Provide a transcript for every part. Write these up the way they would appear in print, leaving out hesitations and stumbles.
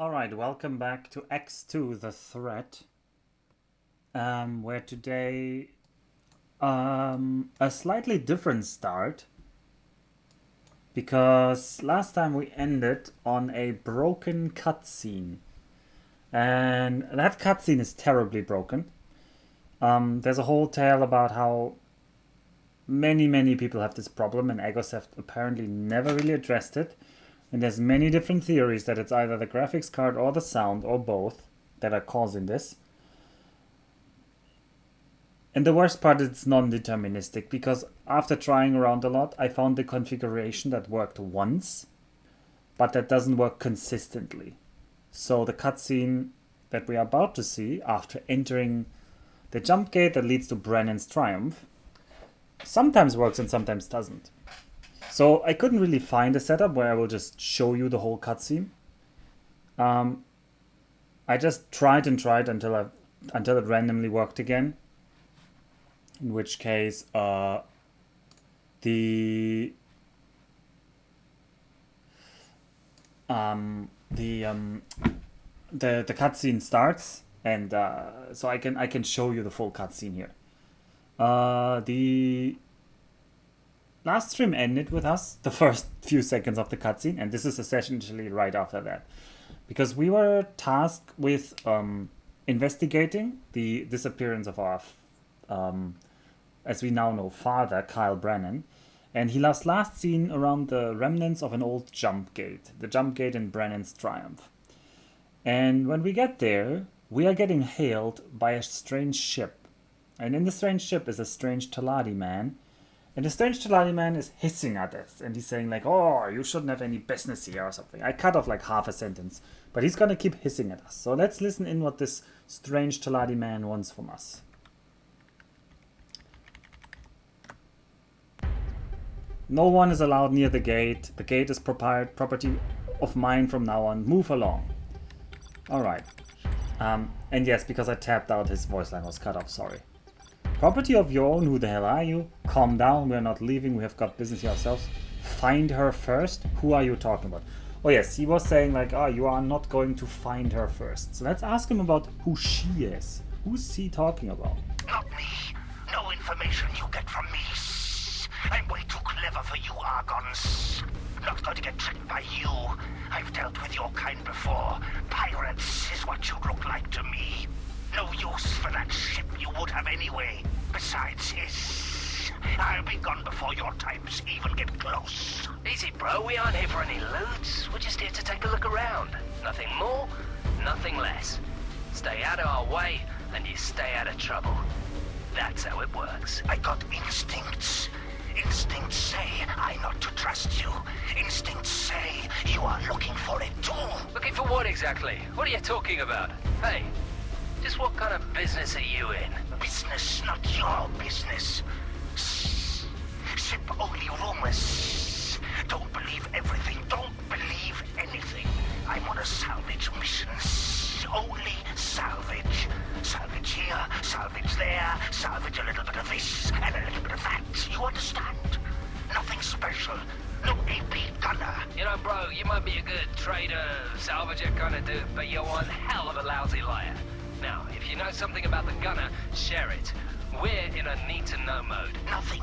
Alright, welcome back to X2, the threat, where today, a slightly different start, because last time we ended on a broken cutscene, and that cutscene is terribly broken. There's a whole tale about how many people have this problem, and Agos have apparently never really addressed it. And there's many different theories that it's either the graphics card or the sound or both that are causing this. And the worst part is it's non-deterministic, because after trying around a lot, I found the configuration that worked once, but that doesn't work consistently. So the cutscene that we are about to see after entering the jump gate that leads to Brennan's triumph sometimes works and sometimes doesn't. So I couldn't really find a setup where I will just show you the whole cutscene. I just tried and tried until it randomly worked again. In which case, the cutscene starts, and so I can show you the full cutscene here. The last stream ended with us, the first few seconds of the cutscene, and this is essentially right after that. Because we were tasked with investigating the disappearance of our, as we now know, father, Kyle Brennan. And he was last seen around the remnants of an old jump gate, the jump gate in Brennan's Triumph. And when we get there, we are getting hailed by a strange ship. And in the strange ship is a strange Taladi man. And the strange Taladi man is hissing at us, and he's saying like, "Oh, you shouldn't have any business here," or something. I cut off like half a sentence, but he's gonna keep hissing at us. So let's listen in what this strange Taladi man wants from us. No one is allowed near the gate. The gate is property of mine from now on. Move along. Alright. And yes, because I tapped out, his voice line was cut off, sorry. Property of your own, who the hell are you? Calm down, we're not leaving, we have got business here ourselves. Find her first? Who are you talking about? Oh yes, he was saying like, oh, you are not going to find her first. So let's ask him about who she is. Who's he talking about? Not me. No information you get from me. I'm way too clever for you, Argons. Not going to get tricked by you. I've dealt with your kind before. Pirates is what you look like to me. No use for that ship you would have anyway. Besides, I'll be gone before your times even get close. Easy, bro. We aren't here for any loot. We're just here to take a look around. Nothing more, nothing less. Stay out of our way, and you stay out of trouble. That's how it works. I got instincts. Instincts say I not to trust you. Instincts say you are looking for it too. Looking for what exactly? What are you talking about? Hey, just what kind of business are you in? Business, not your business. Ship only rumors. Don't believe everything. Don't believe anything. I'm on a salvage mission. Only salvage. Salvage here, salvage there, salvage a little bit of this and a little bit of that. You understand? Nothing special. No AP gunner. You know, bro, you might be a good trader, salvager kind of dude, but you're one hell of a lousy liar. Now, if you know something about the gunner, share it. We're in a need-to-know mode. Nothing.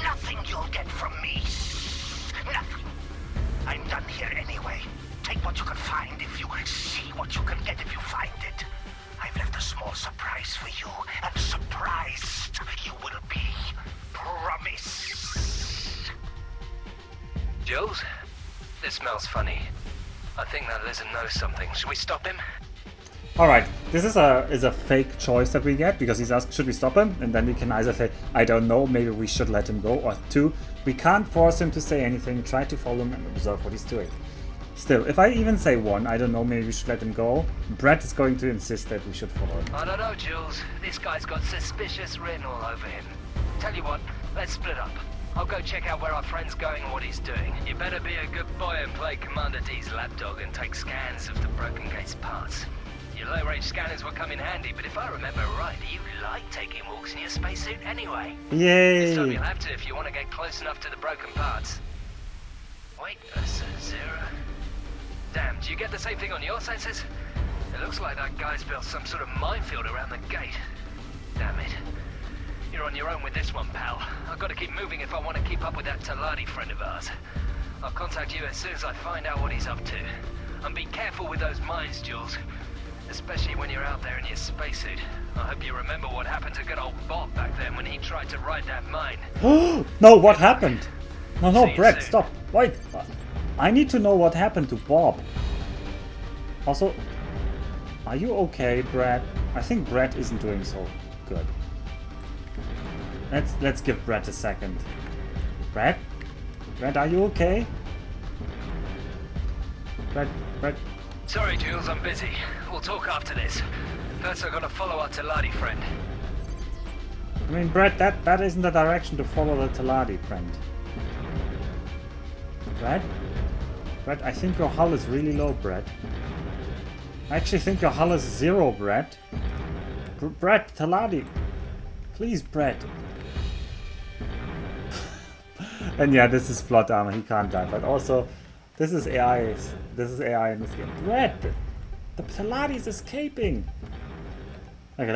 Nothing you'll get from me. Nothing. I'm done here anyway. Take what you can find if you see what you can get if you find it. I've left a small surprise for you, and surprised you will be. Promise. Jules? This smells funny. I think that lizard knows something. Should we stop him? Alright, this is a fake choice that we get, because he's asked, should we stop him? And then we can either say, I don't know, maybe we should let him go, or two, we can't force him to say anything, try to follow him and observe what he's doing. Still, if I even say one, I don't know, maybe we should let him go, Brett is going to insist that we should follow him. I don't know, Jules. This guy's got suspicious written all over him. Tell you what, let's split up. I'll go check out where our friend's going and what he's doing. You better be a good boy and play Commander D's lapdog and take scans of the Broken Gate's parts. Your low-range scanners will come in handy, but if I remember right, you like taking walks in your spacesuit anyway. Yay! This time you'll have to if you want to get close enough to the broken parts. Wait a zero. Damn, do you get the same thing on your senses? It looks like that guy's built some sort of minefield around the gate. Damn it. You're on your own with this one, pal. I've got to keep moving if I want to keep up with that Taladi friend of ours. I'll contact you as soon as I find out what he's up to. And be careful with those mines, Jules. Especially when you're out there in your spacesuit. I hope you remember what happened to good old Bob back then when he tried to ride that mine. No, what happened? No, See you Brett, soon. stop. Wait. I need to know what happened to Bob. Also, are you okay, Brett? I think Brett isn't doing so good. Let's give Brett a second. Brett? Brett, are you okay? Brett. Sorry, Jules, I'm busy. We'll talk after this. First, I've got to follow our Taladi friend. I mean, Brett, that isn't the direction to follow the Taladi, friend. Brett, I think your hull is really low, Brett. I actually think your hull is 0, Brett. Brett, Taladi. Please, Brett. And yeah, this is plot armor, he can't die. But also, this is AI. This is AI in this game. Brett! The Taladi is escaping! Okay,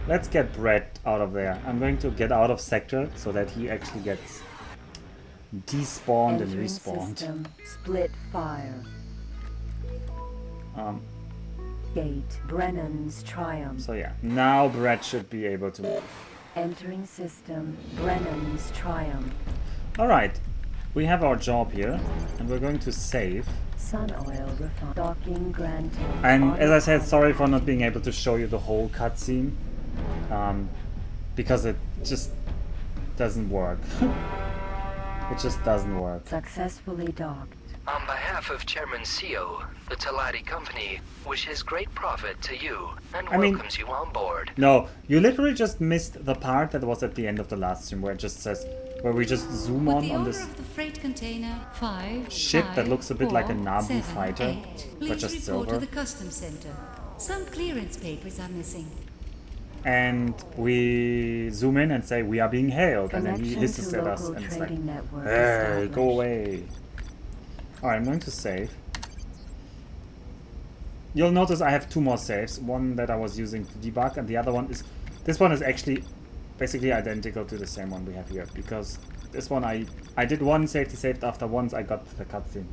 let's get Brett out of there. I'm going to get out of sector so that he actually gets despawned and Entering respawned. system. Split fire. Gate. Brennan's Triumph. So yeah, now Brett should be able to move. Entering system. Brennan's Triumph. Alright, we have our job here, and we're going to save. Sun oil refine. Docking granted. And as I said, sorry for not being able to show you the whole cutscene, because it just doesn't work. It just doesn't work. Successfully docked. On behalf of Chairman CEO, the Taladi Company wishes great profit to you and I mean- welcomes you on board. No, you literally just missed the part that was at the end of the last stream where it just says, where we just zoom With on the on owner this of the freight container 5 ship that looks a bit like a 5, Naboo 4, fighter, 7, 8. but Please just report silver. to the customs center. Some clearance papers are missing. And we zoom in and say, we are being hailed, and then he Connection hisses to at us local and it's like, trading network hey, go established. away. Alright, I'm going to save. You'll notice I have 2 more saves, one that I was using to debug, and the other one is, this one is actually basically identical to the same one we have here, because this one I did one safety save after once I got the cutscene.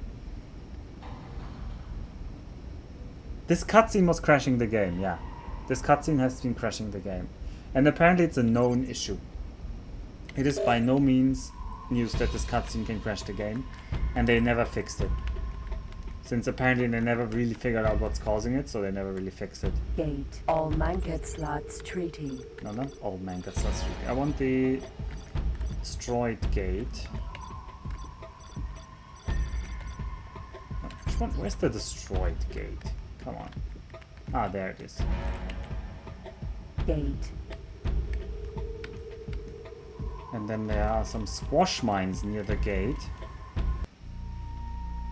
This cutscene was crashing the game, yeah. This cutscene has been crashing the game. And apparently it's a known issue. It is by no means news that this cutscene can crash the game, and they never fixed it. Since apparently they never really figured out what's causing it, so they never really fixed it. Gate. All Manket slots treaty. No, not all Mangas, that's true. I want the destroyed gate. Which one? Where's the destroyed gate? Come on. Ah, there it is. Gate. And then there are some squash mines near the gate.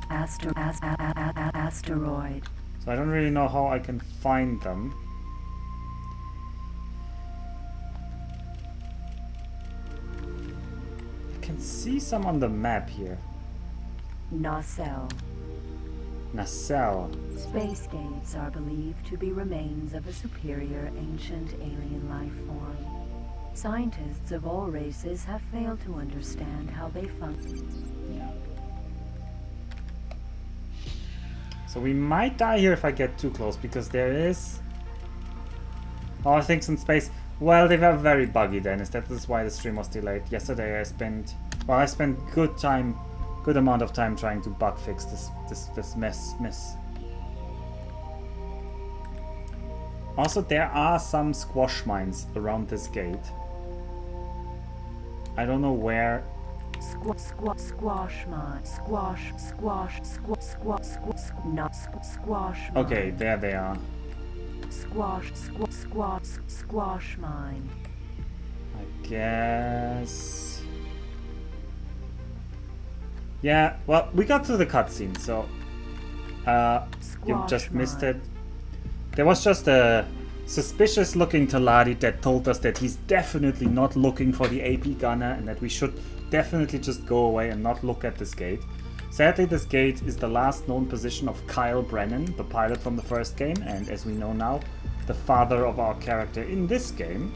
Asteroid. So I don't really know how I can find them. I can see some on the map here. Nacelle. Nacelle. Space gates are believed to be remains of a superior ancient alien life form. Scientists of all races have failed to understand how they function. Yeah. So we might die here if I get too close, because there is... Oh, things in space. Well, they were very buggy, Dennis. That is why the stream was delayed. Yesterday I spent good amount of time trying to bug fix this mess. Also, there are some squash mines around this gate. I don't know where. Squash mine. Squash. Not squash mine. Okay, there they are. Squash mine. I guess. Yeah, well, we got to the cutscene, so you Squash just missed mine. it. There was just a suspicious looking Taladi that told us that he's definitely not looking for the AP gunner and that we should definitely just go away and not look at this gate. Sadly, this gate is the last known position of Kyle Brennan, the pilot from the first game, and as we know now, the father of our character in this game.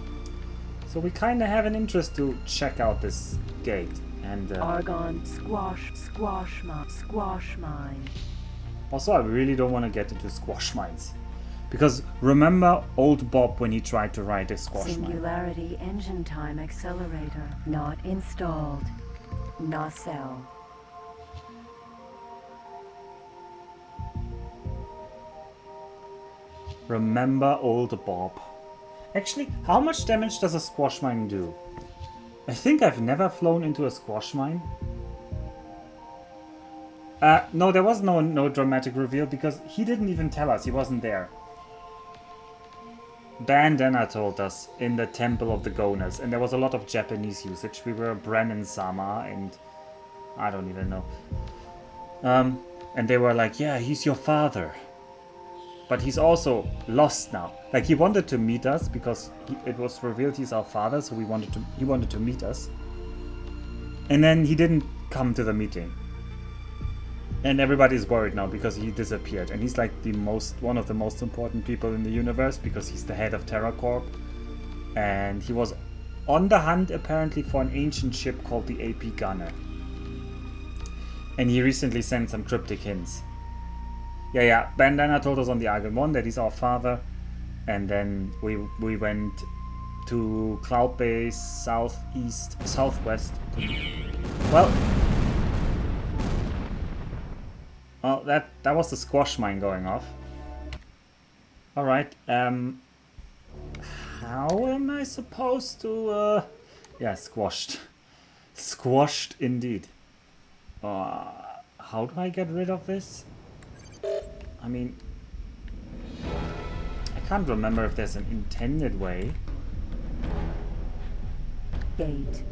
So we kinda have an interest to check out this gate. And Argon squash mine. also, I really don't want to get into squash mines. Because remember old Bob when he tried to ride a squash mine? Singularity engine time accelerator not installed. Nacelle. Remember old Bob. Actually, how much damage does a squash mine do? I think I've never flown into a squash mine. No, there was no dramatic reveal because he didn't even tell us. He wasn't there. Bandana told us in the Temple of the Gonas, and there was a lot of Japanese usage. We were Brennan-sama, and I don't even know. And they were like, yeah, he's your father. But he's also lost now. Like, he wanted to meet us because it was revealed he's our father, so he wanted to meet us. And then he didn't come to the meeting. And everybody's worried now because he disappeared. And he's like one of the most important people in the universe because he's the head of TerraCorp. And he was on the hunt apparently for an ancient ship called the AP Gunne. And he recently sent some cryptic hints. Yeah. Bandana told us on the Argon 1 that he's our father. And then we went to Cloud Base, southwest. Well, that was the squash mine going off. Alright, how am I supposed to, yeah, squashed. Squashed indeed. How do I get rid of this? I mean, I can't remember if there's an intended way. Gate.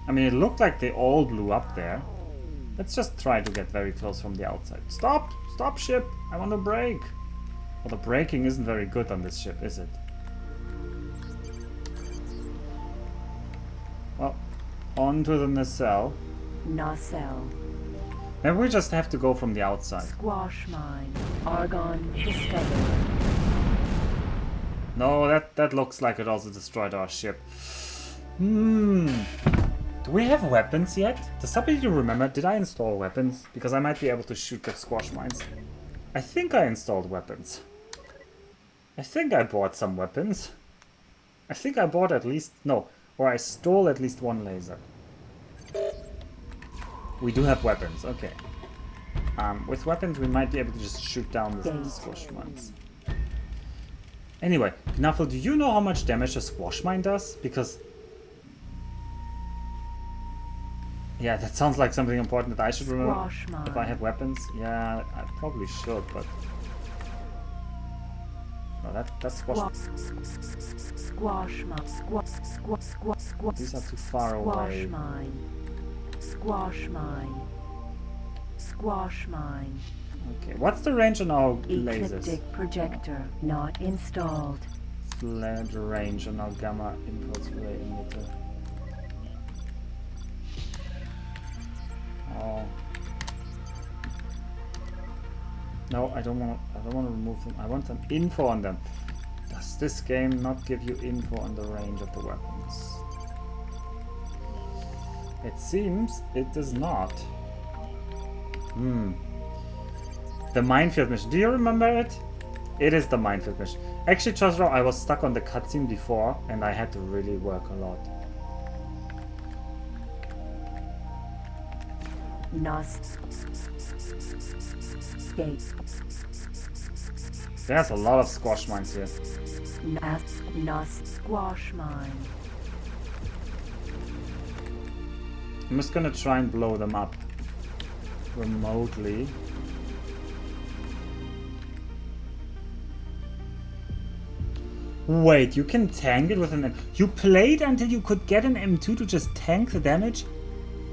I mean, it looked like they all blew up there. Let's just try to get very close from the outside. Stop! Stop, ship! I want to brake! Well, the braking isn't very good on this ship, is it? Well, onto the nacelle. Nacelle. Maybe we just have to go from the outside. Squash mine. Argon discovered. No, that looks like it also destroyed our ship. Do we have weapons yet? Does somebody remember? Did I install weapons? Because I might be able to shoot the squash mines. I think I installed weapons. I think I bought some weapons. I think I bought at least... No. Or I stole at least one laser. We do have weapons. Okay. With weapons we might be able to just shoot down the squash mines. Anyway, Knuffle, do you know how much damage a squash mine does? Because... Yeah, that sounds like something important that I should remember. If I have weapons, yeah, I probably should, but no, that's squash. These are too far away. Squash mine. Okay, what's the range on our lasers? Ecliptic projector not installed. Flared range on our gamma impulse ray emitter. Oh. No, I don't want to remove them. I want some info on them. Does this game not give you info on the range of the weapons? It seems it does not. The minefield mission. Do you remember it? It is the minefield mission. Actually, Chosro, I was stuck on the cutscene before and I had to really work a lot. There's a lot of squash mines here. Squash mine. I'm just gonna try and blow them up remotely. Wait, you can tank it with an M. You played until you could get an M2 to just tank the damage?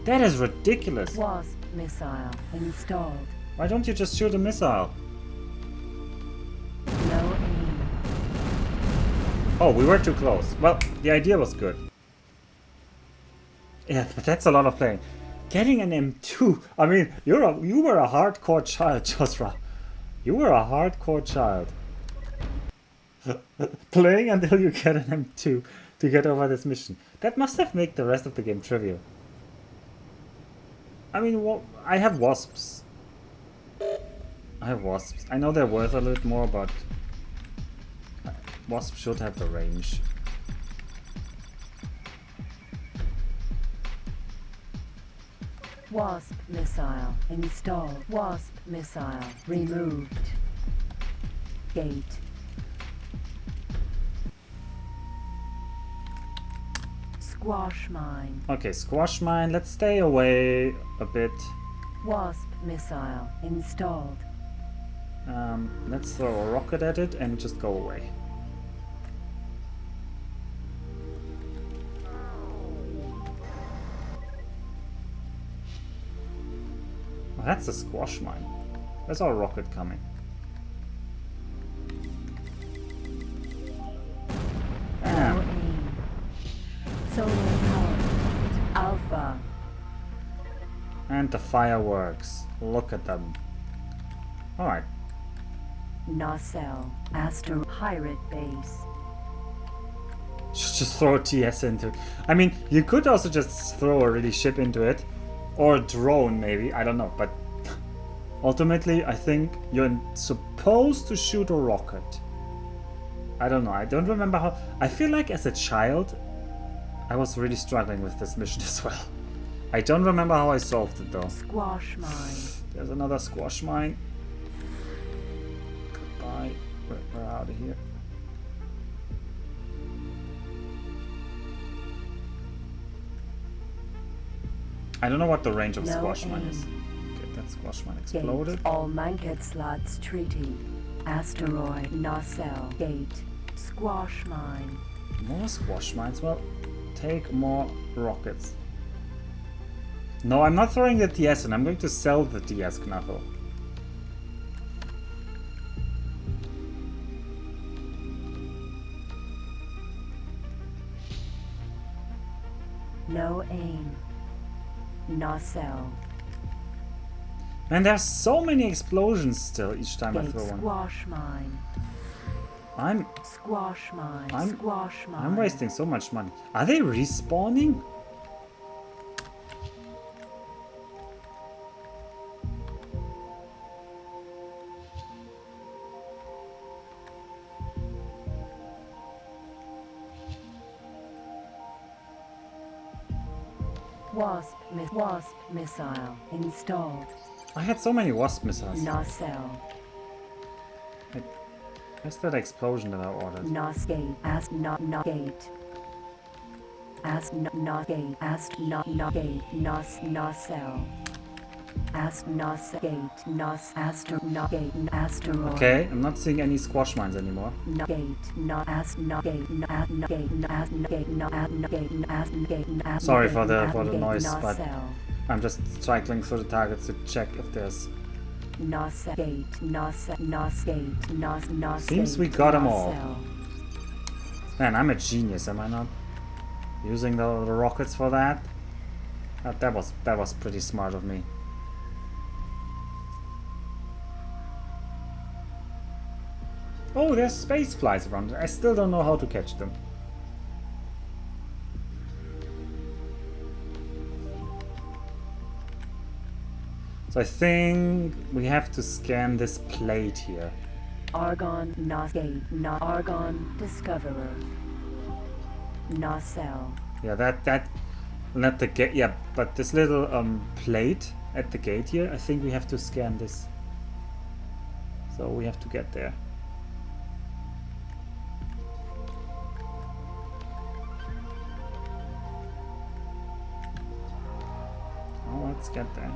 That is ridiculous. Wasp missile installed. Why don't you just shoot a missile? No aim. Oh, we were too close. Well, the idea was good. Yeah, but that's a lot of playing. Getting an M2. I mean, you were a hardcore child, Josra. You were a hardcore child. Playing until you get an M2 to get over this mission. That must have made the rest of the game trivial. I mean, I have wasps. I have wasps. I know they're worth a little more, but wasps should have the range. Wasp missile installed. Wasp missile removed. Gate. Squash mine. Okay, squash mine. Let's stay away a bit. Wasp missile installed. Let's throw a rocket at it and just go away. Oh, that's a squash mine. There's our rocket coming. No aim. Solar power. Alpha. And the fireworks. Look at them. Alright. Nacelle. Astro pirate base. Just throw a TS into it. I mean, you could also just throw a really ship into it. Or a drone, maybe. I don't know. But ultimately, I think you're supposed to shoot a rocket. I don't know. I don't remember how. I feel like as a child, I was really struggling with this mission as well. I don't remember how I solved it though. Squash mine. There's another squash mine. Goodbye. We're out of here. I don't know what the range of No squash mine aim. is. Okay, that squash mine Gate. exploded. All Manket slots treaty. Asteroid. Nacelle. Gate. Squash mine. More squash mines? Well, take more rockets. No, I'm not throwing the TS in. I'm going to sell the TS Knuckle. No aim. Nacelle. Man, there's so many explosions still each time I Gate. throw one. Squash mine. I'm Squash mine. I'm- Squash mine. I'm wasting so much money. Are they respawning? Wasp missile installed. I had so many wasp missiles. Nacelle. Where's that explosion that I ordered? Gate. Ast not gate. Ast not gate. Ast not gate. Nacelle. Ast nos gate. Nos aster not gate. Asteroid. Okay, I'm not seeing any squash mines anymore. No gate. No ast no gate. No ast no gate. No ast no gate. No ast no gate. No ast no gate. No ast Sorry no for the gate, for the no noise, gate, but nacelle. I'm just cycling through the targets to check if there's. Nos gate. Nos gate. Nos Seems gate, we got 'em all. nacelle. Man, I'm a genius, am I not? Using the rockets for that? That was pretty smart of me. Oh, there's space flies around. I still don't know how to catch them. So I think we have to scan this plate here. Argon nos gate. No Argon discoverer. Nacelle. Yeah, that not the gate. Yeah, but this little plate at the gate here. I think we have to scan this. So we have to get there. Oh, let's get there.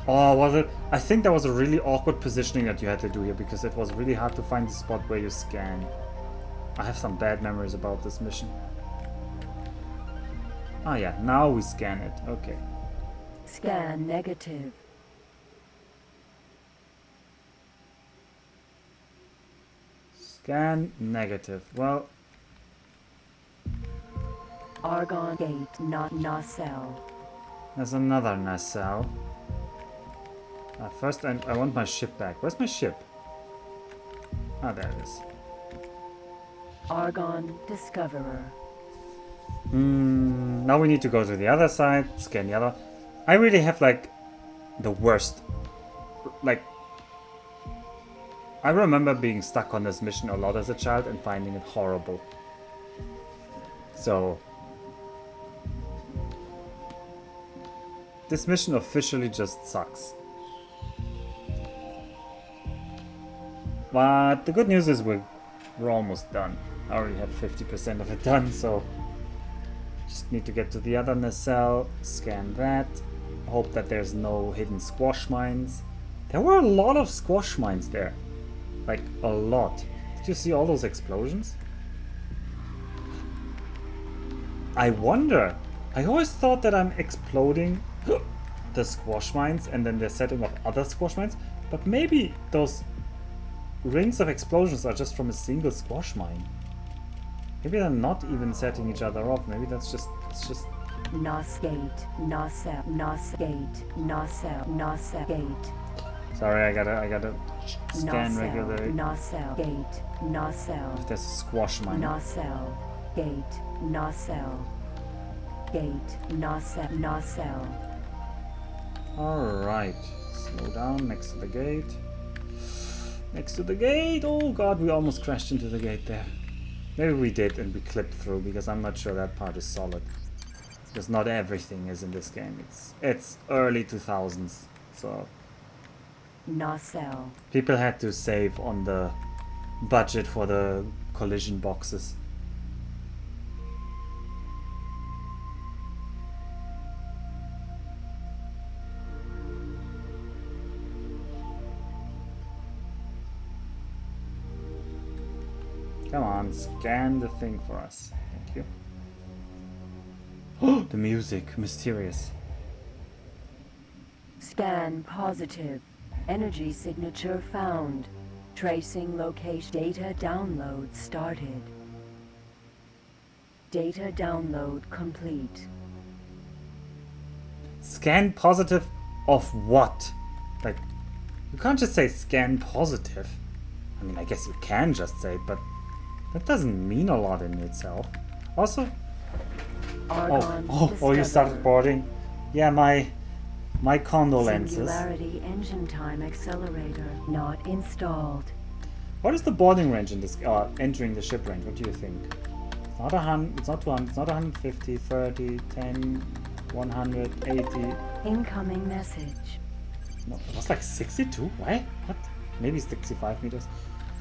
Oh, was it? I think that was a really awkward positioning that you had to do here because it was really hard to find the spot where you scan. I have some bad memories about this mission. Oh yeah, now we scan it. Okay. Scan negative. Scan negative. Well, Argon Gate nacelle. There's another nacelle. First, I want my ship back. Where's my ship? Ah, there it is. Argon Discoverer. Now we need to go to the other side, scan the other. I really have like the worst. Like, I remember being stuck on this mission a lot as a child and finding it horrible. So, this mission officially just sucks. But the good news is we're almost done. I already have 50% of it done, so just need to get to the other nacelle, scan that, hope that there's no hidden squash mines. There were a lot of squash mines there. Like, a lot. Did you see all those explosions? I wonder. I always thought that I'm exploding the squash mines and then they're setting off other squash mines, but maybe those rings of explosions are just from a single squash mine. Maybe they're not even setting each other off. Maybe that's just, it's just... Nos Gate, nacelle, Nos Gate, nacelle, nacelle Gate. Sorry, I gotta scan regularly. Nacelle Gate, nacelle. If there's a squash mine. Nacelle Gate, nacelle. Gate, nacelle. Alright. Slow down next to the gate. Next to the gate! Oh god, we almost crashed into the gate there. Maybe we did and we clipped through, because I'm not sure that part is solid. Because not everything is in this game. It's early 2000s, so... Nacelle. People had to save on the budget for the collision boxes. Come on, scan the thing for us. Thank you. Oh, the music, mysterious. Scan positive. Energy signature found. Tracing location. Data download started. Data download complete. Scan positive of what? Like, you can't just say scan positive. I mean, I guess you can just say it, but that doesn't mean a lot in itself. Also, oh, you started boarding. Yeah, my condolences. Singularity engine time accelerator not installed. What is the boarding range in this? Entering the ship range. What do you think? It's not 100. It's not 200. It's not 150. 30. 10. 100. 80. Incoming message. No, it was like 62. Why? What? Maybe 65 meters.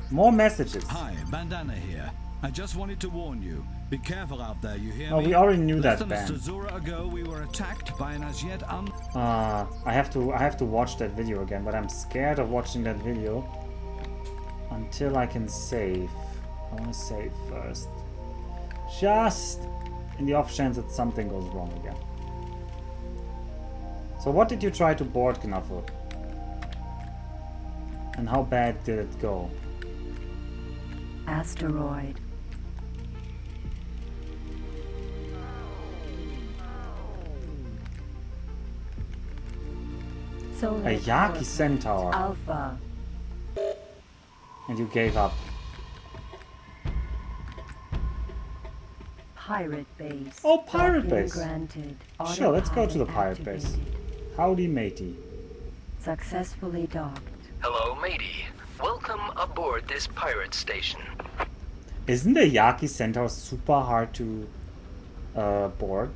More messages. Hi, Bandana here. I just wanted to warn you. Be careful out there, you hear No, me? we already knew that, Less than Ben. a Zura ago, we were attacked by an as yet I have to watch that video again, but I'm scared of watching that video until I can save. I want to save first. Just in the off chance that something goes wrong again. So what did you try to board, Knuffle? And how bad did it go? Asteroid. Solar A Yaki Centaur. Alpha. And you gave up. Pirate base. Oh, pirate Docking base. Granted. Sure, let's go to the Autopilot pirate base. activated. Howdy, matey. Successfully docked. Hello, matey. Welcome aboard this pirate station. Isn't the Yaki Centaur super hard to board?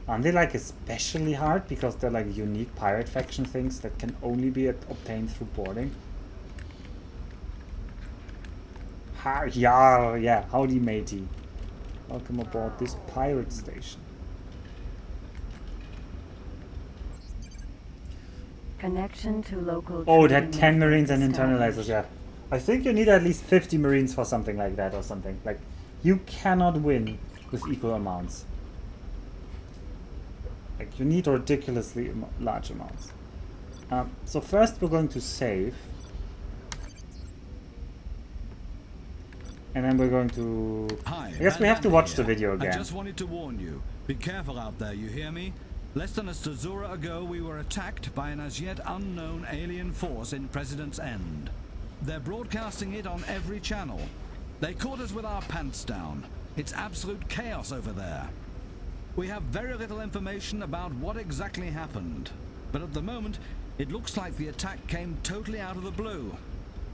Aren't they like especially hard because they're like unique pirate faction things that can only be obtained through boarding? Yeah, howdy matey. Welcome aboard this pirate station. Connection to local. Oh, it had trading 10 marines and network internalizers, yeah. I think you need at least 50 marines for something like that or something. Like, you cannot win with equal amounts. Like, you need ridiculously large amounts. So first we're going to save. And then we're going to... Hi, I guess we have to watch the here. video I again. just wanted to warn you. Be careful out there, you hear me? Less than a Stazura ago, we were attacked by an as yet unknown alien force in President's End. They're broadcasting it on every channel. They caught us with our pants down. It's absolute chaos over there. We have very little information about what exactly happened. But at the moment, it looks like the attack came totally out of the blue.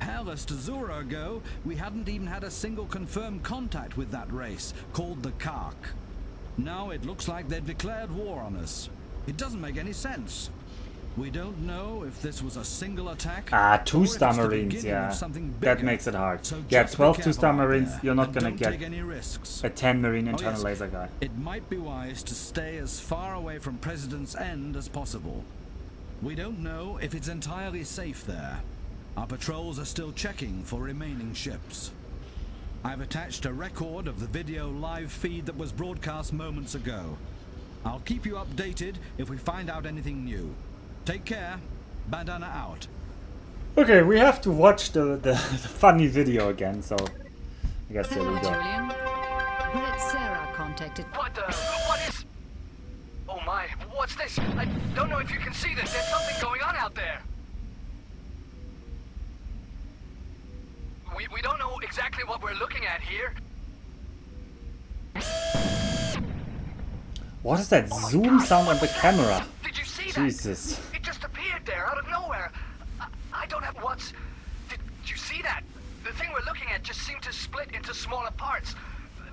Hell, a Stazura ago, we hadn't even had a single confirmed contact with that race, called the Kark. Now it looks like they've declared war on us. It doesn't make any sense. We don't know if this was a single attack. Ah, or if 2 it's star the marines, beginning yeah. of something That bigger. makes it hard. So Yeah, just be 12 careful 2-star out marines, there you're not and gonna don't get take any risks. a 10 marine Oh, internal yes. laser guy. It might be wise to stay as far away from President's End as possible. We don't know if it's entirely safe there. Our patrols are still checking for remaining ships. I've attached a record of the video live feed that was broadcast moments ago. I'll keep you updated if we find out anything new. Take care. Bandana out. Okay, we have to watch the funny video again, so I guess here Hello, we go. Julian. Brett Sarah contacted. What is... Oh my, what's this? I don't know if you can see this. There's something going on out there. We don't know exactly what we're looking at here. What is that zoom sound on the camera? Did you see that? Jesus. It just appeared there out of nowhere. I don't have what's... Did you see that? The thing we're looking at just seemed to split into smaller parts.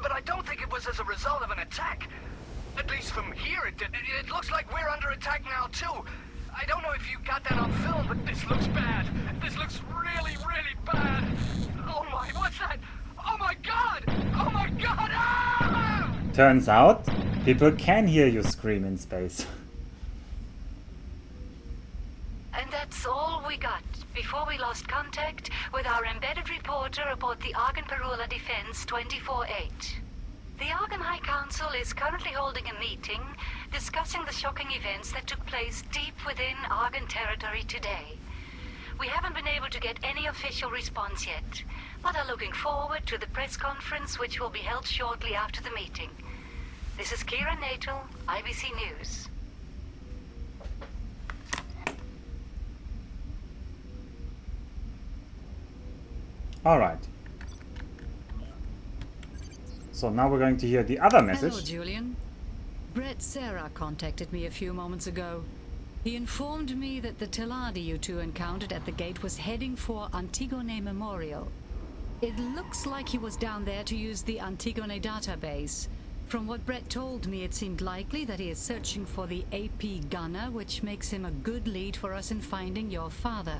But I don't think it was as a result of an attack. At least from here it did. It looks like we're under attack now too. I don't know if you got that on film, but this looks bad. This looks really, really bad. Oh my, what's that? Oh my god! Oh my god! Ah! Turns out, people can hear you scream in space. And that's all we got before we lost contact with our embedded reporter aboard the Argon Perula Defense 24-8. The Argon High Council is currently holding a meeting discussing the shocking events that took place deep within Argon territory today. We haven't been able to get any official response yet, but are looking forward to the press conference which will be held shortly after the meeting. This is Kira Natal, IBC News. Alright. So now we're going to hear the other Hello, message. Julian. Brett Sarah contacted me a few moments ago. He informed me that the Teladi you two encountered at the gate was heading for Antigone Memorial. It looks like he was down there to use the Antigone database. From what Brett told me, it seemed likely that he is searching for the AP Gunner, which makes him a good lead for us in finding your father.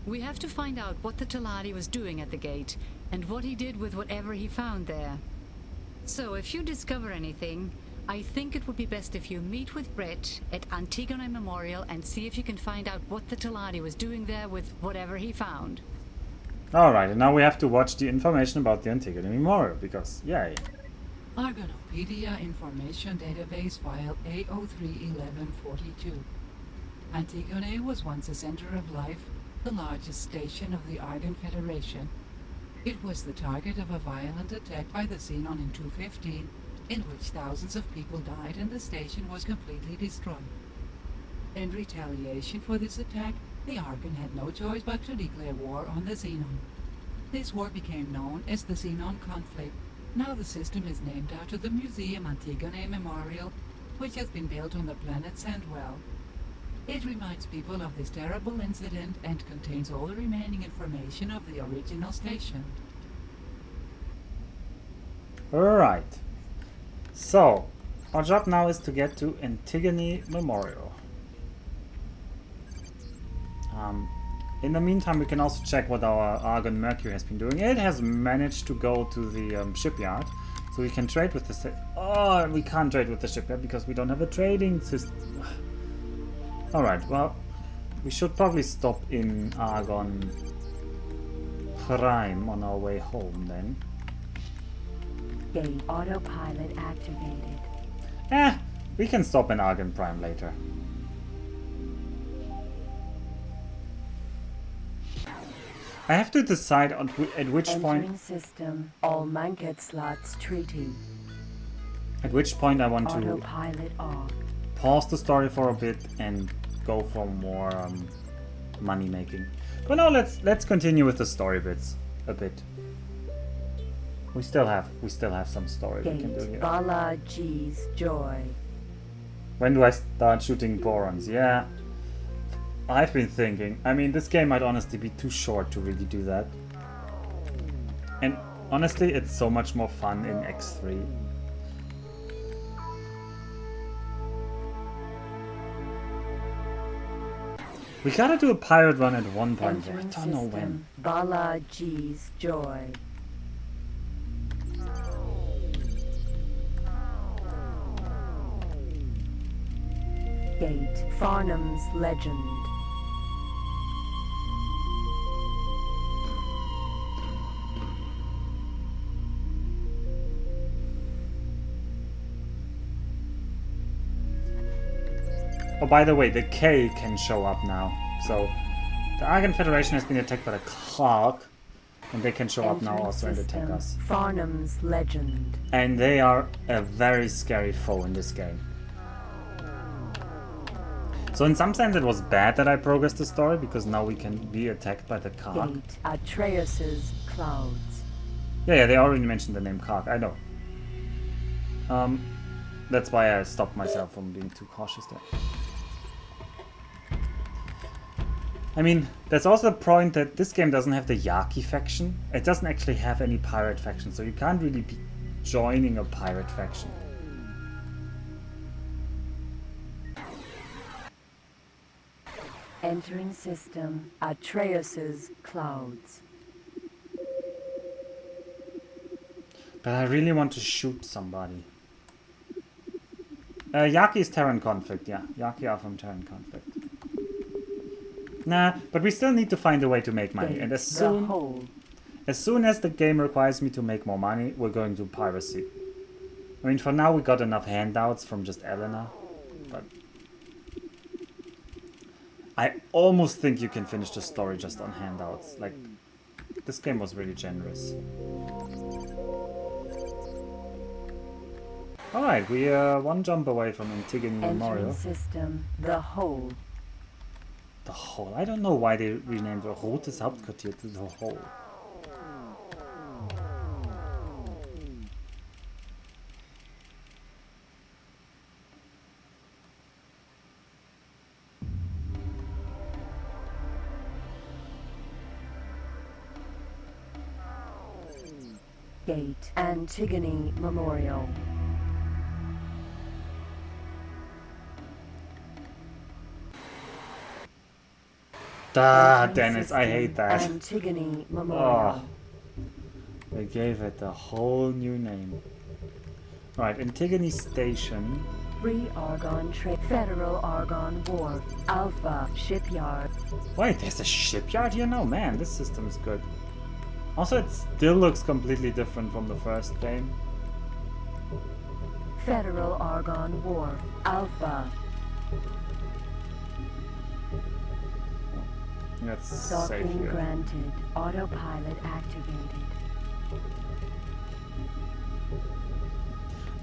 We have to find out what the Teladi was doing at the gate, and what he did with whatever he found there. So if you discover anything, I think it would be best if you meet with Brett at Antigone Memorial and see if you can find out what the Teladi was doing there with whatever he found. Alright, and now we have to watch the information about the Antigone Memorial, because, yay. Argonopedia Information Database File A031142. Antigone was once a center of life, the largest station of the Argon Federation. It was the target of a violent attack by the Xenon in 215, in which thousands of people died and the station was completely destroyed. In retaliation for this attack, the Argon had no choice but to declare war on the Xenon. This war became known as the Xenon Conflict. Now the system is named after the Museum Antigone Memorial, which has been built on the planet Sandwell. It reminds people of this terrible incident and contains all the remaining information of the original station. Alright. So, our job now is to get to Antigone Memorial. In the meantime, we can also check what our Argon Mercury has been doing. It has managed to go to the shipyard, so we can trade with the... Oh, we can't trade with the shipyard because we don't have a trading system. Alright, well, we should probably stop in Argon Prime on our way home then. Gate autopilot activated. We can stop in Argon Prime later. I have to decide at which Entering point. system. All Manket slots treaty. At which point I want to Autopilot off. pause the story for a bit and go for more money making. But no, let's continue with the story bits a bit. We still have some story we can do Gate. here. Balaji's joy. When do I start shooting Borons? Yeah, I've been thinking. I mean, this game might honestly be too short to really do that. And honestly, it's so much more fun in X3. We gotta do a pirate run at one point, but I Entering don't know when. system. Balaji's joy. Gate. Farnham's legend. Oh, by the way, the K can show up now. So, the Argon Federation has been attacked by the Clark, and they can show up now Entering also and attack system. us. Farnham's legend. And they are a very scary foe in this game. So in some sense it was bad that I progressed the story, because now we can be attacked by the Kark. Gate. Atreus's clouds. Yeah, they already mentioned the name Kark, I know. That's why I stopped myself from being too cautious there. I mean, there's also the point that this game doesn't have the Yaki faction. It doesn't actually have any pirate faction, so you can't really be joining a pirate faction. Entering system. Atreus's clouds. But I really want to shoot somebody. Yaki is Terran Conflict, yeah. Yaki are from Terran Conflict. Nah, but we still need to find a way to make money. Gate. And The hole. as soon as the game requires me to make more money, we're going to piracy. I mean, for now we got enough handouts from just Elena, but I almost think you can finish the story just on handouts. Like, this game was really generous. Alright, we are one jump away from Antigone Entering Memorial. system. The hole. The Hole. I don't know why they renamed the Rotes Hauptquartier to The Hole. Gate. Antigone Memorial. Ah, Entering Dennis, I hate system. that. Antigone Oh, Memorial. they gave it a whole new name. Right, Antigone Station. Free Argon Trade. Federal Argon Wharf. Alpha Shipyard. Wait, there's a shipyard here now? Man, this system's good. Also, it still looks completely different from the first game. Federal Argon Wharf. Alpha. Let's save Docking here. granted. Autopilot activated.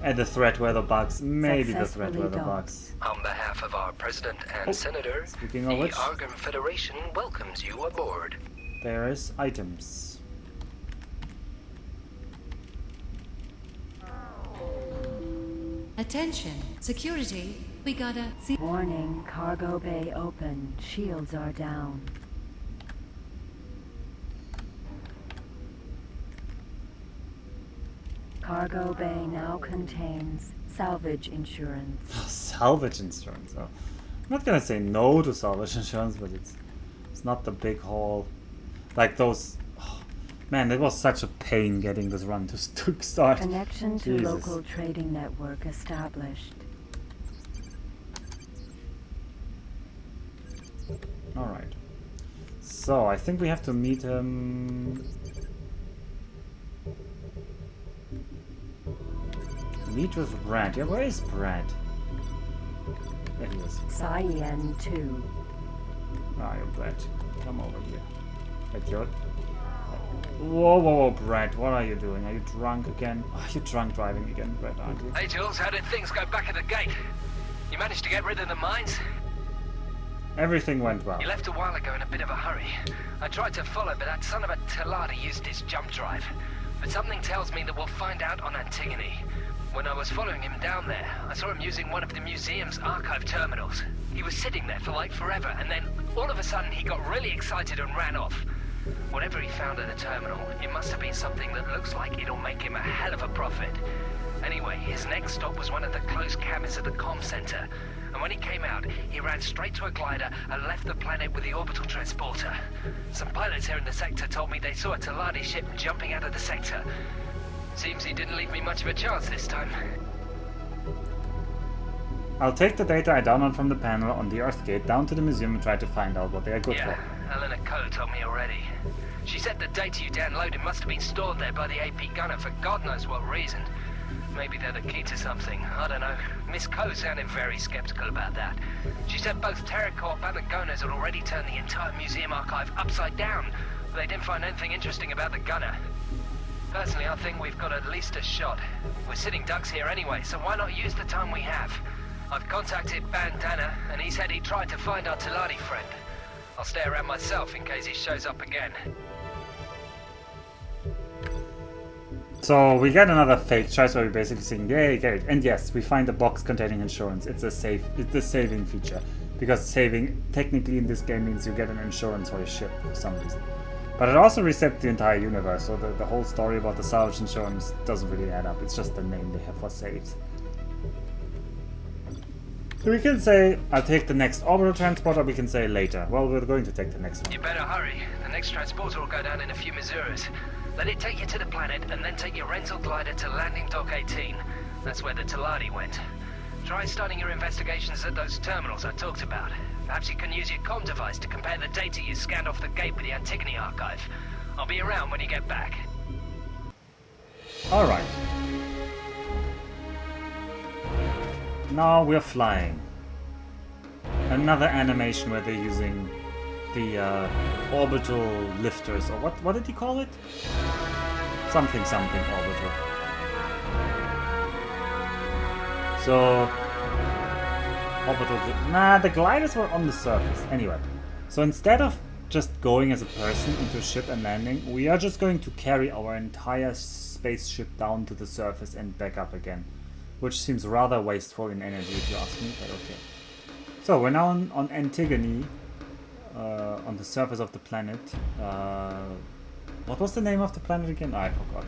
And the threat weather bugs. Maybe the threat Successfully weather docked. bugs. On behalf of our president and Oh, senator, speaking of the which- Argon Federation welcomes you aboard. There's items. Attention, security, we gotta see. Warning, cargo bay open. Shields are down. Cargo bay now contains salvage insurance. Salvage insurance. Oh. I'm not gonna say no to salvage insurance, but it's not the big haul. Like those. Oh, man, it was such a pain getting this run to start. Connection to Jesus. local trading network established. Alright. So, I think we have to meet him. Meet with Brad. Yeah, where is Brad? There he is. Cyan 2. Ah, you're Brad. Come over here. Wait, Whoa, whoa, whoa, Brett, what are you doing? Are you drunk again? Are you drunk driving again, Brett, aren't you? Hey Jules, how did things go back at the gate? You managed to get rid of the mines? Everything went well. You left a while ago in a bit of a hurry. I tried to follow, but that son of a Teladi used his jump drive. But something tells me that we'll find out on Antigone. When I was following him down there, I saw him using one of the museum's archive terminals. He was sitting there for like forever, and then all of a sudden he got really excited and ran off. Whatever he found at the terminal, it must have been something that looks like it'll make him a hell of a profit. Anyway, his next stop was one of the closed cabins at the comm center. And when he came out, he ran straight to a glider and left the planet with the orbital transporter. Some pilots here in the sector told me they saw a Teladi ship jumping out of the sector. Seems he didn't leave me much of a chance this time. I'll take the data I download from the panel on the Earth Gate down to the museum and try to find out what they are good Yeah, for. Eleanor Coe told me already. She said the data you downloaded must have been stored there by the AP gunner for God knows what reason. Maybe they're the key to something, I don't know. Miss Coe sounded very skeptical about that. She said both TerraCorp and the Goners had already turned the entire museum archive upside down, but they didn't find anything interesting about the gunner. Personally, I think we've got at least a shot. We're sitting ducks here anyway, so why not use the time we have? I've contacted Bandana, and he said he tried to find our Teladi friend. I'll stay around myself in case he shows up again. So we get another fake choice where we're basically saying, yay, great. And yes, we find a box containing insurance. It's a saving feature. Because saving technically in this game means you get an insurance for your ship for some reason. But it also resets the entire universe, so the whole story about the salvage insurance doesn't really add up. It's just the name they have for saves. So we can say, I'll take the next orbital transporter, we can say later. Well, we're going to take the next one. You better hurry. The next transporter will go down in a few Misuras. Let it take you to the planet, and then take your rental glider to landing dock 18. That's where the Teladi went. Try starting your investigations at those terminals I talked about. Perhaps you can use your comm device to compare the data you scanned off the gate with the Antigone archive. I'll be around when you get back. Alright. Now we're flying. Another animation where they're using the orbital lifters, or what did he call it? Something orbital. So the gliders were on the surface. Anyway, so instead of just going as a person into a ship and landing, we are just going to carry our entire spaceship down to the surface and back up again, which seems rather wasteful in energy if you ask me, but okay. So we're now on Antigone, on the surface of the planet. What was the name of the planet again? I forgot.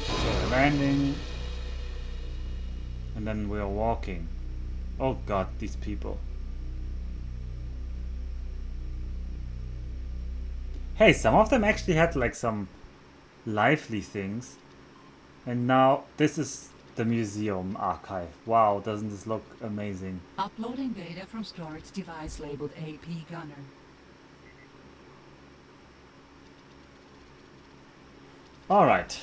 So we're landing, and then we're walking. Oh god, these people. Hey, some of them actually had like some lively things. And now this is the museum archive. Wow, doesn't this look amazing? Uploading data from storage device labeled AP Gunner. Alright.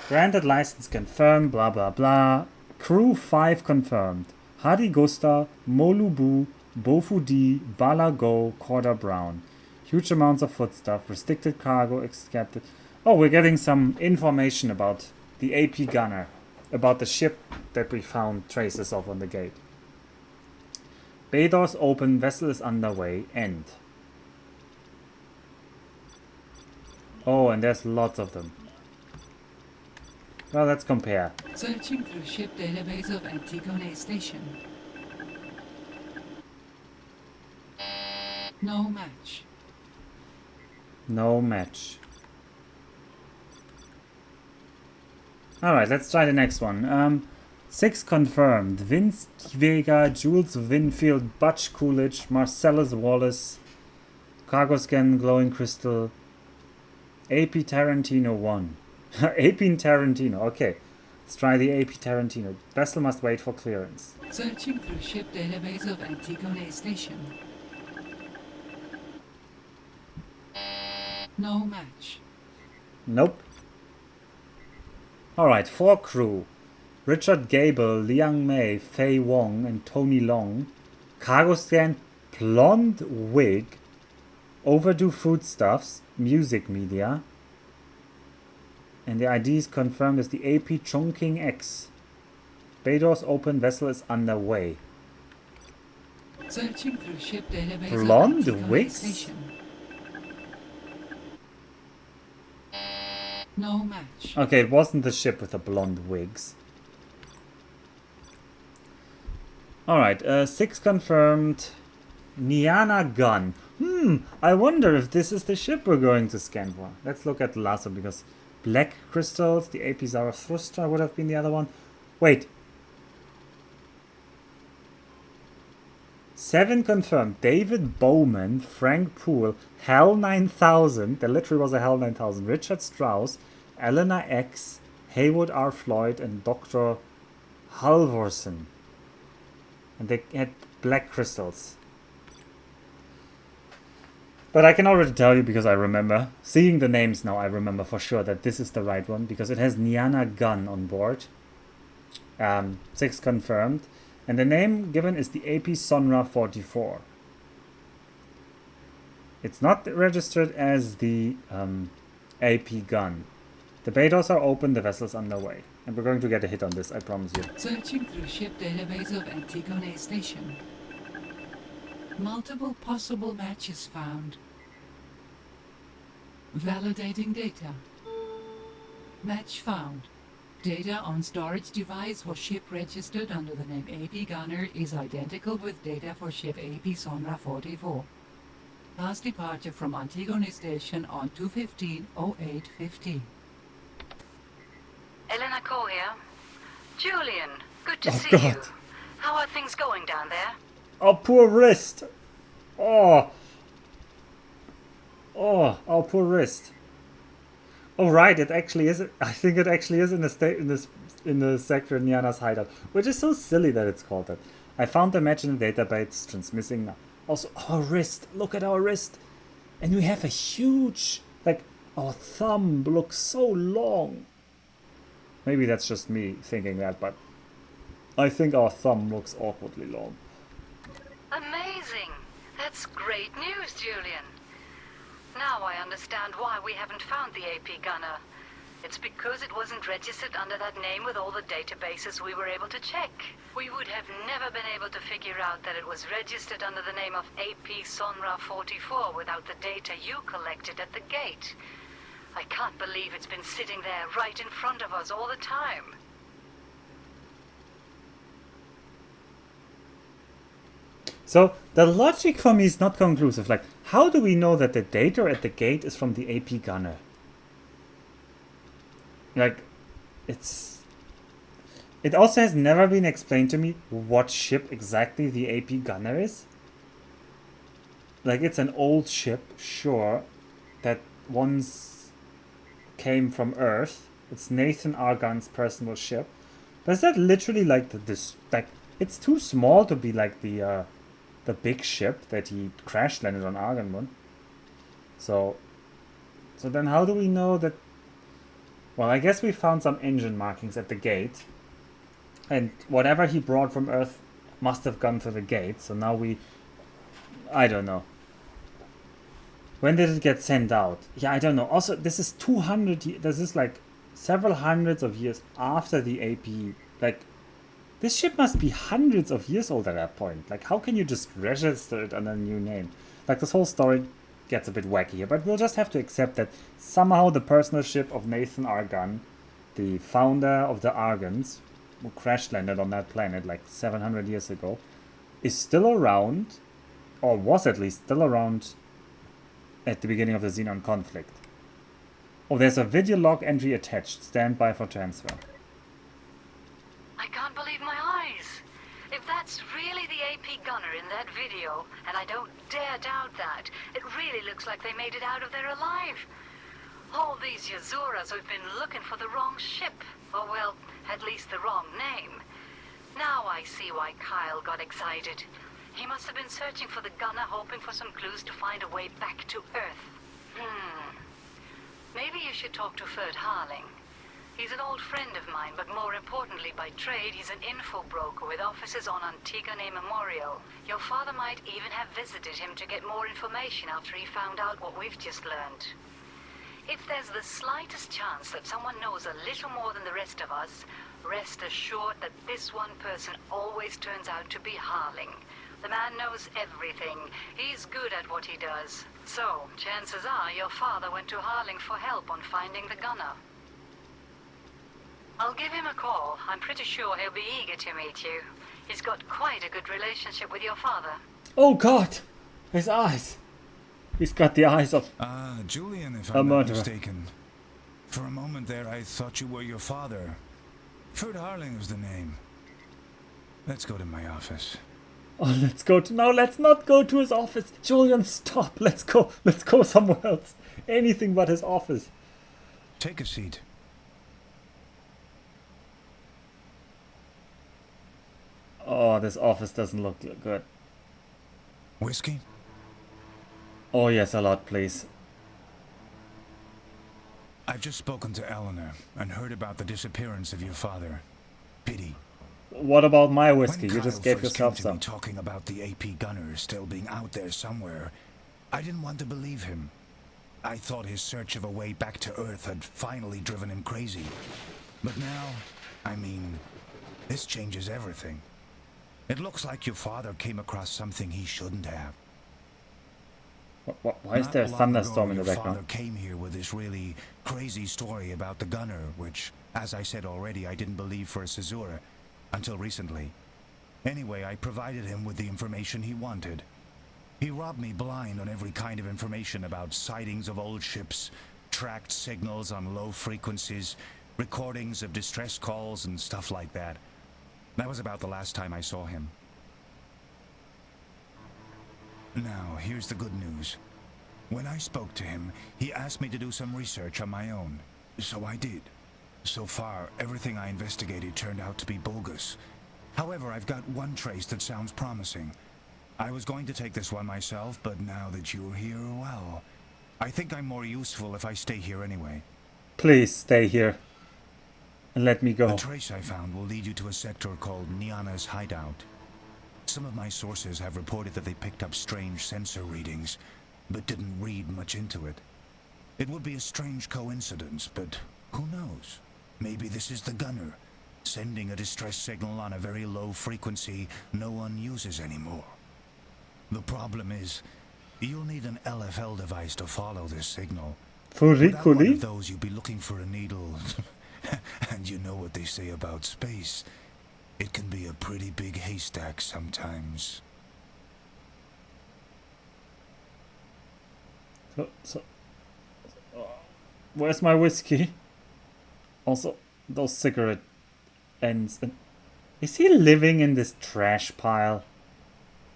Granted license confirmed, blah blah blah. Crew 5 confirmed. Hadi Gusta, Molubu, Bofudi, Balago, Corda Brown. Huge amounts of foodstuff, restricted cargo accepted. Oh, we're getting some information about the AP Gunner, about the ship that we found traces of on the gate. Bay doors open, vessel is underway, end. Oh, and there's lots of them. Well, let's compare. Searching through ship database of Antigone Station. No match. No match. Alright, let's try the next one. 6 confirmed. Vince Vega, Jules Winfield, Butch Coolidge, Marcellus Wallace, cargo scan, glowing crystal, AP Tarantino 1. AP Tarantino, okay. Let's try the AP Tarantino. Vessel must wait for clearance. Searching through ship database of Antigone Station. No match. Nope. Alright, 4 crew. Richard Gable, Liang Mei, Fei Wong, and Tony Long. Cargo scan, blonde wig, overdue foodstuffs, music media. And the ID is confirmed as the AP Chongqing X. Bay doors open, vessel is underway. Searching through ship database. Blonde Antigone wigs? Station. No match. Okay, it wasn't the ship with the blonde wigs. Alright, 6 confirmed. Nathan R Gunne. I wonder if this is the ship we're going to scan for. Let's look at Lasso, because black crystals, the AP Zarathustra would have been the other one. Wait. 7 confirmed. David Bowman, Frank Poole, Hell 9000, there literally was a Hell 9000, Richard Strauss, Eleanor X, Haywood R. Floyd, and Dr. Halvorsen. And they had black crystals. But I can already tell you, because I remember, seeing the names now, I remember for sure that this is the right one, because it has Nathan R Gunne on board. 6 confirmed. And the name given is the AP Sonra 44. It's not registered as the AP Gunne. The bay doors are open, the vessel's underway. And we're going to get a hit on this, I promise you. Searching through ship database of Antigone Station. Multiple possible matches found. Validating data. Match found. Data on storage device for ship registered under the name AP Gunner is identical with data for ship AP Sonra 44. Last departure from Antigone Station on 2:15:08:15. Elena Cole here. Julian, good to Oh, see God. you. How are things going down there? Oh, poor wrist. Oh, our poor wrist. Oh, right. It actually is. I think it actually is in the sector Niana's hideout, which is so silly that it's called that. I found the match in the database. Transmissing now. Also, our wrist. Look at our wrist, and we have a huge, like, our thumb looks so long. Maybe that's just me thinking that, but I think our thumb looks awkwardly long. Amazing. That's great news, Julian. Now I understand why we haven't found the AP Gunner. It's because it wasn't registered under that name with all the databases we were able to check. We would have never been able to figure out that it was registered under the name of AP Sonra 44 without the data you collected at the gate. I can't believe it's been sitting there right in front of us all the time. So the logic for me is not conclusive. Like, how do we know that the data at the gate is from the AP Gunner? Like, it also has never been explained to me what ship exactly the AP Gunner is. Like, it's an old ship, sure, that once came from Earth. It's Nathan R Gunne's personal ship. But is that literally like it's too small to be like the big ship that he crash landed on Argon Moon. So then how do we know that? Well, I guess we found some engine markings at the gate, and whatever he brought from Earth must have gone through the gate. So now I don't know. When did it get sent out? Yeah, I don't know. Also, this is 200. This is like several hundreds of years after the AP. Like, this ship must be hundreds of years old at that point. Like, how can you just register it under a new name? Like, this whole story gets a bit wacky here, but we'll just have to accept that somehow the personal ship of Nathan R Gunne, the founder of the Argons, who crash landed on that planet like 700 years ago, is still around, or was at least still around at the beginning of the Xenon conflict. Oh, there's a video log entry attached. Stand by for transfer. I can't believe my eyes. If that's really the AP Gunner in that video, and I don't dare doubt that, it really looks like they made it out of there alive. All these Yazuras who've been looking for the wrong ship, or well, at least the wrong name. Now I see why Kyle got excited. He must have been searching for the Gunner, hoping for some clues to find a way back to Earth. Maybe you should talk to Ferd Harling. He's an old friend of mine, but more importantly by trade, he's an info broker with offices on Antigone Memorial. Your father might even have visited him to get more information after he found out what we've just learned. If there's the slightest chance that someone knows a little more than the rest of us, rest assured that this one person always turns out to be Harling. The man knows everything. He's good at what he does. So, chances are your father went to Harling for help on finding the gunner. I'll give him a call. I'm pretty sure he'll be eager to meet you. He's got quite a good relationship with your father. Oh God! His eyes! He's got the eyes of Julian, if a I'm not murderer. mistaken. For a moment there, I thought you were your father. Ferd Harling was the name. Let's go to my office. Oh, let's go to... No, let's not go to his office. Julian, stop. Let's go. Let's go somewhere else. Anything but his office. Take a seat. Oh, this office doesn't look good. Whiskey? Oh, yes, a lot, please. I've just spoken to Eleanor and heard about the disappearance of your father. Pity. What about my whiskey? When You just Kyle gave first yourself came to me some. talking about the AP gunner still being out there somewhere, I didn't want to believe him. I thought his search of a way back to Earth had finally driven him crazy. But now, I mean, this changes everything. It looks like your father came across something he shouldn't have. Why is Not there a long thunderstorm ago, in the your father background? came here with this really crazy story about the gunner, which, as I said already, I didn't believe for a caesura until recently. Anyway, I provided him with the information he wanted. He robbed me blind on every kind of information about sightings of old ships, tracked signals on low frequencies, recordings of distress calls and stuff like that. That was about the last time I saw him. Now, here's the good news. When I spoke to him, he asked me to do some research on my own. So I did. So far, everything I investigated turned out to be bogus. However, I've got one trace that sounds promising. I was going to take this one myself, but now that you're here, well, I think I'm more useful if I stay here anyway. Please stay here. And let me go. The trace I found will lead you to a sector called Niana's hideout. Some of my sources have reported that they picked up strange sensor readings, but didn't read much into it. It would be a strange coincidence, but who knows? Maybe this is the gunner, sending a distress signal on a very low frequency no one uses anymore. The problem is, you'll need an LFL device to follow this signal. Without one Furikuli? of those, you'd be looking for a needle. And you know what they say about space. It can be a pretty big haystack sometimes. Where's my whiskey? Also, those cigarette ends. Is he living in this trash pile?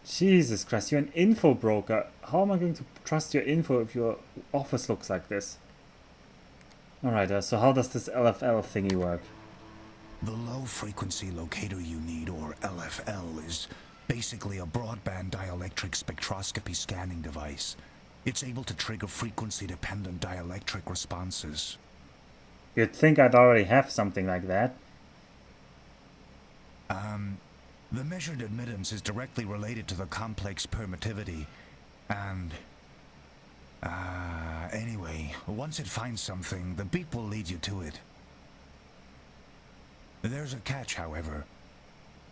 Jesus Christ, you're an info broker. How am I going to trust your info if your office looks like this? Alright, so how does this LFL thingy work? The low-frequency locator you need, or LFL, is basically a broadband dielectric spectroscopy scanning device. It's able to trigger frequency-dependent dielectric responses. You'd think I'd already have something like that. The measured admittance is directly related to the complex permittivity, and... anyway, once it finds something, the beep will lead you to it. There's a catch, however.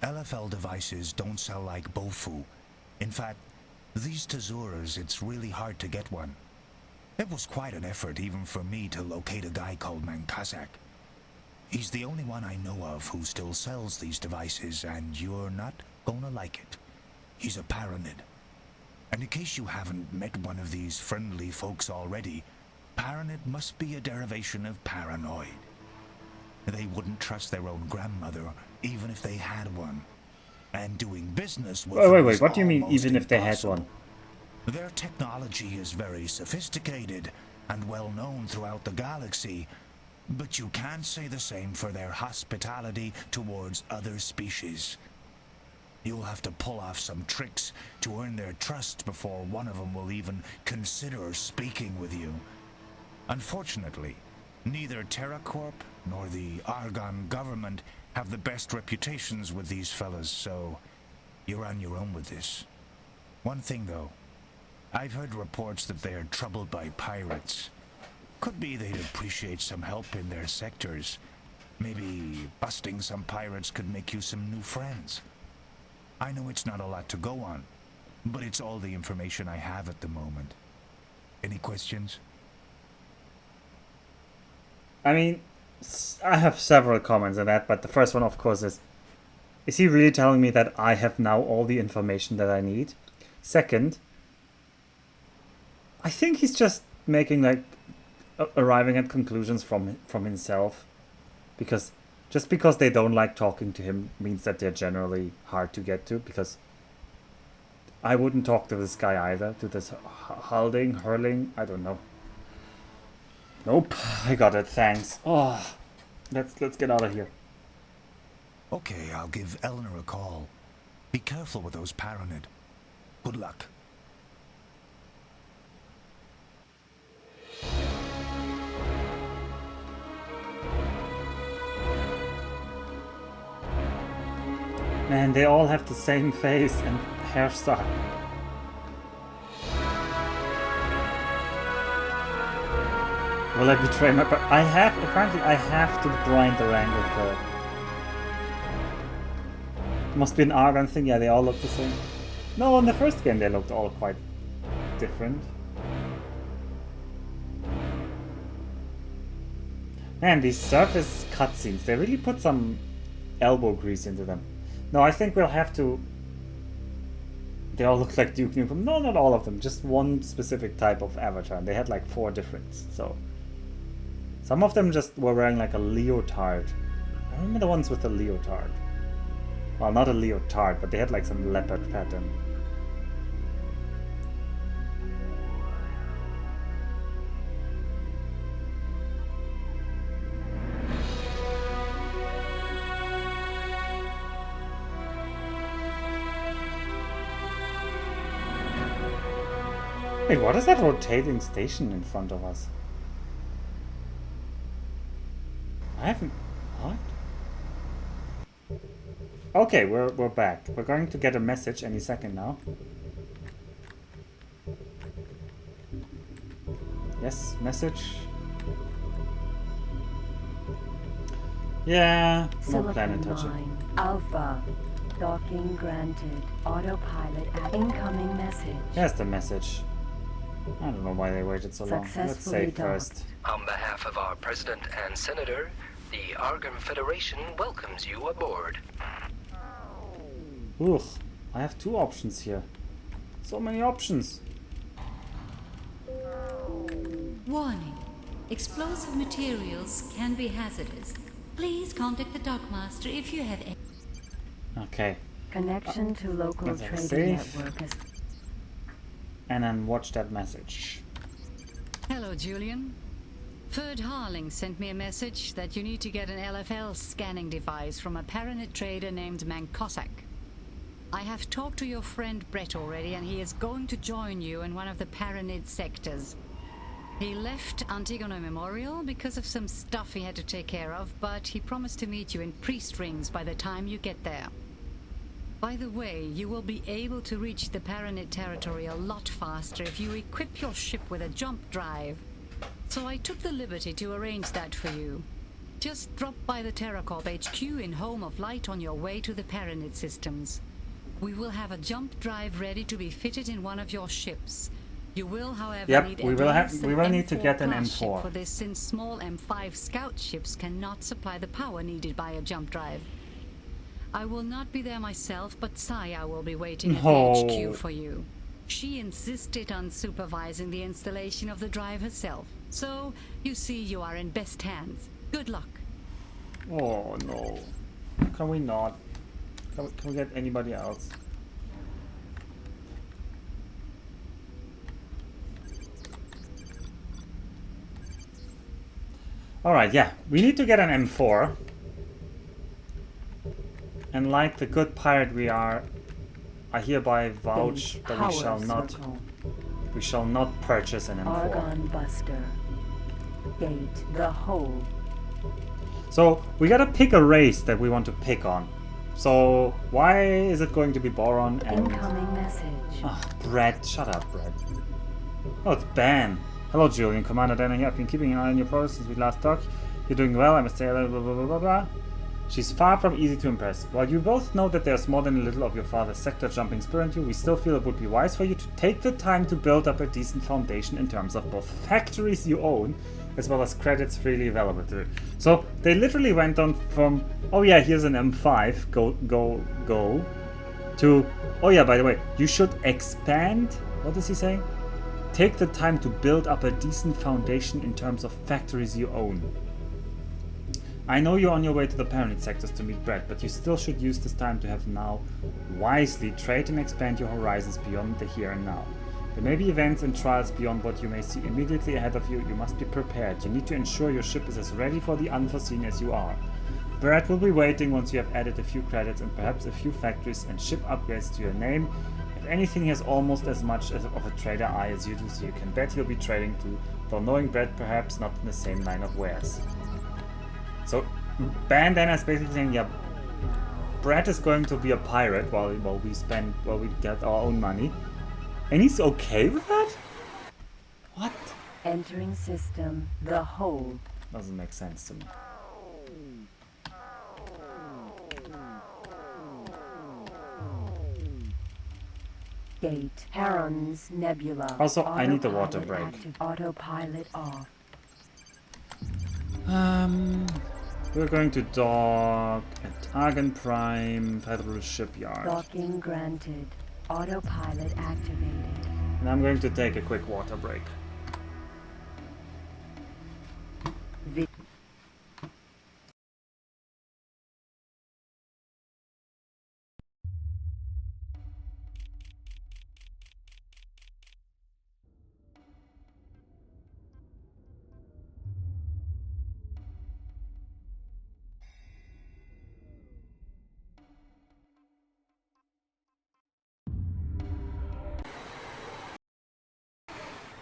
LFL devices don't sell like Bofu. In fact, these Tezuras, it's really hard to get one. It was quite an effort even for me to locate a guy called Mankazak. He's the only one I know of who still sells these devices, and you're not gonna like it. He's a Paranid. And in case you haven't met one of these friendly folks already, Paranid must be a derivation of paranoid. They wouldn't trust their own grandmother, even if they had one. And doing business with them Wait, is what do you mean, almost even if they had impossible. one? Their technology is very sophisticated and well known throughout the galaxy, but you can't say the same for their hospitality towards other species. You'll have to pull off some tricks to earn their trust before one of them will even consider speaking with you. Unfortunately, Neither TerraCorp nor the Argon government have the best reputations with these fellas, so you're on your own with this. One thing, though. I've heard reports that they're troubled by pirates. Could be they'd appreciate some help in their sectors. Maybe busting some pirates could make you some new friends. I know it's not a lot to go on, but it's all the information I have at the moment. Any questions? I mean, I have several comments on that, but the first one, of course, is he really telling me that I have now all the information that I need? Second, I think he's just making, like, arriving at conclusions from himself. Because just because they don't like talking to him means that they're generally hard to get to, because I wouldn't talk to this guy either, to this hurling, I don't know. Nope, I got it, thanks. Oh, let's get out of here. Okay, I'll give Eleanor a call. Be careful with those Paranid. Good luck. Man, they all have the same face and hairstyle. Will I betray my apparently I have to grind the rank with her. Must be an Argon thing, yeah, they all look the same. No, in the first game they looked all quite different. Man, these surface cutscenes, they really put some elbow grease into them. No, I think we'll have to... They all look like Duke Nukem. No, not all of them. Just one specific type of avatar. And they had like 4 different. So some of them just were wearing like a leotard. I remember the ones with the leotard. Well, not a leotard, but they had like some leopard pattern. Wait, what is that rotating station in front of us? I haven't... What? Okay, we're back. We're going to get a message any second now. Yes, message. Yeah, no planet touching. Alpha. Docking granted. Autopilot at incoming message. Here's the message. I don't know why they waited so long. Let's save first. On behalf of our President and Senator, the Argon Federation welcomes you aboard. Ugh, I have 2 options here. So many options. Warning. Explosive materials can be hazardous. Please contact the Dockmaster if you have any. Okay. Connection to local Let's have a trading save. network is... And then watch that message. Hello, Julian. Ferd Harling sent me a message that you need to get an LFL scanning device from a Paranid trader named Mankossak. I have talked to your friend Brett already, and he is going to join you in one of the Paranid sectors. He left Antigone Memorial because of some stuff he had to take care of, but he promised to meet you in Priest Rings by the time you get there. By the way, you will be able to reach the Paranid territory a lot faster if you equip your ship with a jump drive. So I took the liberty to arrange that for you. Just drop by the TerraCorp HQ in Home of Light on your way to the Paranid systems. We will have a jump drive ready to be fitted in one of your ships. You will, however, Yep, need we will need to get an class ship M4 for this, since small M5 scout ships cannot supply the power needed by a jump drive. I will not be there myself, but Saya will be waiting at the HQ for you. She insisted on supervising the installation of the drive herself. So, you see, you are in best hands. Good luck. Oh no. Can we not? Can we get anybody else? Alright, yeah. We need to get an M4. And like the good pirate we are, I hereby vouch that we shall not purchase an M4. Argon Buster. Gate. The hole. So we gotta pick a race that we want to pick on. So why is it going to be Boron and... Incoming message. Ah, Brett. Shut up, Brett. Oh, it's Ben. Hello, Julian. Commander Dana here. I've been keeping an eye on your progress since we last talked. You're doing well. I must say, blah, blah, blah, blah, blah, blah. She's far from easy to impress. While you both know that there's more than a little of your father's sector-jumping spirit in you, we still feel it would be wise for you to take the time to build up a decent foundation in terms of both factories you own, as well as credits freely available to you. So they literally went on from, oh yeah, here's an M5, go, to, oh yeah, by the way, you should expand, what is he saying? Take the time to build up a decent foundation in terms of factories you own. I know you're on your way to the Paranid sectors to meet Brett, but you still should use this time to have now wisely trade and expand your horizons beyond the here and now. There may be events and trials beyond what you may see immediately ahead of you. You must be prepared. You need to ensure your ship is as ready for the unforeseen as you are. Brett will be waiting once you have added a few credits and perhaps a few factories and ship upgrades to your name. If anything, he has almost as much of a trader eye as you do, so you can bet he'll be trading too, though knowing Brett perhaps not in the same line of wares. So Bandana is basically saying, yeah, Brett is going to be a pirate while we get our own money. And he's okay with that? What? Entering system. The hole. Doesn't make sense to me. Gate. Heron's Nebula. Also, I need the water break. Active. Autopilot off. We're going to dock at Argon Prime Federal Shipyard. Docking granted. Autopilot activated. And I'm going to take a quick water break.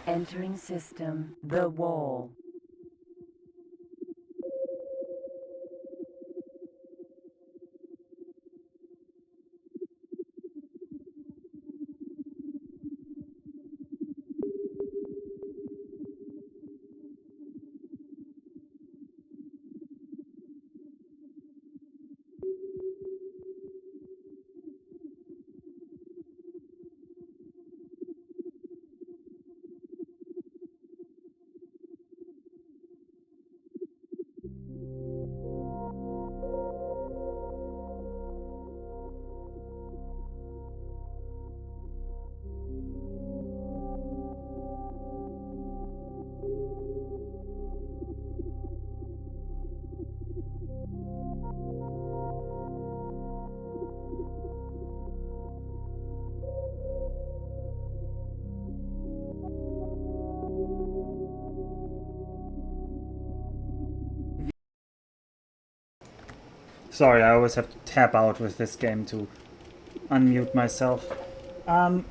Entering system. The wall. Sorry, I always have to tap out with this game to unmute myself. We're...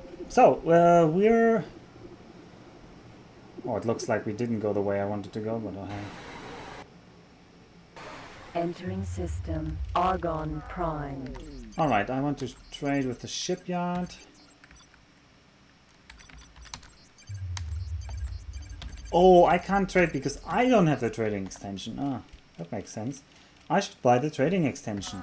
Oh, it looks like we didn't go the way I wanted to go, but Entering system. Argon Prime. Alright, I want to trade with the shipyard. Oh, I can't trade because I don't have the trading extension. Ah, that makes sense. I should buy the trading extension.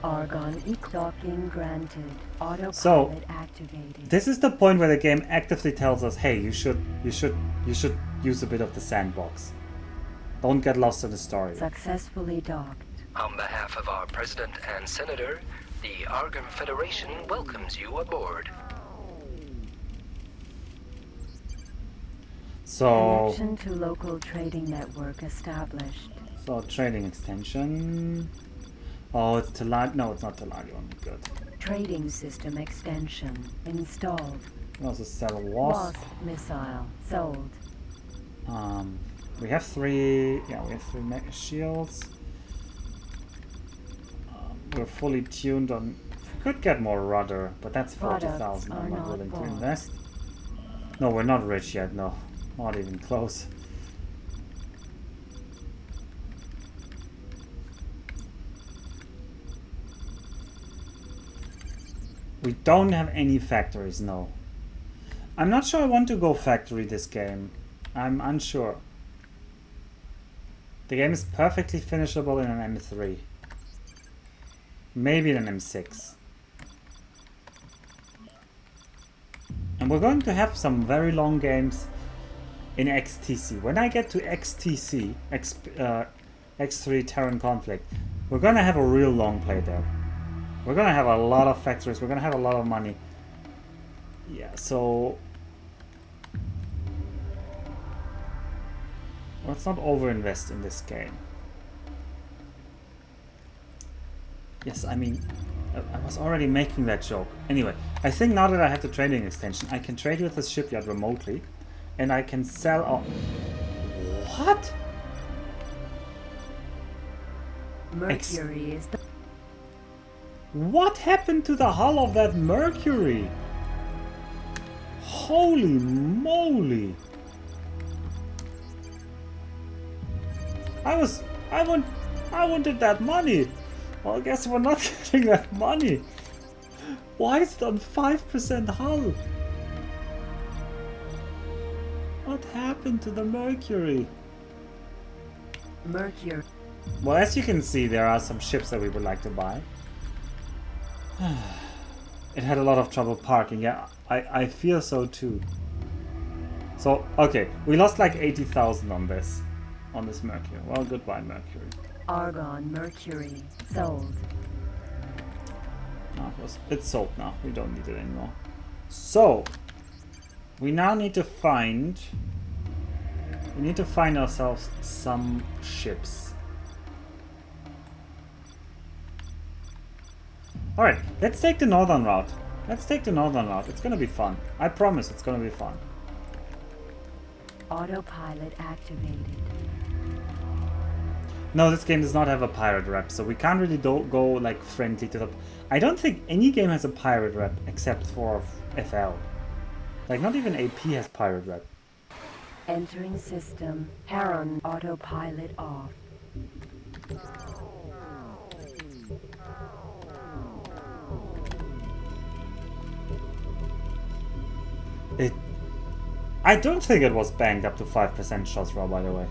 Argon docking granted. Autopilot So, activated. this is the point where the game actively tells us, hey, you should use a bit of the sandbox. Don't get lost in the story. Successfully docked. On behalf of our President and Senator, the Argon Federation welcomes you aboard. So, Connection to local trading network established. so trading extension. Oh, it's Telagi. No, it's not Telagi. Good. Trading system extension installed. We also sell a Wasp. Missile sold. We have three. Yeah, we have three mega shields. We're fully tuned on. We could get more rudder, but that's 40,000. I'm not willing to invest. No, we're not rich yet, no. Not even close. We don't have any factories, no. I'm not sure I want to go factory this game. I'm unsure. The game is perfectly finishable in an M3. Maybe in an M6. And we're going to have some very long games in XTC. When I get to XTC, X3 Terran Conflict, we're going to have a real long play there. We're going to have a lot of factories. We're going to have a lot of money. Yeah, so... let's not overinvest in this game. Yes, I mean, I was already making that joke. Anyway, I think now that I have the trading extension, I can trade with the shipyard remotely. And I can sell... oh, what? Mercury is the... What happened to the hull of that Mercury? Holy moly! I wanted that money. Well, I guess we're not getting that money. Why is it on 5% hull? What happened to the Mercury? Mercury. Well, as you can see, there are some ships that we would like to buy. It had a lot of trouble parking. Yeah, I feel so too. So, okay, we lost like 80,000 on this Mercury. Well, goodbye, Mercury. Argon Mercury sold. No, it's sold now. We don't need it anymore. So, we now need to find... we need to find ourselves some ships. Alright, let's take the northern route. Let's take the northern route. It's gonna be fun. I promise it's gonna be fun. Autopilot activated. No, this game does not have a pirate rep, so we can't really go like friendly to the... I don't think any game has a pirate rep except for FL. Like, not even AP has pirate rep. Entering system. Heron autopilot off. I don't think it was banged up to 5% shots raw, by the way.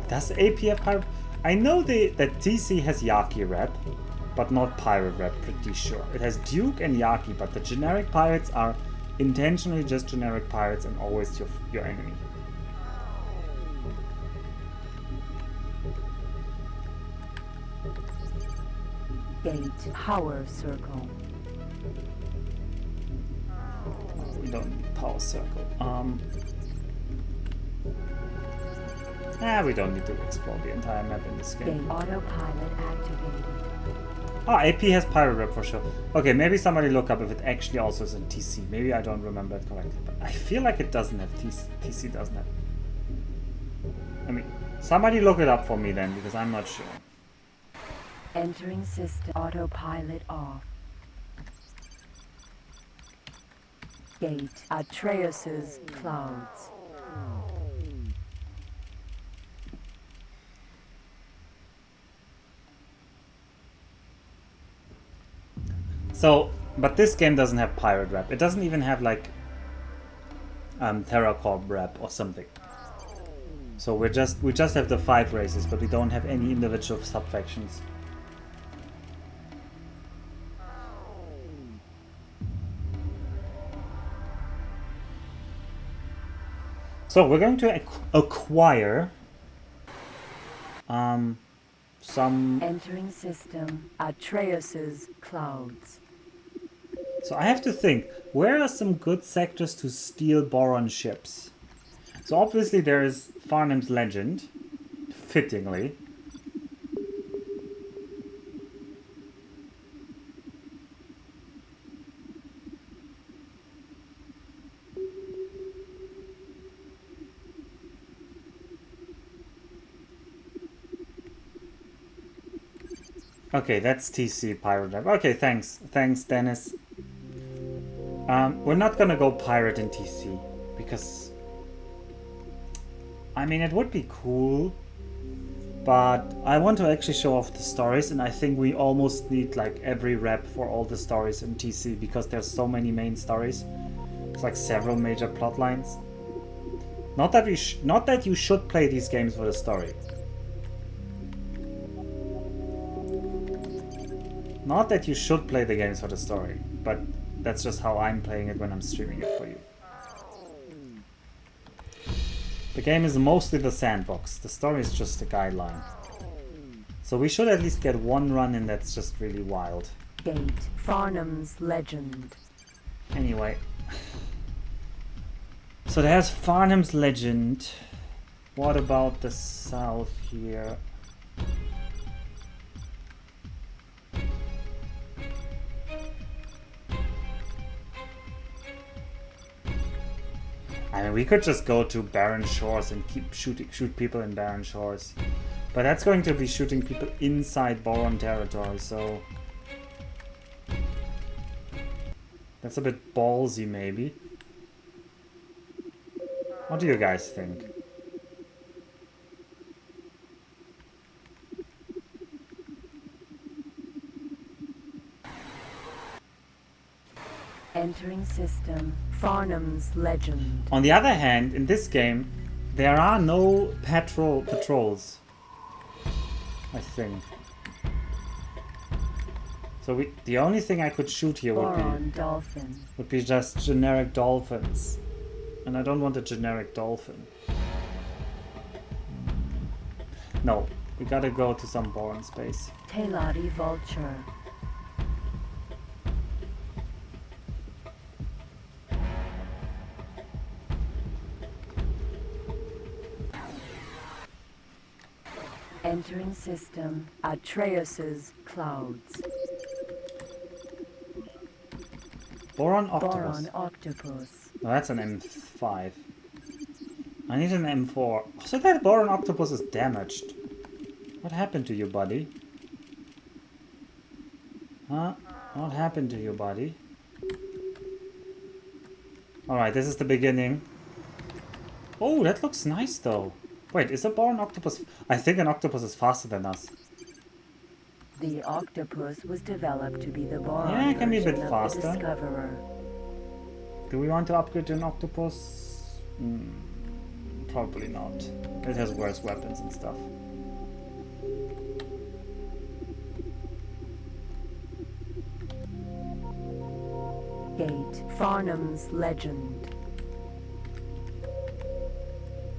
Does AP have pirate? I know that TC has Yaki rep, but not pirate rep, pretty sure. It has Duke and Yaki, but the generic pirates are intentionally just generic pirates and always your enemy. Gate power circle. We don't need power circle. We don't need to explore the entire map in this game. Gate autopilot activated. Ah, AP has pirate rep for sure. Okay, maybe somebody look up if it actually also is in TC. Maybe I don't remember it correctly, but I feel like it doesn't have TC doesn't have. I mean, somebody look it up for me then, because I'm not sure. Entering system. Autopilot off. Gate. Atreus's clouds. So, but this game doesn't have pirate rep. It doesn't even have like TerraCorp rep or something. So we just have the 5 races, but we don't have any individual subfactions. So we're going to acquire some... Entering system. Atreus's clouds. So I have to think, where are some good sectors to steal Boron ships? So obviously there is Farnham's Legend, fittingly. Okay, that's TC Pirate Rep. Okay, thanks. Thanks, Dennis. We're not gonna go pirate in TC because I mean it would be cool, but I want to actually show off the stories, and I think we almost need like every rep for all the stories in TC because there's so many main stories. It's like several major plot lines. Not that you should play these games for the story. Not that you should play the games for the story, but that's just how I'm playing it when I'm streaming it for you. The game is mostly the sandbox. The story is just a guideline. So we should at least get one run in that's just really wild. Gate, Farnham's Legend. Anyway. So there's Farnham's Legend. What about the south here? I mean, we could just go to barren shores and keep shoot people in barren shores. But that's going to be shooting people inside Boron territory, so... That's a bit ballsy, maybe. What do you guys think? Entering system, Farnham's Legend. On the other hand, in this game, there are no patrols. I think. So the only thing I could shoot here would be just generic dolphins. And I don't want a generic dolphin. No, we gotta go to some Boron space. Teladi Vulture. Entering system, Atreus's Clouds. Boron Octopus. Boron Octopus. No, that's an M5. I need an M4. So that Boron Octopus is damaged. What happened to you, buddy? Huh? What happened to you, buddy? Alright, this is the beginning. Oh, that looks nice, though. Wait, is a Boron Octopus... I think an octopus is faster than us. The octopus was developed to be the Boron Yeah, it can be a bit version of faster. the Discoverer. Do we want to upgrade to an octopus? Probably not. It has worse weapons and stuff. Gate, Farnham's Legend.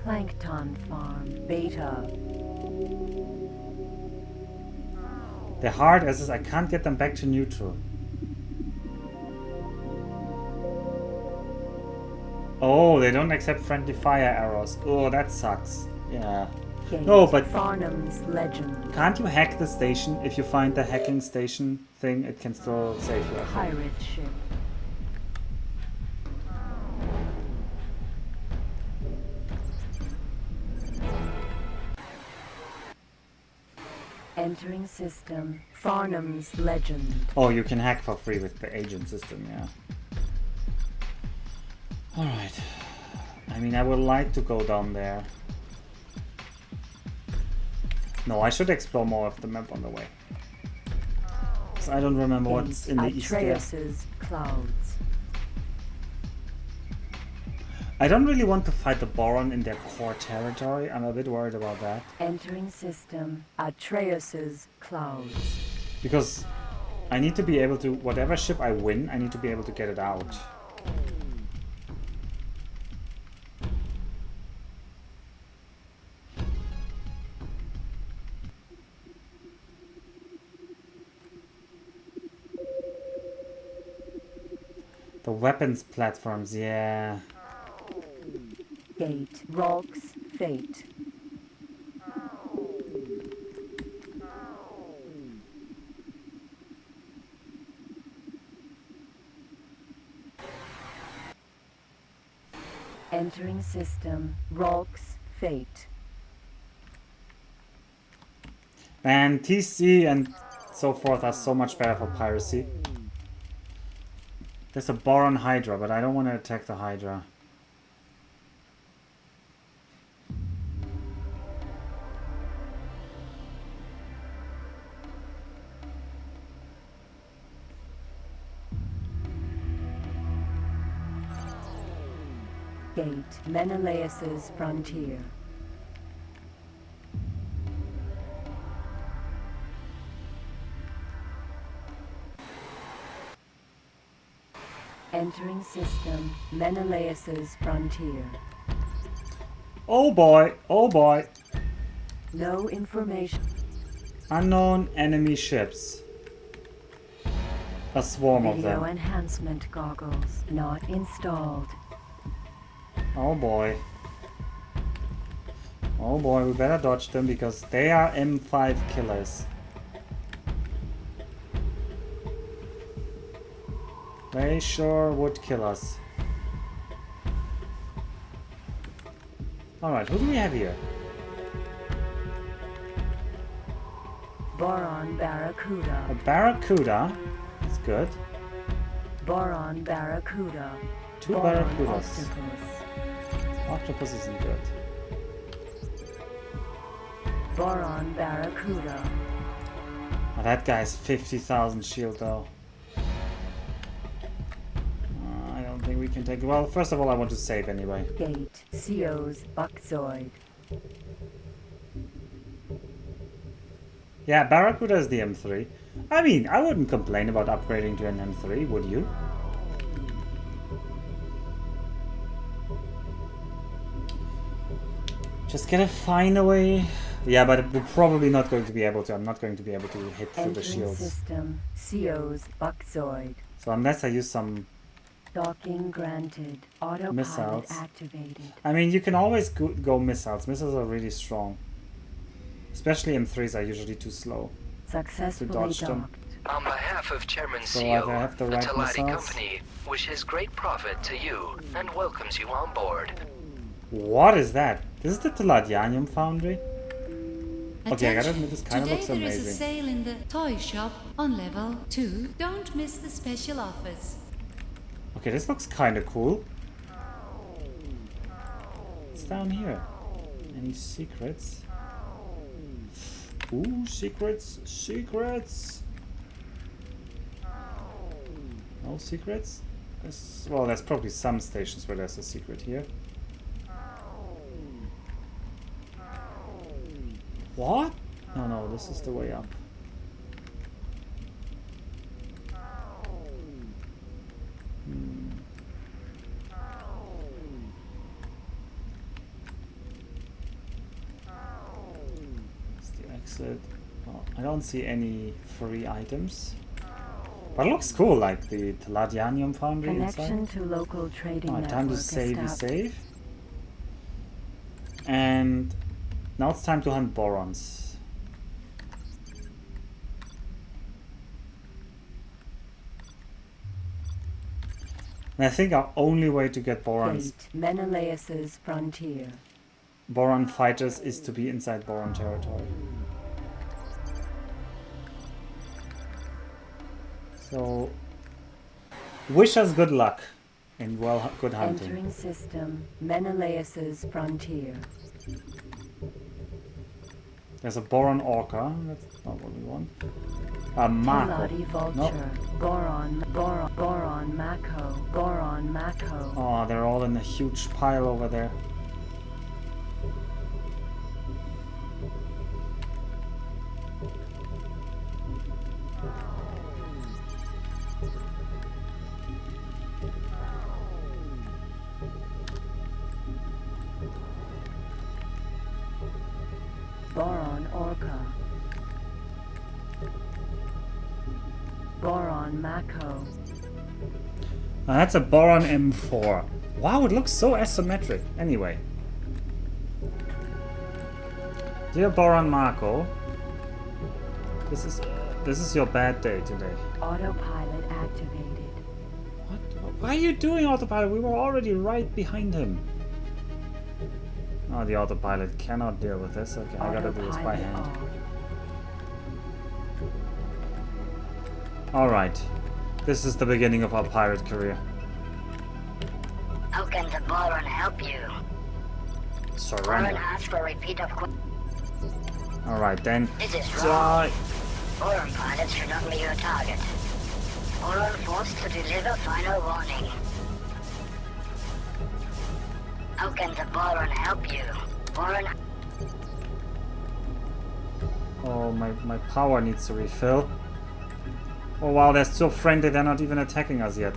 Plankton Farm, Beta. They're hard as I can't get them back to neutral. Oh, they don't accept friendly fire arrows. Oh, that sucks. Yeah. Gate, No, but Farnham's Legend. can't you hack the station? If you find the hacking station thing, it can still save you. I think. Pirate ship. Entering system, Farnham's Legend. Oh, you can hack for free with the agent system, yeah. Alright. I mean, I would like to go down there. No, I should explore more of the map on the way. Because I don't remember what's in the east there. Atreus's Clouds. I don't really want to fight the Boron in their core territory. I'm a bit worried about that. Entering system, Atreus's Clouds. Because I need to be able to... Whatever ship I win, I need to be able to get it out. The weapons platforms, yeah. Gate, Rocks, Fate. Entering system, Rocks, Fate. And TC and so forth are so much better for piracy. There's a boron hydra, but I don't want to attack the hydra. Gate, Menelaus's frontier. Entering system, Menelaus's frontier. Oh boy, oh boy. No information. Unknown enemy ships. A swarm of Video them. enhancement goggles not installed. Oh boy. Oh boy, we better dodge them because they are M5 killers. They sure would kill us. Alright, who do we have here? Boron Barracuda. A Barracuda. That's good. Boron Barracuda. Two Boron Barracudas. Octopus. Octopus isn't good. Boron Barracuda. Oh, that guy's 50,000 shield though. I don't think we can take... Well, first of all, I want to save anyway. Gate, Co's Buckzoid. Yeah, Barracuda is the M3. I mean, I wouldn't complain about upgrading to an M3, would you? Just gotta find a way. Yeah, but we're probably not going to be able to. I'm not going to be able to hit through the Entering shields. system, Co's Buckzoid. So unless I use some... Docking granted. Autopilot Missiles. activated. I mean, you can always go missiles. Missiles are really strong. Especially M3s are usually too slow. Successfully dodge them. docked. On behalf of Chairman So CEO, I have the the right Talati missiles? Company wishes great profit to you and welcomes you on board. What is that? This is the Teladianium foundry? Okay, I gotta Attention. admit, this kind of Today looks there is a amazing. sale in the toy shop on level 2. Don't miss the special offers. Okay, this looks kind of cool. What's down here? Any secrets? Ooh, secrets, secrets. No secrets? Well, there's probably some stations where there's a secret here. What? No, no, this is the way up. That's the exit. Well, I don't see any free items. But it looks cool, like the Teladianium foundry Connection inside. to local trading Alright, network time to save, established. And now it's time to hunt borons. And I think our only way to get borons, Gate, Menelaus's frontier. boron fighters is to be inside boron territory. So, wish us good luck and good hunting. Entering system, Menelaus's frontier. There's a boron orca. That's not what we want. A Mako. Teladi vulture. Nope. Boron Mako. Boron Mako. Oh, they're all in a huge pile over there. Boron orca. Boron Mako. Now that's a boron M4. Wow, it looks so asymmetric. Anyway. Dear Boron Mako, this is your bad day today. Autopilot activated. What? Why are you doing autopilot? We were already right behind him. Oh, the autopilot cannot deal with this. Okay, I gotta do this by Autopilot hand. off. Alright. This is the beginning of our pirate career. How can the Baron help you? Baron Surrender. asks for a repeat of Alright then. This is wrong. Die. Baron pilots should not be your target. Baron forced to deliver final warning. How can the Baron help you? Baron... Oh, my power needs to refill. Oh wow, they're so friendly, they're not even attacking us yet.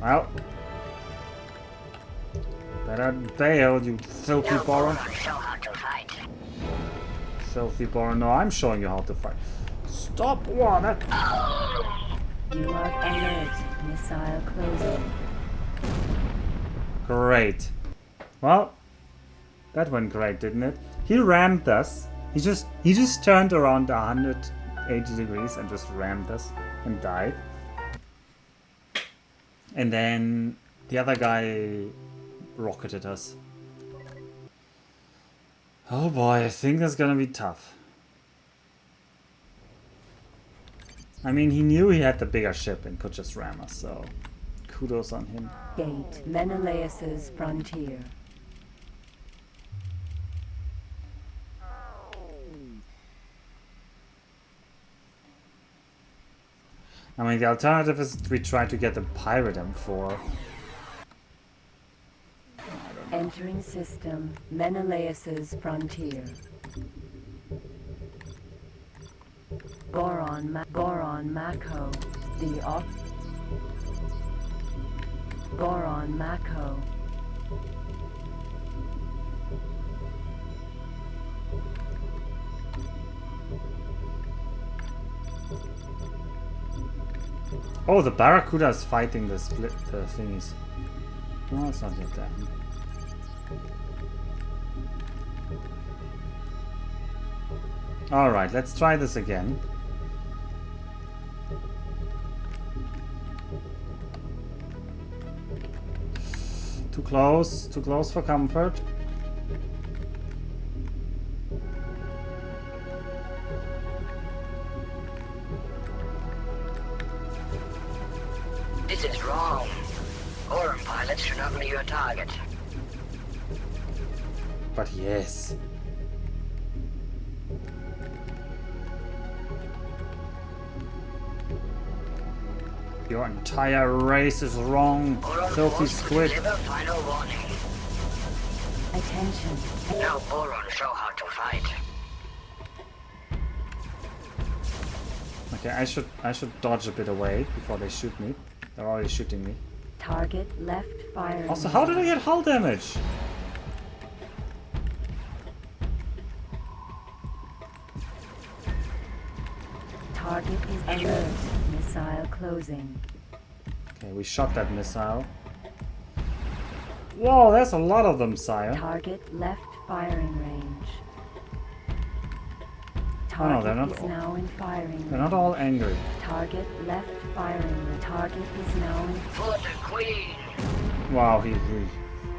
Well. Better bail, you filthy No, Baron. Baron show how to fight. Filthy Baron. No, I'm showing you how to fight. Stop! Wow, that... You are alert. Missile closing. Great. Well, that went great, didn't it? He rammed us. He just turned around 180 degrees and just rammed us and died. And then the other guy rocketed us. Oh boy, I think that's gonna be tough. I mean, he knew he had the bigger ship and could just ram us, so kudos on him. Gate. Menelaus's frontier. I mean, the alternative is we try to get the pirate M4. Entering system. Menelaus's frontier. Goron Mako. The op. Goron Mako. Oh, the Barracuda is fighting the thingies. No, it's not yet there. Alright, let's try this again. Too close for comfort. This is wrong. Baron pilots should not be your target. But yes. Your entire race is wrong, Baron filthy forced to squid. deliver final warning. Attention. Now Baron show how to fight. Okay, I should dodge a bit away before they shoot me. They're already shooting me. Target left firing. Also, how did I get hull damage? Target is alert. Missile closing. Okay, we shot that missile. Whoa, there's a lot of them, sire. Target left firing range. Oh no, Target they're not is all. now in firing They're not range. all angry. Target left firing. The target is now in. For the Queen! Wow, he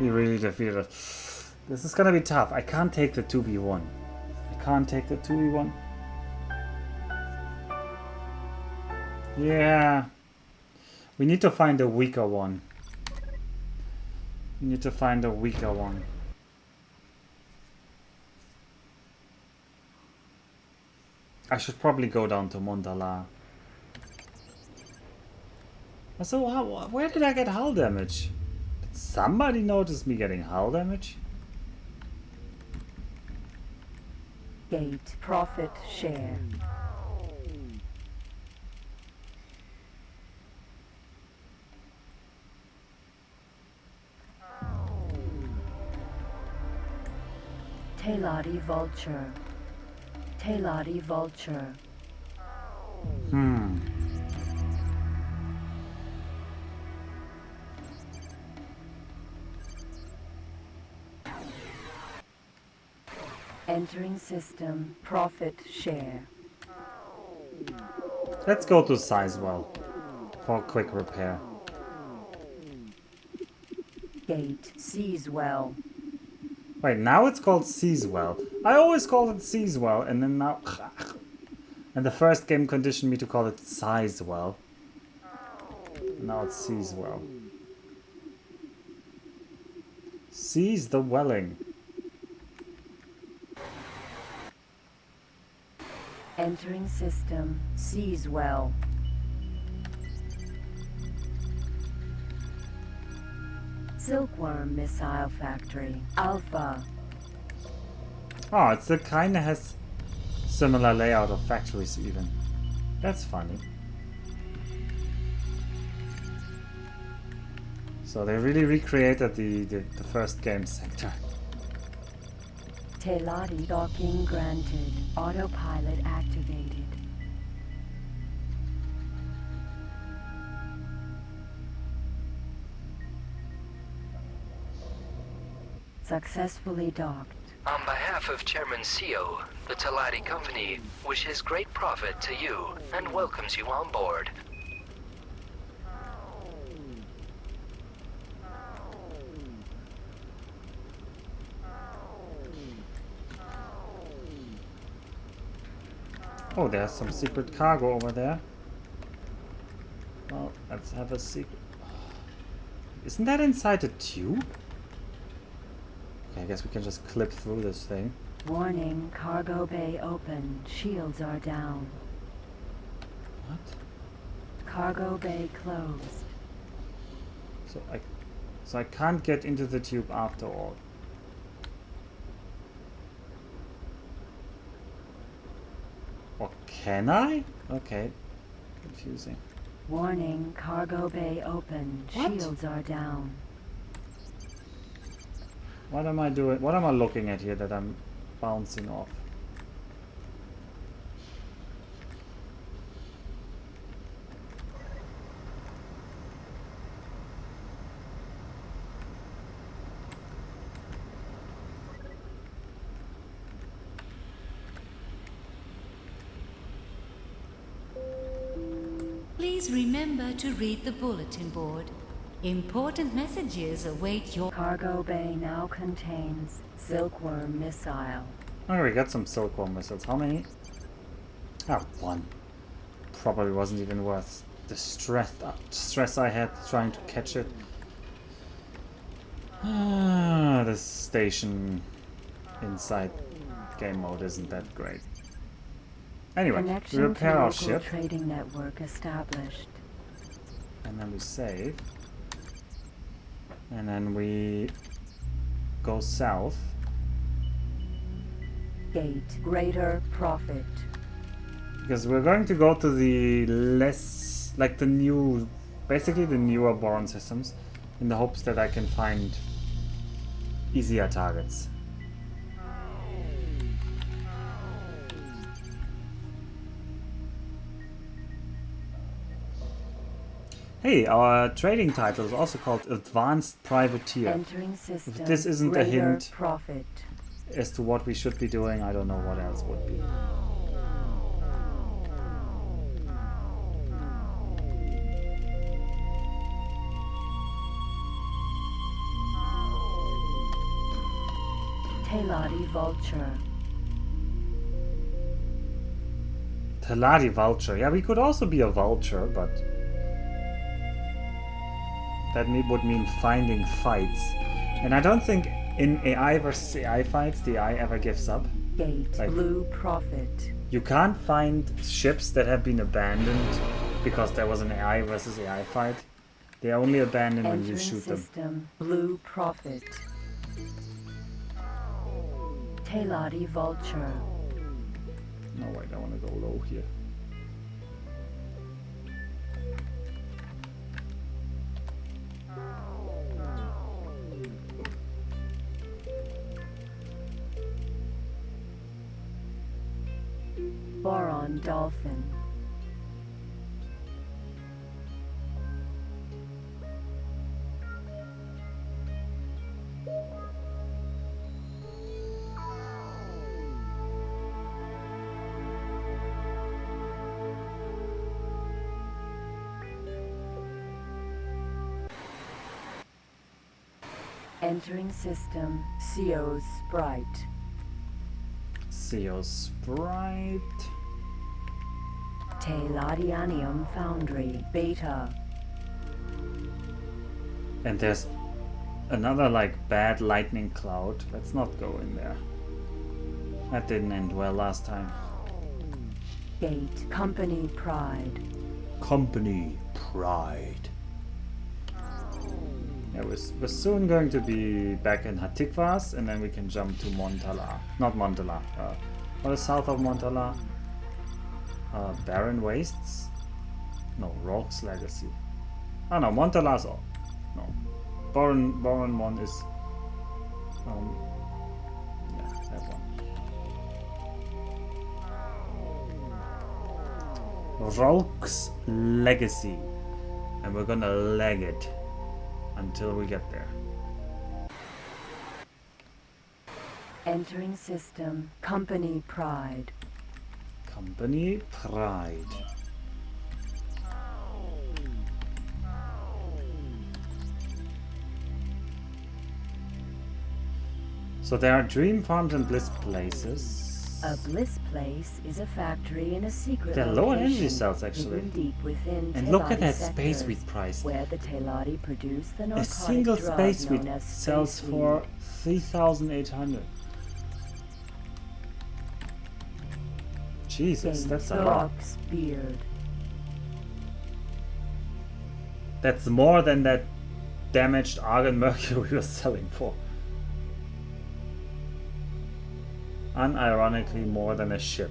really defeated us. This is gonna be tough. I can't take the 2v1. I can't take the 2v1. Yeah. We need to find a weaker one. We need to find a weaker one. I should probably go down to Mondala. So where did I get hull damage? Did somebody notice me getting hull damage? Gate. Profit share. Tailadi Vulture. Tailadi Vulture. Entering system. Profit share. Let's go to Sizewell for a quick repair. Gate. Sees well. Wait, now it's called Seaswell. I always called it Seaswell, and then now... And the first game conditioned me to call it Sizewell. Now it sees well. Sees the welling. Entering system. Sees well. Silkworm Missile Factory. Alpha. Oh, it's the kind that has similar layout of factories even. That's funny. So they really recreated the first game sector. Teladi docking granted. Autopilot activated. Successfully docked. On behalf of Chairman Seo, the Teladi Company wishes great profit to you and welcomes you on board. Oh, there's some secret cargo over there. Well, let's have a secret. Isn't that inside a tube? Okay, I guess we can just clip through this thing. Warning, cargo bay open. Shields are down. What? Cargo bay closed. So I can't get into the tube after all. Or can I? Okay. Confusing. Warning, cargo bay open. What? Shields are down. What am I doing? What am I looking at here that I'm bouncing off? Please remember to read the bulletin board. Important messages await your... Cargo bay now contains Silkworm missile. Okay, we got some silkworm missiles. How many? Ah, one. Probably wasn't even worth the stress I had trying to catch it. Ah, this station inside game mode isn't that great. Anyway, we Connection repair to our local ship trading network established. and then we save. And then we go south. Gate greater profit. Because we're going to go to the less, like the new, basically the newer Boron systems, in the hopes that I can find easier targets. Hey, our trading title is also called Advanced Privateer. Entering system. If this isn't a greater hint profit. as to what we should be doing, I don't know what else would be. Teladi vulture. Teladi Vulture. Yeah, we could also be a vulture, but that would mean finding fights. And I don't think in AI versus AI fights the AI ever gives up. Gate Like- blue profit. You can't find ships that have been abandoned because there was an AI versus AI fight. They're only abandoned when you Entering shoot them. system. Blue profit. Teladi vulture. No, wait, I want to go low here. Boron dolphin. Entering system. Seo's sprite. Seal Sprite. Teladianium foundry. Beta. And there's another like bad lightning cloud. Let's not go in there. That didn't end well last time. Gate. Company Pride. Company Pride. Yeah, we're soon going to be back in Hatikvas, and then we can jump to Montala. Not Montala. What is south of Montala? Barren Wastes? No, Rogue's Legacy. Oh no, Montala's all. No. Barren 1 is... yeah, that one. Rogue's Legacy. And we're gonna leg it until we get there. Entering system. Company Pride. Company Pride. So there are dream farms and bliss places. A bliss place is a factory in a secret They're low location energy cells actually. hidden deep within And look at Teladi that space sectors, wheat price. where the Teladi produce the A narcotic single drug space known wheat as sells space for weed. 3,800. Jesus, that's a lot. Dog's beard. That's more than that damaged Argon Mercury was selling for. Unironically more than a ship.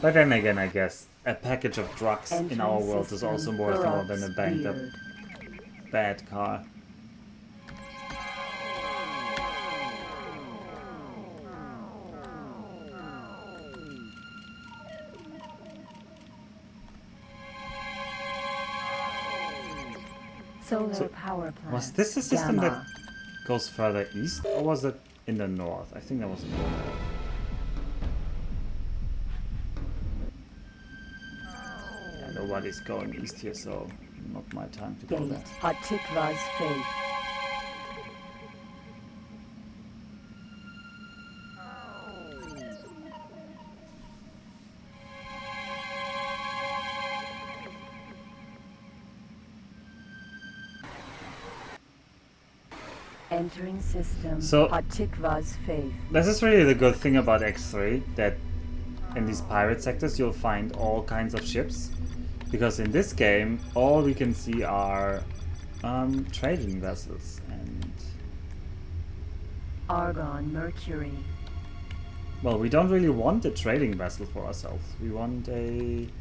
But then again, I guess a package of drugs in our world is also worth more than a banged up bad car. Solar power plant. Was this a system Gamma. that goes further east, or was it in the north? I think that was in the north. Yeah, nobody's going east here, so not my time to go Gate. there. Hatikva's faith. Entering system. So- Hatikva's faith. This is really the good thing about X3, that in these pirate sectors you'll find all kinds of ships. Because in this game, all we can see are trading vessels. And, Argon Mercury. well, we don't really want a trading vessel for ourselves. We want an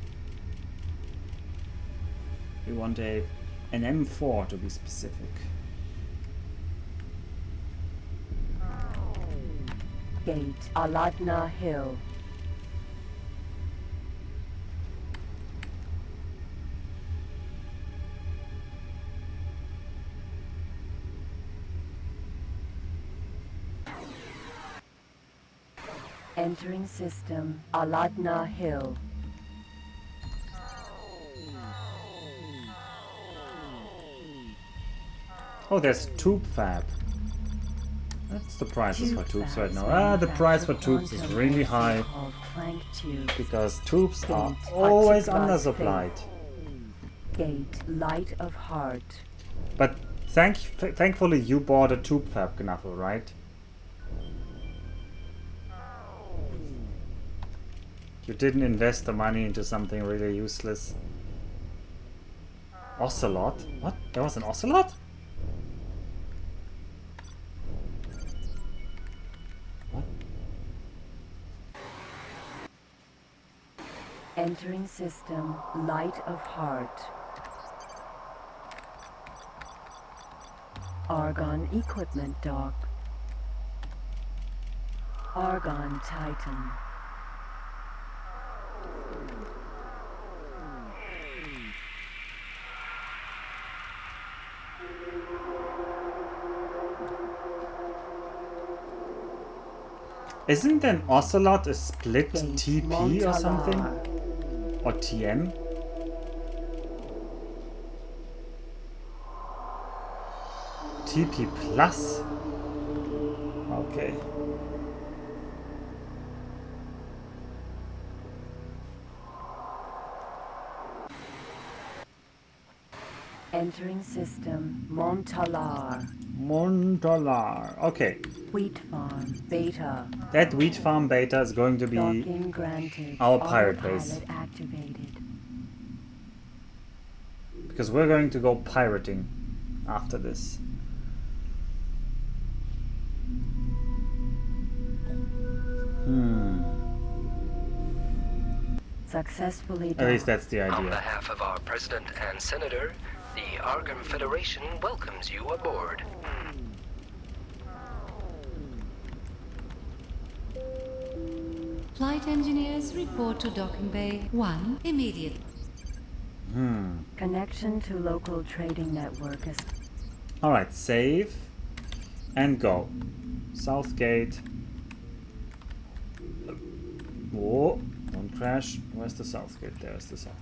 M4 to be specific. Gate. Aladna Hill. Entering system. Aladna Hill. Oh, there's tube fab. That's the prices for tubes right now. Tube The fabs price for manufacture tubes is quantum really also high called plank tubes. because tubes are Gate. always Articula's undersupplied. Gate. Light of heart. But thankfully you bought a tube fab, Knuffle, right? You didn't invest the money into something really useless. Ocelot? What? There was an ocelot? What? Entering system. Light of heart. Argon equipment dock. Argon Titan. Isn't an ocelot a split Gate. TP or something? Montalar. Or TM? TP plus? Okay. Entering system. Montalar. Montalar. Okay. Wheat farm. Beta. That wheat farm beta is going to be Docking granted. our pirate base. Autopilot activated. Because we're going to go pirating after this. Successfully At docked. least that's the On idea. behalf of our president and senator, the Argon Federation welcomes you aboard. Flight engineers report to docking bay 1 immediately. Connection to local trading network is Alright, save and go. South gate. Whoa, don't crash. Where's the south gate? There's the south.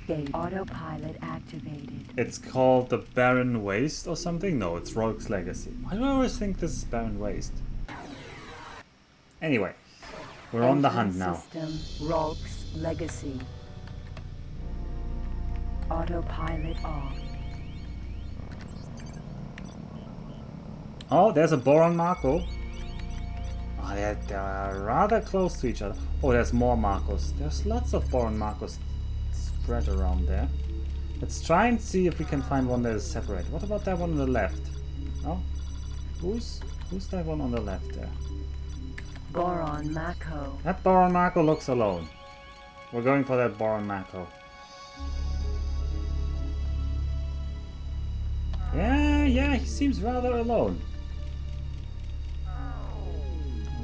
gate. Autopilot activated. It's called the Barren Waste or something? No, it's Rogue's Legacy. Why do I always think this is Barren Waste? Anyway, we're on the hunt now. System. Rogue's Legacy. Autopilot off. Oh, there's a boron Marco. Oh, they're rather close to each other. Oh, there's more Marcos. There's lots of boron Marcos spread around there. Let's try and see if we can find one that is separated. What about that one on the left? Oh, who's that one on the left there? Boron Mako. That boron Marco looks alone. We're going for that boron Marco. Yeah, he seems rather alone.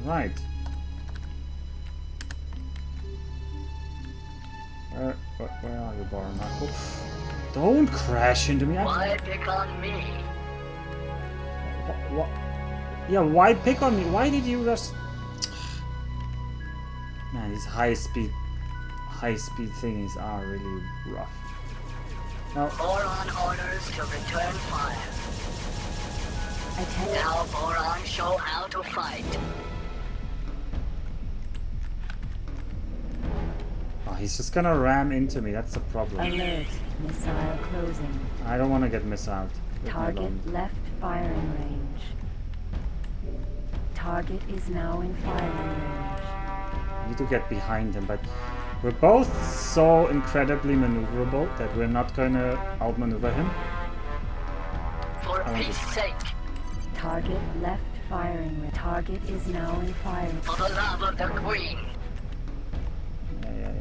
Right. Where are you, boron Marco? Don't crash into me. Why pick on me? What? Yeah, why pick on me? Why did you just... Man, these high-speed thingies are really rough. Now, Boron orders to return fire. Now Boron show how to fight. oh, he's just gonna ram into me. That's the problem. Alert. Missile closing. I don't want to get missiled. Leave me Target alone. left firing range. Target is now in firing range. I need to get behind him, but we're both so incredibly maneuverable that we're not gonna outmaneuver him. For I want peace to- sake, Target left firing range. Target is now in firing. for the love of the Queen. Yeah.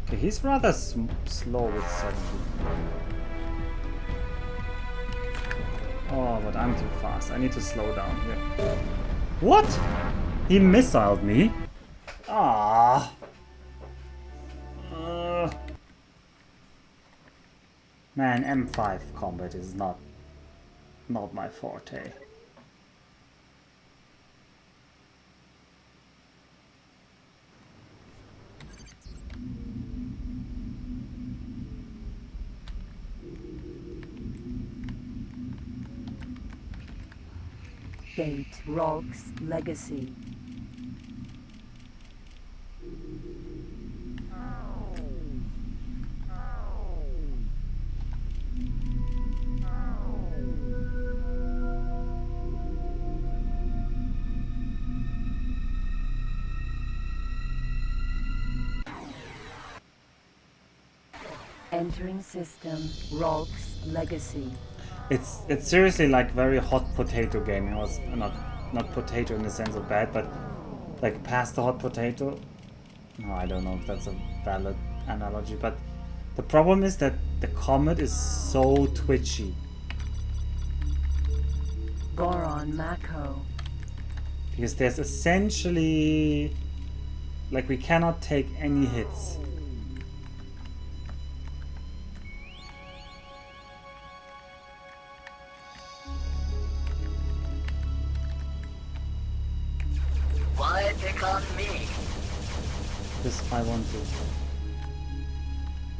Okay, he's rather slow with 70. Oh, but I'm too fast. I need to slow down here. What? He missiled me? Ah. Man, M5 combat is not my forte. Gate. Rogue's Legacy. Entering system. Rogue's Legacy. It's seriously like very hot potato gaming. I was not potato in the sense of bad, but like past the hot potato. No, I don't know if that's a valid analogy, but the problem is that the comet is so twitchy. Boron Mako. Because there's essentially like we cannot take any hits. Why pick on me? This I want to.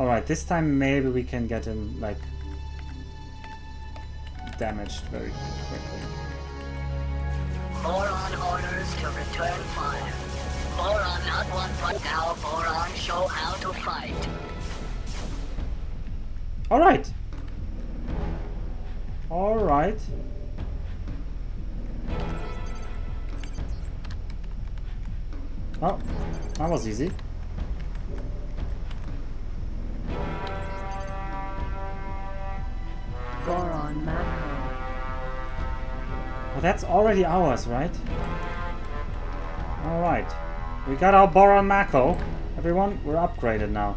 Alright, this time maybe we can get him like damaged very quickly. Boron orders to return fire. Boron not one but now Boron show how to fight. Alright. Alright. Oh, that was easy. Boron macro. Well, that's already ours, right? Alright. We got our Boron Mako. Everyone, we're upgraded now.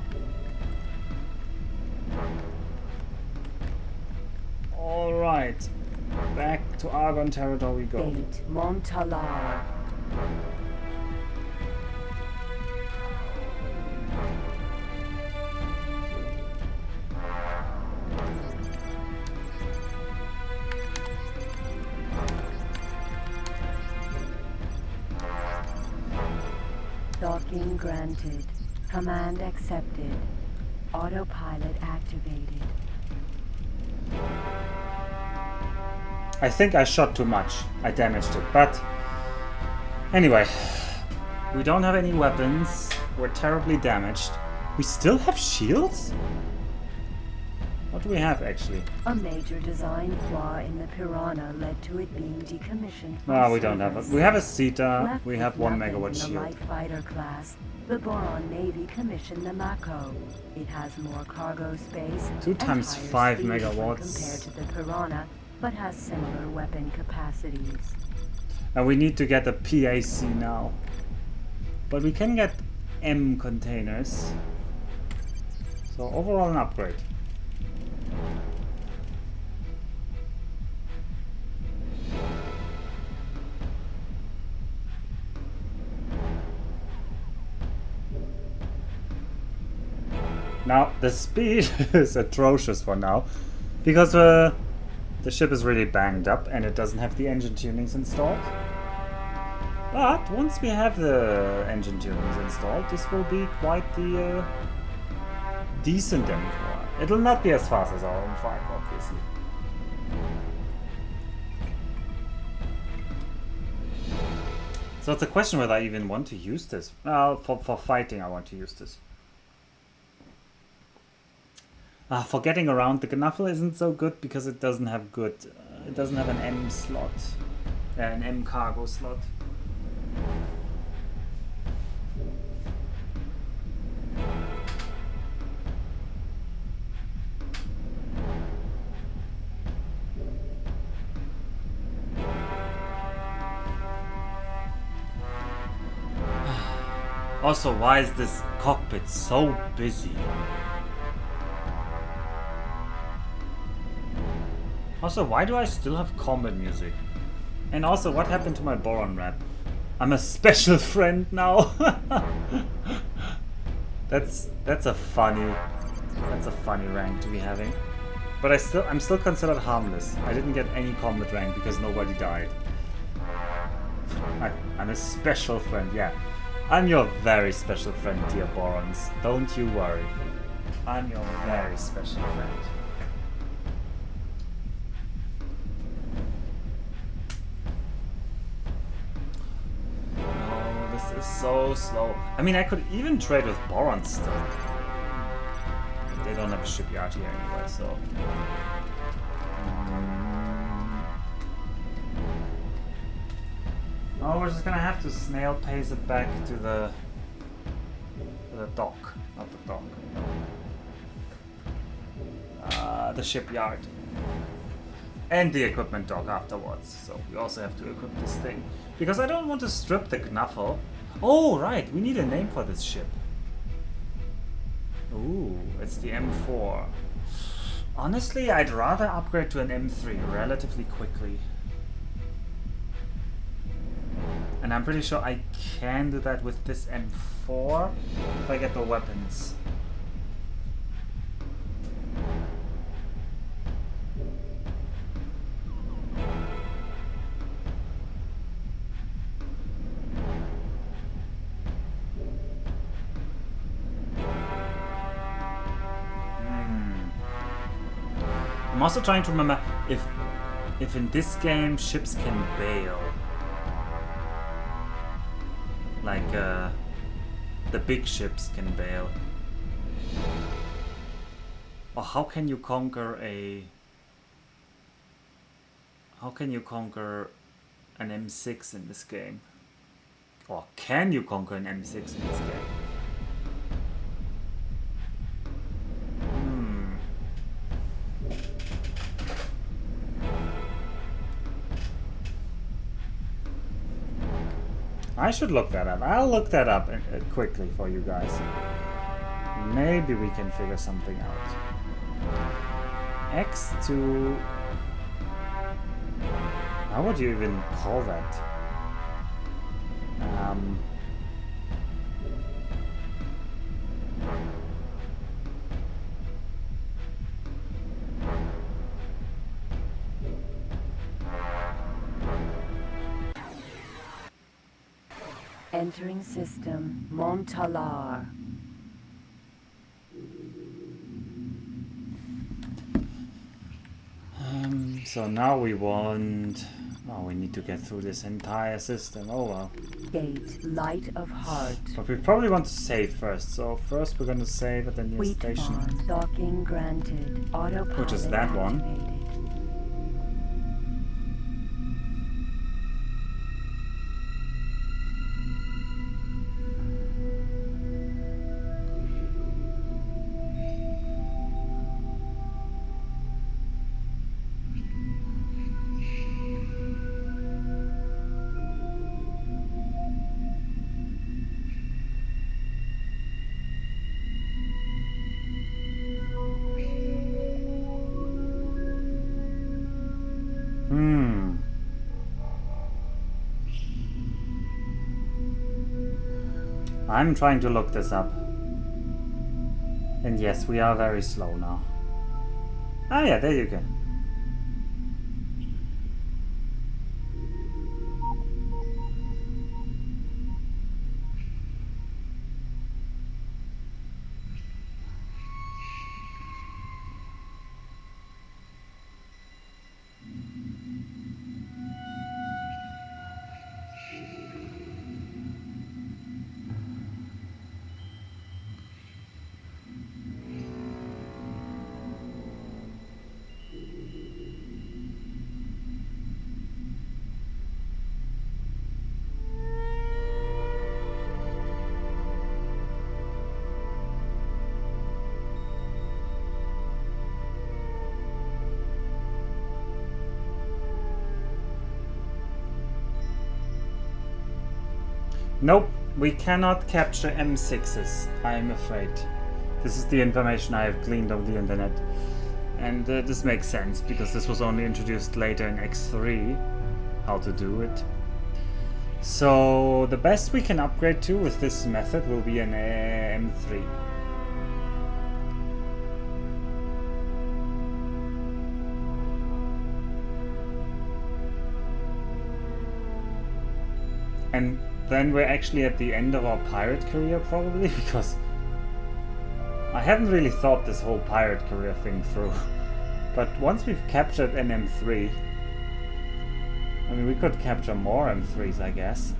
Alright. Back to Argon territory we go. Gate Montalar. Docking granted. Command accepted. Autopilot activated. I think I shot too much. I damaged it, but anyway, we don't have any weapons. We're terribly damaged. We still have shields? What do we have actually? A major design flaw in the Piranha led to it being decommissioned. No, we don't have it. We have a Zeta. Left We with have 1 nothing megawatt in the shield. light fighter class, the Boron Navy commissioned the Mako. It has more cargo space 2 and times higher 5 speed when megawatts. compared to the Piranha, but has similar weapon capacities. And we need to get a PAC now. But we can get M containers. So overall an upgrade. Now the speed is atrocious for now, because the ship is really banged up and it doesn't have the engine tunings installed. But once we have the engine tunings installed, this will be quite the decent M4. It'll not be as fast as our M5, obviously. So it's a question whether I even want to use this. Well, for fighting I want to use this. For getting around, the Knuffle isn't so good because it doesn't have good... it doesn't have an M slot. An M cargo slot. Also, why is this cockpit so busy? Also, why do I still have combat music? And also, what happened to my Boron rap? I'm a special friend now. That's a funny rank to be having. But I'm still considered harmless. I didn't get any combat rank because nobody died. I'm a special friend, yeah. I'm your very special friend, dear Borons. Don't you worry. I'm your very special friend. Oh, this is so slow. I mean, I could even trade with Borons still. But they don't have a shipyard here anyway, so... Oh, we're just gonna have to snail pace it back to the dock, not the dock. The shipyard. And the equipment dock afterwards. So we also have to equip this thing. Because I don't want to strip the Knuffle. Oh, right, we need a name for this ship. Ooh, it's the M4. Honestly, I'd rather upgrade to an M3 relatively quickly. And I'm pretty sure I can do that with this M4 if I get the weapons. I'm also trying to remember if in this game ships can bail. Like, the big ships can bail. Or how can you conquer a... How can you conquer an M6 in this game? Or can you conquer an M6 in this game? I should look that up. I'll look that up quickly for you guys. Maybe we can figure something out. X2... How would you even call that? Entering system, Montalar. So now we want... Oh, we need to get through this entire system. Oh well. Gate, Light of Heart. But we probably want to save first. So first we're going to save at the nearest Wheat station. farm, docking granted. Autopilot Which is that one. activated. I'm trying to look this up. And yes, we are very slow now. Ah yeah, there you go. Nope, we cannot capture M6s, I'm afraid. This is the information I have gleaned on the internet. And this makes sense, because this was only introduced later in X3, how to do it. So the best we can upgrade to with this method will be an M3. And then we're actually at the end of our pirate career, probably, because I haven't really thought this whole pirate career thing through. But once we've captured an M3, I mean, we could capture more M3s, I guess.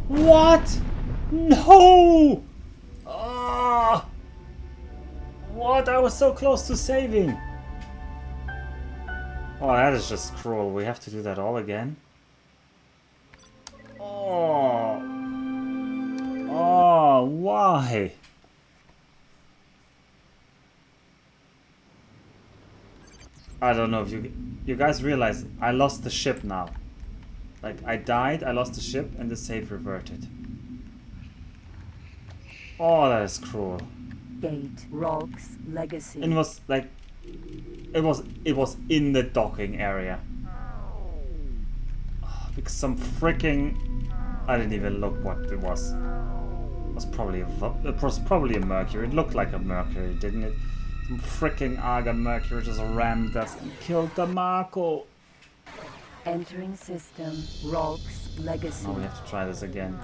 What? No! Ah! What? I was so close to saving! Oh, that is just cruel. We have to do that all again? Oh. Oh, why? I don't know if you guys realize I lost the ship now. Like, I died, I lost the ship, and the save reverted. Oh, that is cruel. Gate, Rolk's Legacy. It was like... It was in the docking area. Oh, because some freaking... I didn't even look what it was. It was probably a Mercury. It looked like a Mercury, didn't it? Some freaking Argon Mercury just rammed us and killed the Marco. Entering system, Rolk's Legacy. Now we have to try this again.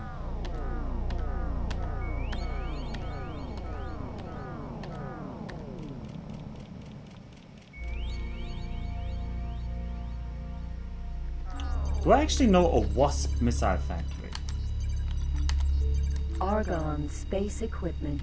Do I actually know a Wasp missile factory? Argon Space Equipment.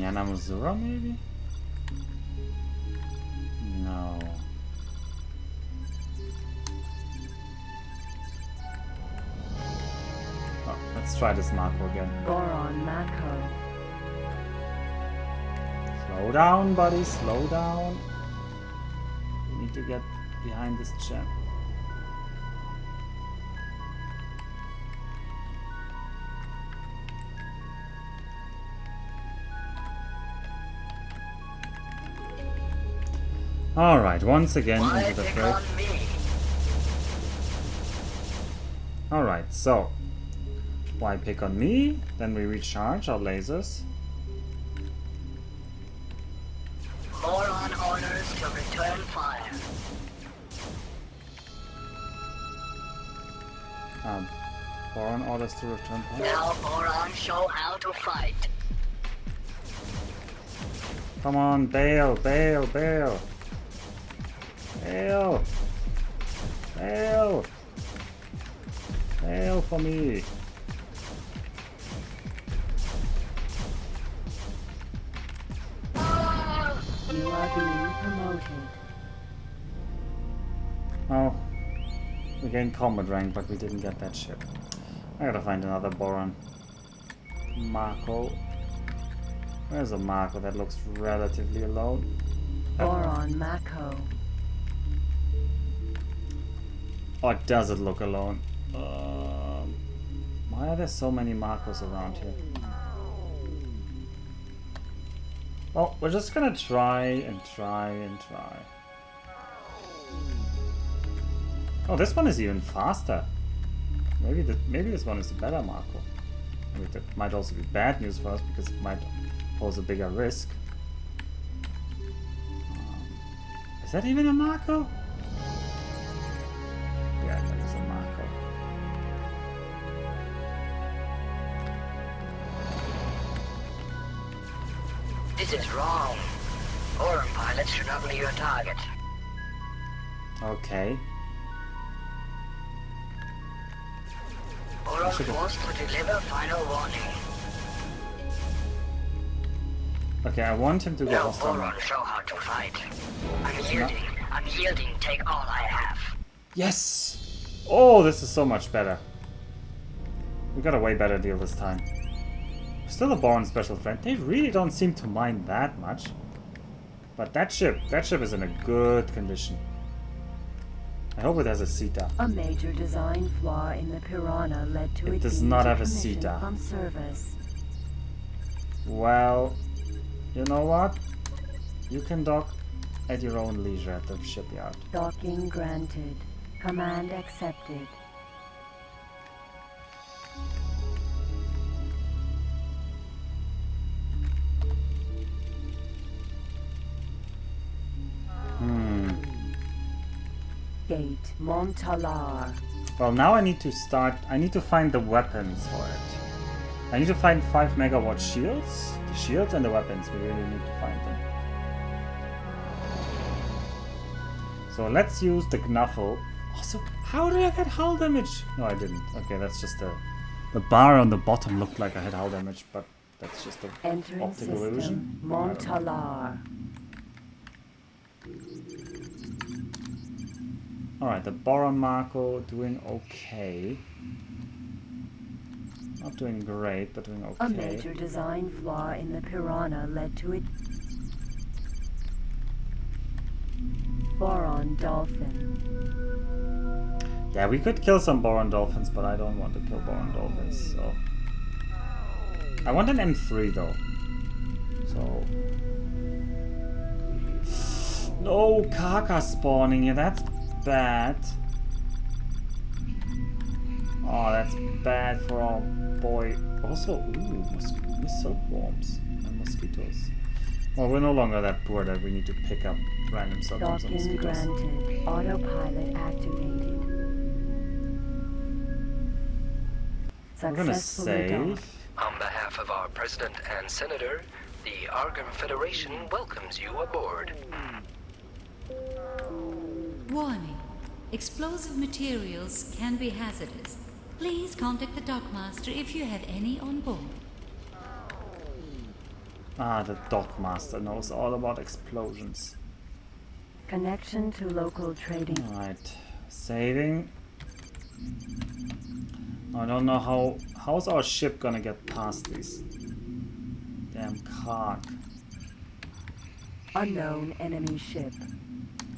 Yanamazura, maybe? No. Oh, let's try this Mako again. Boron Mako. Slow down, buddy, slow down. We need to get behind this gem. Alright, once again into the fray. Alright, so why pick on me? Then we recharge our lasers. Boron orders to return fire. Boron orders to return fire. Now Boron show how to fight. Come on, bail, bail, bail. Bail. Bail. Bail for me. You are being promoted. Oh. We gained combat rank, but we didn't get that ship. I gotta find another Boron. Mako. Where's a Mako that looks relatively alone? Boron Mako. Or does it look alone? Why are there so many Makos around here? Well, we're just gonna try and try and try. Oh, this one is even faster. Maybe this one is a better Mako. I mean, that might also be bad news for us because it might pose a bigger risk. Is that even a Mako? Yeah, that is a Mako. This is wrong. Boron pilots should not be your target. Okay. Boron forced to deliver final warning. Okay, I want him to go Now hostile. Boron show how to fight. Unyielding, take all I have. Yes! Oh, this is so much better. We got a way better deal this time. Still a Boron special friend. They really don't seem to mind that much. But that ship is in a good condition. I hope it has a Sita. A major design flaw in the Piranha led to It it does being not have a decommissioned Sita. from service. Well, you know what? You can dock at your own leisure at the shipyard. Docking granted. Command accepted. Gate Montalar. Well, now I need to find the weapons for it. I need to find 5 megawatt shields. The shields and the weapons, we really need to find them. So let's use the Knuffle. Also, how did I get hull damage? No, I didn't. Okay, that's just the bar on the bottom looked like I had hull damage, but that's just an Entering optical illusion. system Montalar. Alright, the Boron Mako doing okay. Not doing great, but doing okay. A major design flaw in the Piranha led to it. Boron Dolphin. Yeah, we could kill some Boron Dolphins, but I don't want to kill Boron Dolphins, so... I want an M3 though. So... No, Kaka spawning here, that's bad. Oh, that's bad for our boy. Also, ooh, silkworms and mosquitoes. Well, we're no longer that poor that we need to pick up random silkworms and Docking mosquitoes. granted. Autopilot activated. I'm gonna Successfully docked. save. On behalf of our President and Senator, the Argon Federation welcomes you aboard. Warning. Explosive materials can be hazardous. Please contact the dockmaster if you have any on board. Ah, the Dockmaster knows all about explosions. Connection to local trading. Alright, saving. I don't know how's our ship gonna get past these damn cog. Unknown enemy ship.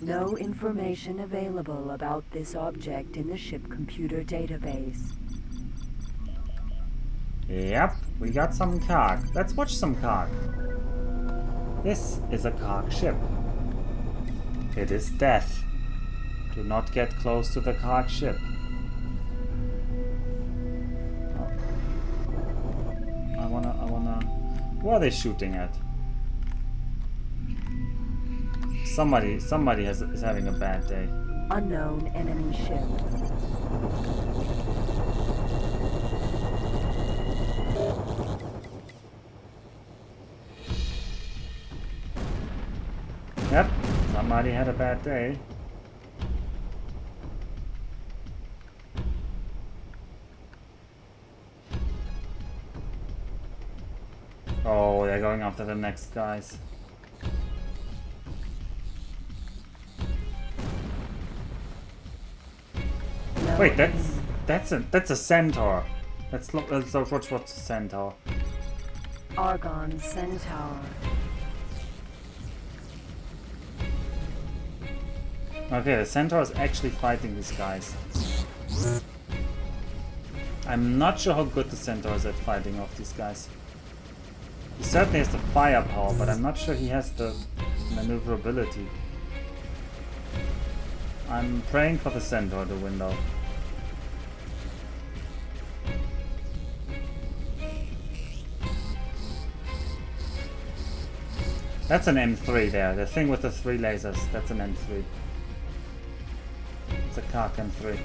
No information available about this object in the ship computer database. Yep, we got some cog. Let's watch some cog. This is a cog ship. It is death. Do not get close to the cog ship. Oh. I wanna... Who are they shooting at? Somebody is having a bad day. Unknown enemy ship. Yep, somebody had a bad day. Oh, they're going after the next guys. Wait, that's a centaur. Let's watch what's a centaur. Argon Centaur. Okay, the centaur is actually fighting these guys. I'm not sure how good the centaur is at fighting off these guys. He certainly has the firepower, but I'm not sure he has the maneuverability. I'm praying for the centaur to win though. That's an M3 there, the thing with the 3 lasers, that's an M3. It's a Kark M3.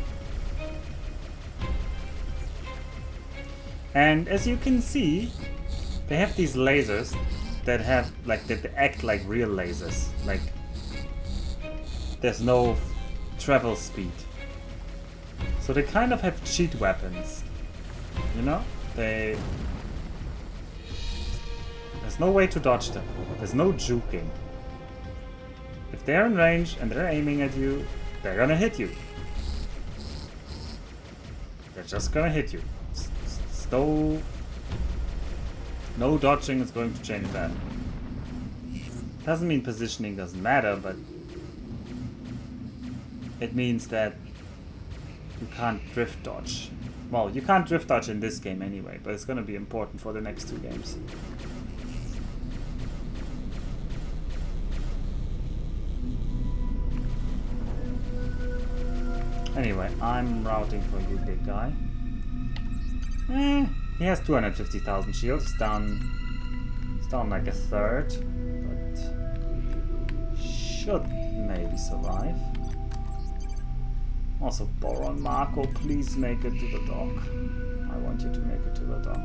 And as you can see, they have these lasers that have, like, that act like real lasers. Like, there's no travel speed. So they kind of have cheat weapons. You know? There's no way to dodge them. There's no juking. If they're in range and they're aiming at you, they're gonna hit you. They're just gonna hit you. No dodging is going to change that. Doesn't mean positioning doesn't matter, but it means that you can't drift dodge. Well, you can't drift dodge in this game anyway, but it's gonna be important for the next 2 games. Anyway, I'm routing for you, big guy. He has 250,000 shields. It's down like a third, but should maybe survive. Also, Boron Marco, please make it to the dock. I want you to make it to the dock.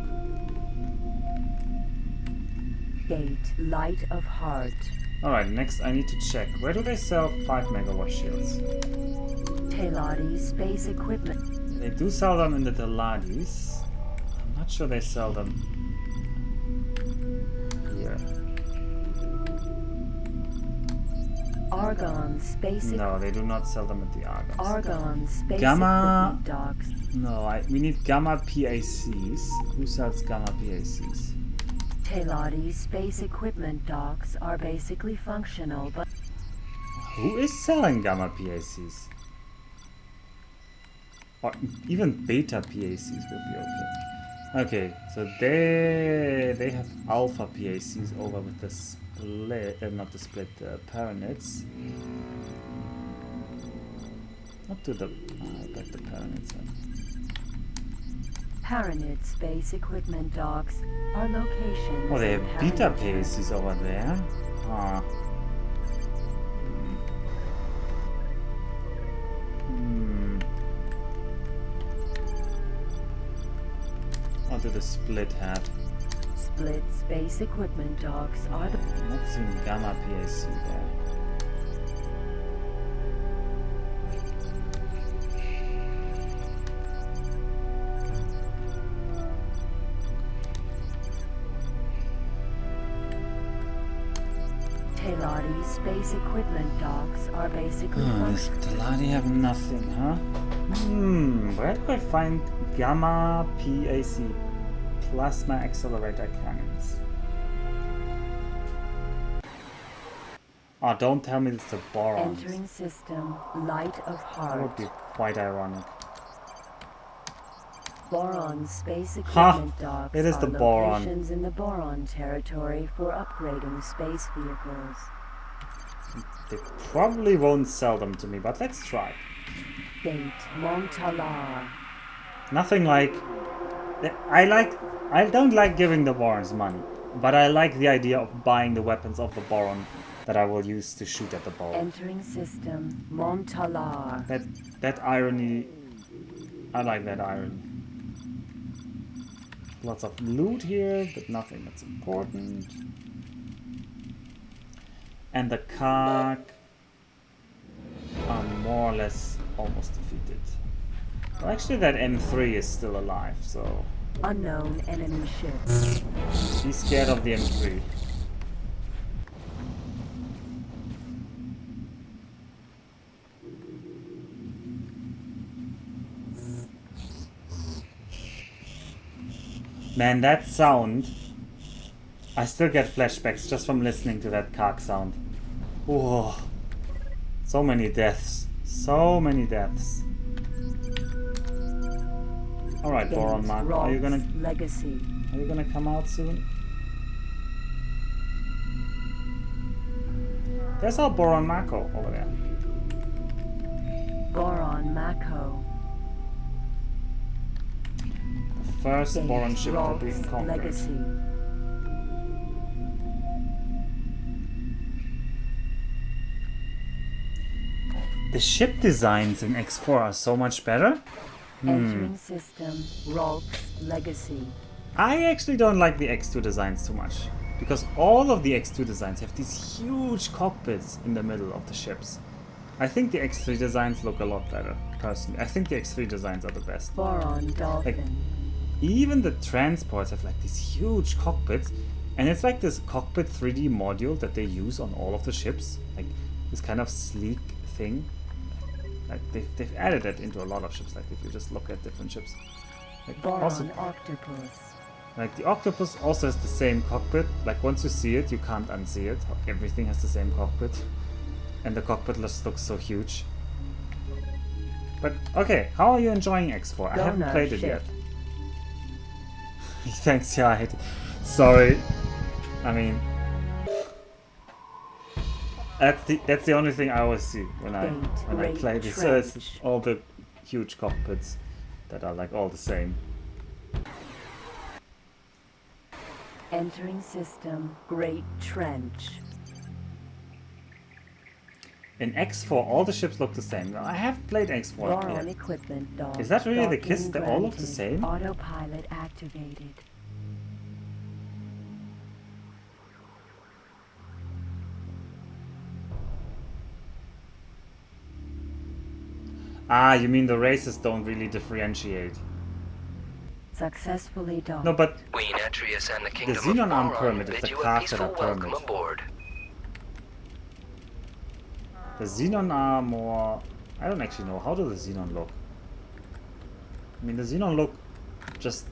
Gate Light of Heart. Alright, next I need to check. Where do they sell 5 megawatt shields? Teladi Space Equipment. They do sell them in the Deladis. I'm not sure they sell them here. Argon Space. No, they do not sell them at the Argon. Argon Space Gamma. Equipment Docks. No, we need Gamma PACs. Who sells Gamma PACs? Teladi Space Equipment Docks are basically functional, but Who is selling Gamma PACs? Or even Beta PACs would be okay. Okay, so they have Alpha PACs over with the split, not the split, the Paranids. Not to the, I bet the Paranids have. Paranid Space Equipment Docks are locations. Oh, they in have Beta Paranid. PACs over there. Ah. What do the split have? Split Space Equipment Docks are the I'm not seeing Gamma PAC there. Teladi space equipment docks are basically This functional. Teladi have nothing, huh? Where do I find Gamma PAC plasma accelerator cannons? Oh, don't tell me it's the borons. Entering system, light of That would heart. be quite ironic. Boron space Ha! equipment docks It is are the boron. locations in the boron territory for upgrading space vehicles. They probably won't sell them to me, but let's try. Gate Montalar. Nothing like... I don't like giving the borons money, but I like the idea of buying the weapons of the boron that I will use to shoot at the boron. Entering system, Montalar. That irony... I like that irony. Lots of loot here, but nothing that's important. And the Karg are more or less almost defeated. Well, actually that M3 is still alive, so... Unknown enemy ship. Be scared of the M3. Man, that sound... I still get flashbacks just from listening to that Karg sound. Oh, so many deaths. So many deaths. Alright, Boron Mark, are you gonna... Legacy. Are you gonna come out soon? There's our Boron Mako over there. Boron Mako. The first Gate Boron ship to be Rogues conquered. Legacy. The ship designs in X4 are so much better. Entering system, Rogues Legacy. I actually don't like the X2 designs too much, because all of the X2 designs have these huge cockpits in the middle of the ships. I think the X3 designs look a lot better, personally. I think the X3 designs are the best. Boron Dolphin. Even the transports have like these huge cockpits, and it's like this cockpit 3D module that they use on all of the ships, like this kind of sleek thing. Like they've added it into a lot of ships, like if you just look at different ships. Like Boron also, Octopus. like the Octopus also has the same cockpit. Like once you see it, you can't unsee it. Everything has the same cockpit, and the cockpit just looks so huge. But okay, how are you enjoying X4? I haven't played it yet. Thanks, yeah. Sorry. I mean, that's the only thing I always see when I play this. It's all the huge cockpits that are like all the same. Entering system, Great Trench. In X4, all the ships look the same. Now, I have played X4 Boron yet. equipment dock. Is that really the Docking case? They all look the granted. same? Autopilot activated. Ah, you mean the races don't really differentiate? Successfully docked. No, but Queen Atreus and the Kingdom of Xenon Arm Boron Pyramid is bid the you Karg a that peaceful are welcome pyramid. aboard. The Xenon are more... I don't actually know. How do the Xenon look? I mean, the Xenon look just...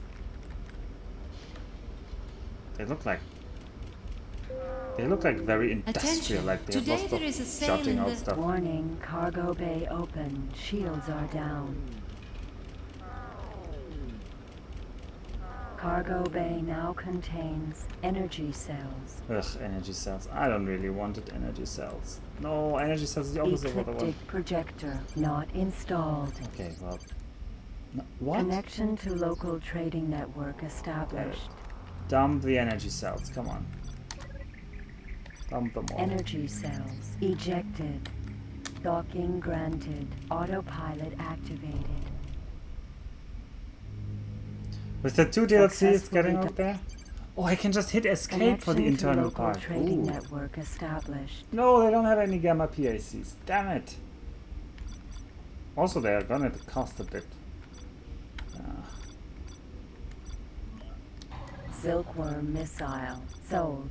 They look like very industrial, Attention. like they have Today lots there is a of sale jutting in out the- stuff. Warning, cargo bay open. Shields are down. Cargo bay now contains energy cells. Ugh, energy cells. I don't really wanted energy cells. No, energy cells is the opposite of what I want. Ecliptic projector not installed. Okay, well... No, what? Connection to local trading network established. Dump the energy cells, come on. Dump them all. Energy cells ejected. Docking granted. Autopilot activated. With the 2 DLCs Successfully getting out there? Oh, I can just hit escape for the Connection to internal local part. trading Ooh. network established. No, they don't have any gamma PACs. Damn it. Also, they are gonna cost a bit. Silkworm missile sold.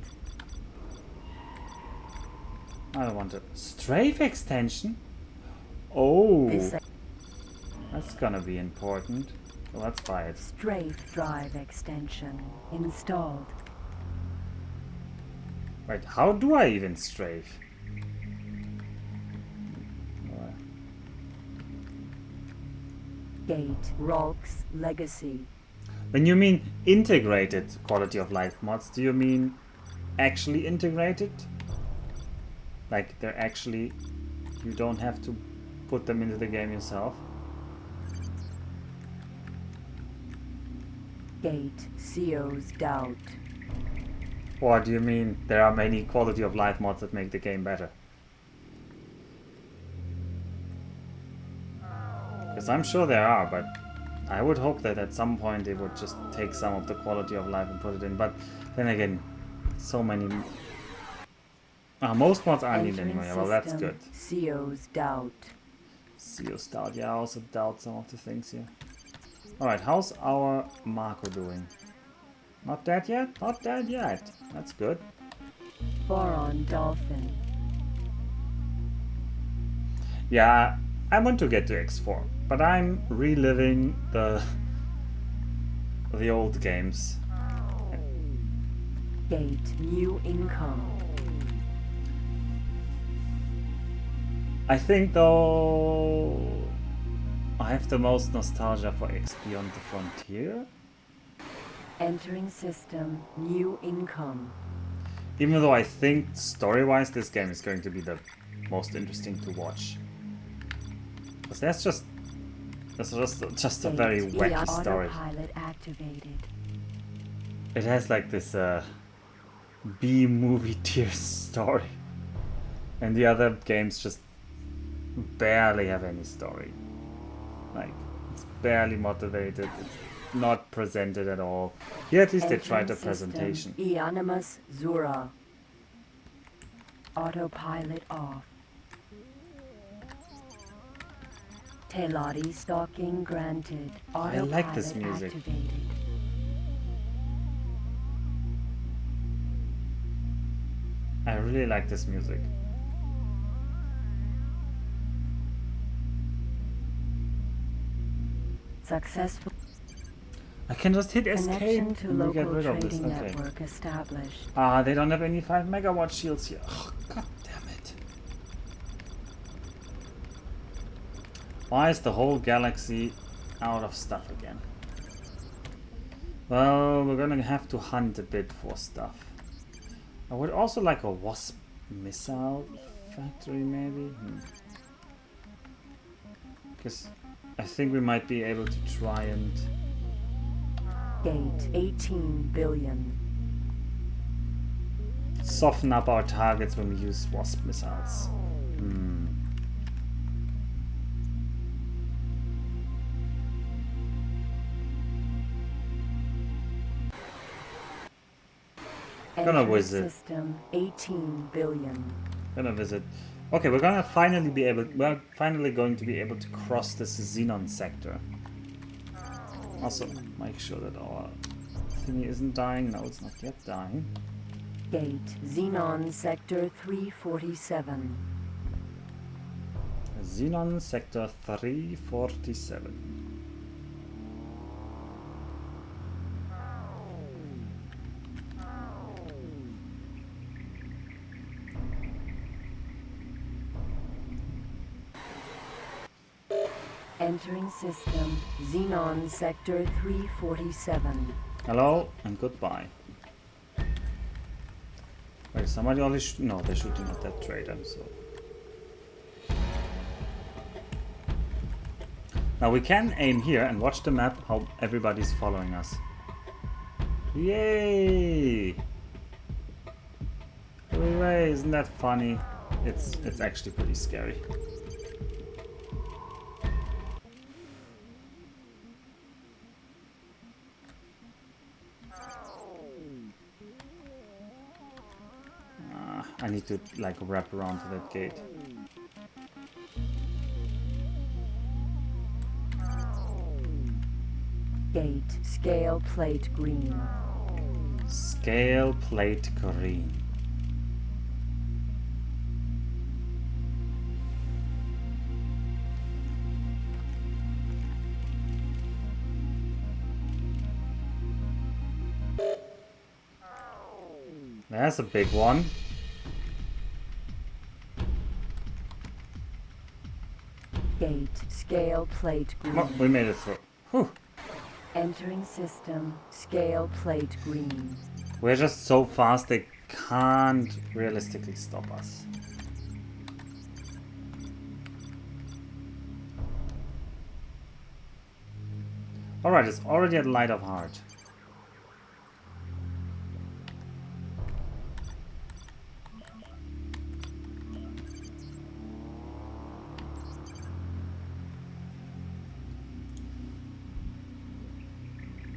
I want a strafe extension. Oh, This that's gonna be important. Well, let's buy it. strafe drive extension installed. Wait, how do I even strafe? Gate Rolk's Legacy. When you mean integrated quality of life mods, do you mean actually integrated? Like they're actually, you don't have to put them into the game yourself? Gate CO's Doubt. Or do you mean there are many quality of life mods that make the game better? Because I'm sure there are, but I would hope that at some point they would just take some of the quality of life and put it in. But then again, so many... most mods aren't needed anyway. Well, that's good. CO's Doubt. CO's doubt. Yeah, I also doubt some of the things here. Alright, how's our Marco doing? Not dead yet? Not dead yet. That's good. Boron Dolphin. Yeah, I want to get to X4, but I'm reliving the old games. Gate New Income. I think though I have the most nostalgia for X Beyond the Frontier. Entering system New Income. Even though I think story-wise this game is going to be the most interesting to watch. Because that's just a very wacky story. Autopilot activated. It has like this B-movie tier story. And the other games just barely have any story. Like, it's barely motivated, it's not presented at all. Here at least they tried the presentation. Eonimus Zura. Autopilot off. Teladi stalking granted. I like this music. Activated. I really like this music. Successful I can just hit connection escape to and we get local rid of this. trading Okay. network established. Ah, they don't have any 5 megawatt shields here. Oh, God damn it. Why is the whole galaxy out of stuff again? Well, we're gonna have to hunt a bit for stuff. I would also like a wasp missile factory, maybe? Because I think we might be able to try and... Gate 18 billion. soften up our targets when we use wasp missiles. Gonna Entering visit. System 18 billion. Gonna visit. Okay, we're finally going to be able to cross this Xenon sector. Also, make sure that our thingy isn't dying. No, it's not yet dying. Gate Xenon Sector 347. Xenon sector 347. Entering system Xenon Sector 347. Hello and goodbye. Wait, somebody only no, they're shooting at that trader, so. Now we can aim here and watch the map how everybody's following us. Yay! Hooray, isn't that funny? It's actually pretty scary. I need to like wrap around to that gate. Gate Scale Plate Green. Scale plate green. There's a big one. Gate. Scale plate green. Oh, we made it through. Whew. Entering system. Scale plate green. We're just so fast they can't realistically stop us. Alright, it's already at light of heart.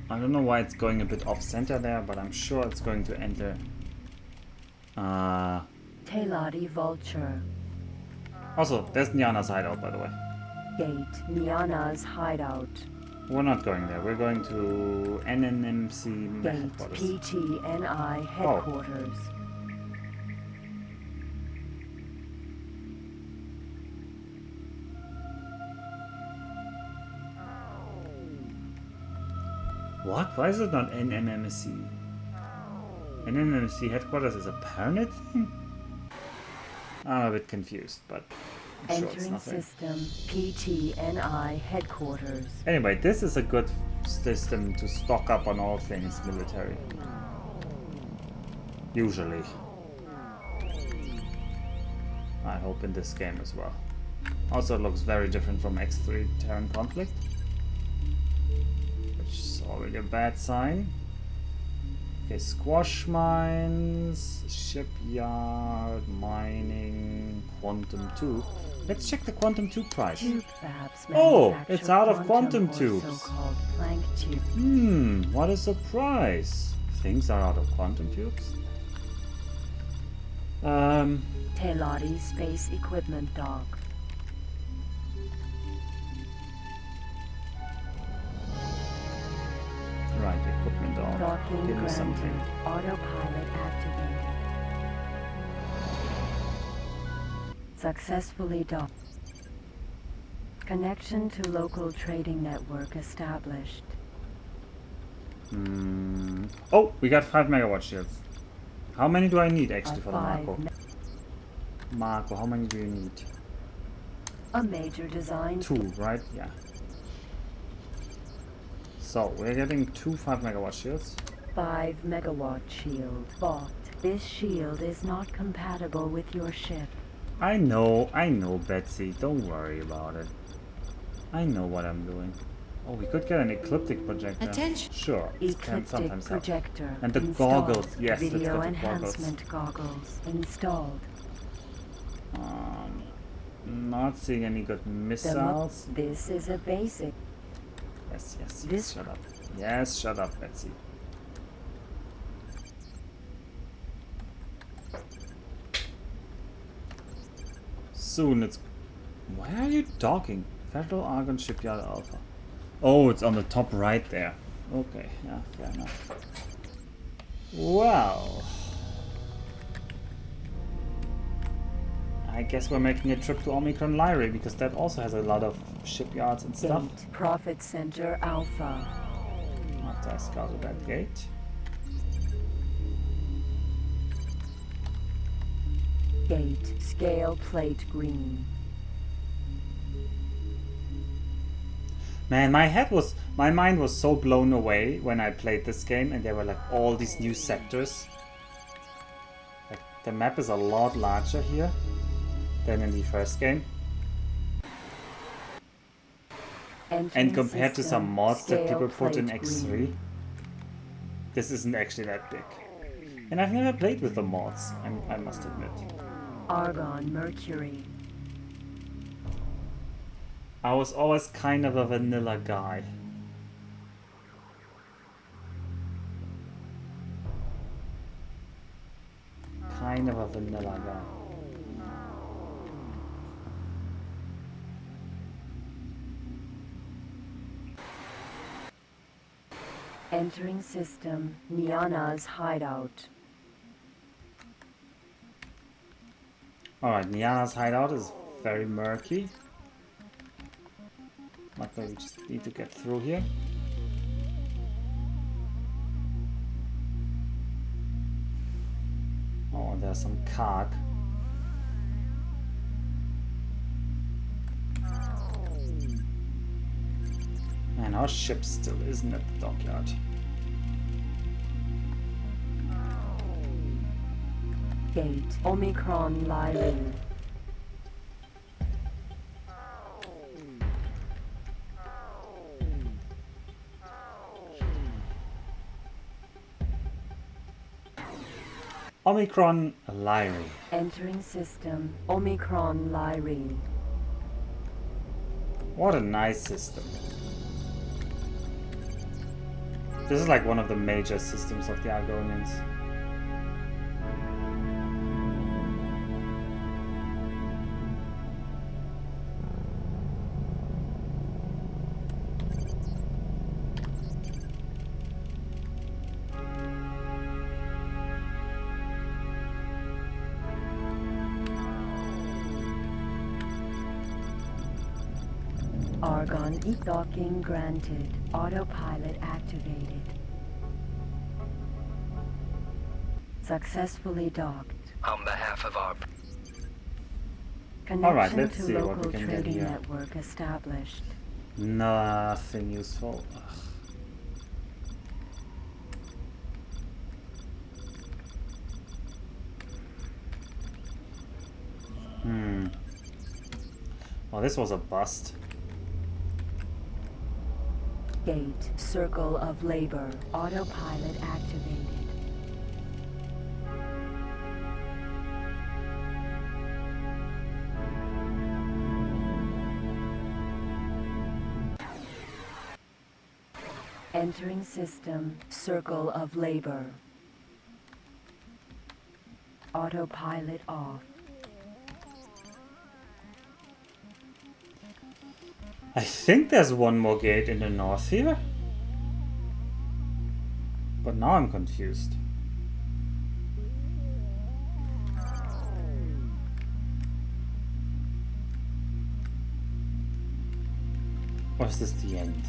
I don't know why it's going a bit off center there, but I'm sure it's going to enter. Teladi Vulture. Also, there's Niana's hideout, by the way. Gate. Niana's hideout. We're not going there. We're going to NNMC Gate. headquarters. PTNI headquarters. What? Why is it not NNMC? NNMC headquarters is a Paranid thing? I'm a bit confused, but I'm sure it's Entering nothing. system. PTNI headquarters. Anyway, this is a good system to stock up on all things military. Usually. I hope in this game as well. Also, it looks very different from X3 Terran Conflict, which is already a bad sign. Okay, squash mines, shipyard, mining, quantum tube. Let's check the quantum tube price. Tube fabs Oh, manufacture it's out of quantum or tubes. So-called plank tube. What a surprise. Things are out of quantum tubes. Teladi Space Equipment Dock. Right, equipment on. Docking Give me granted. something. Autopilot activated. Successfully docked. Connection to local trading network established. Oh, we got 5 megawatt shields. How many do I need actually for the Five Marco? Marco, how many do you need? A major design 2, right? Yeah. So, we're getting 2 5 megawatt shields. 5 megawatt shield bought. This shield is not compatible with your ship. I know, Betsy. Don't worry about it. I know what I'm doing. Oh, we could get an ecliptic projector. Attention. Sure, it can Ecliptic sometimes help. projector And the installed. goggles, yes, let's Video get the goggles. enhancement goggles installed. Not seeing any good missiles. This is a basic. Yes, yes, yes. This- Shut up. Yes, shut up, Betsy. Soon it's... Why are you docking? Federal Argon Shipyard Alpha. Oh, it's on the top right there. Okay, yeah, fair enough. Well... I guess we're making a trip to Omicron Lyrae because that also has a lot of shipyards and stuff. Gate. Profit Center Alpha. After I scouted that gate. Gate. Scale plate green. Man, my mind was so blown away when I played this game and there were like all these new sectors. Like the map is a lot larger here than in the first game. And Entering compared to some system. mods that Scale people put in plate X3, green. this isn't actually that big. And I've never played with the mods, I must admit. Argon Mercury. I was always kind of a vanilla guy. Kind of a vanilla guy. Entering system. Niana's hideout. Alright, Niana's hideout is very murky. Luckily we just need to get through here. there's some carg. And our ship still isn't at the dockyard. Gate Omicron Lyran. Omicron Lyri. Entering system Omicron Lyran. What a nice system. This is like one of the major systems of the Argonians. Argon docking granted. Autopilot activated. Successfully docked. On behalf of our... Connection Alright, let's to see what local we can get trading here. network established. Nothing useful. Ugh. Well, this was a bust. Gate Circle of Labor. Autopilot activated. Entering system Circle of Labor. Autopilot off. I think there's one more gate in the north here. But now I'm confused. Or is this the end?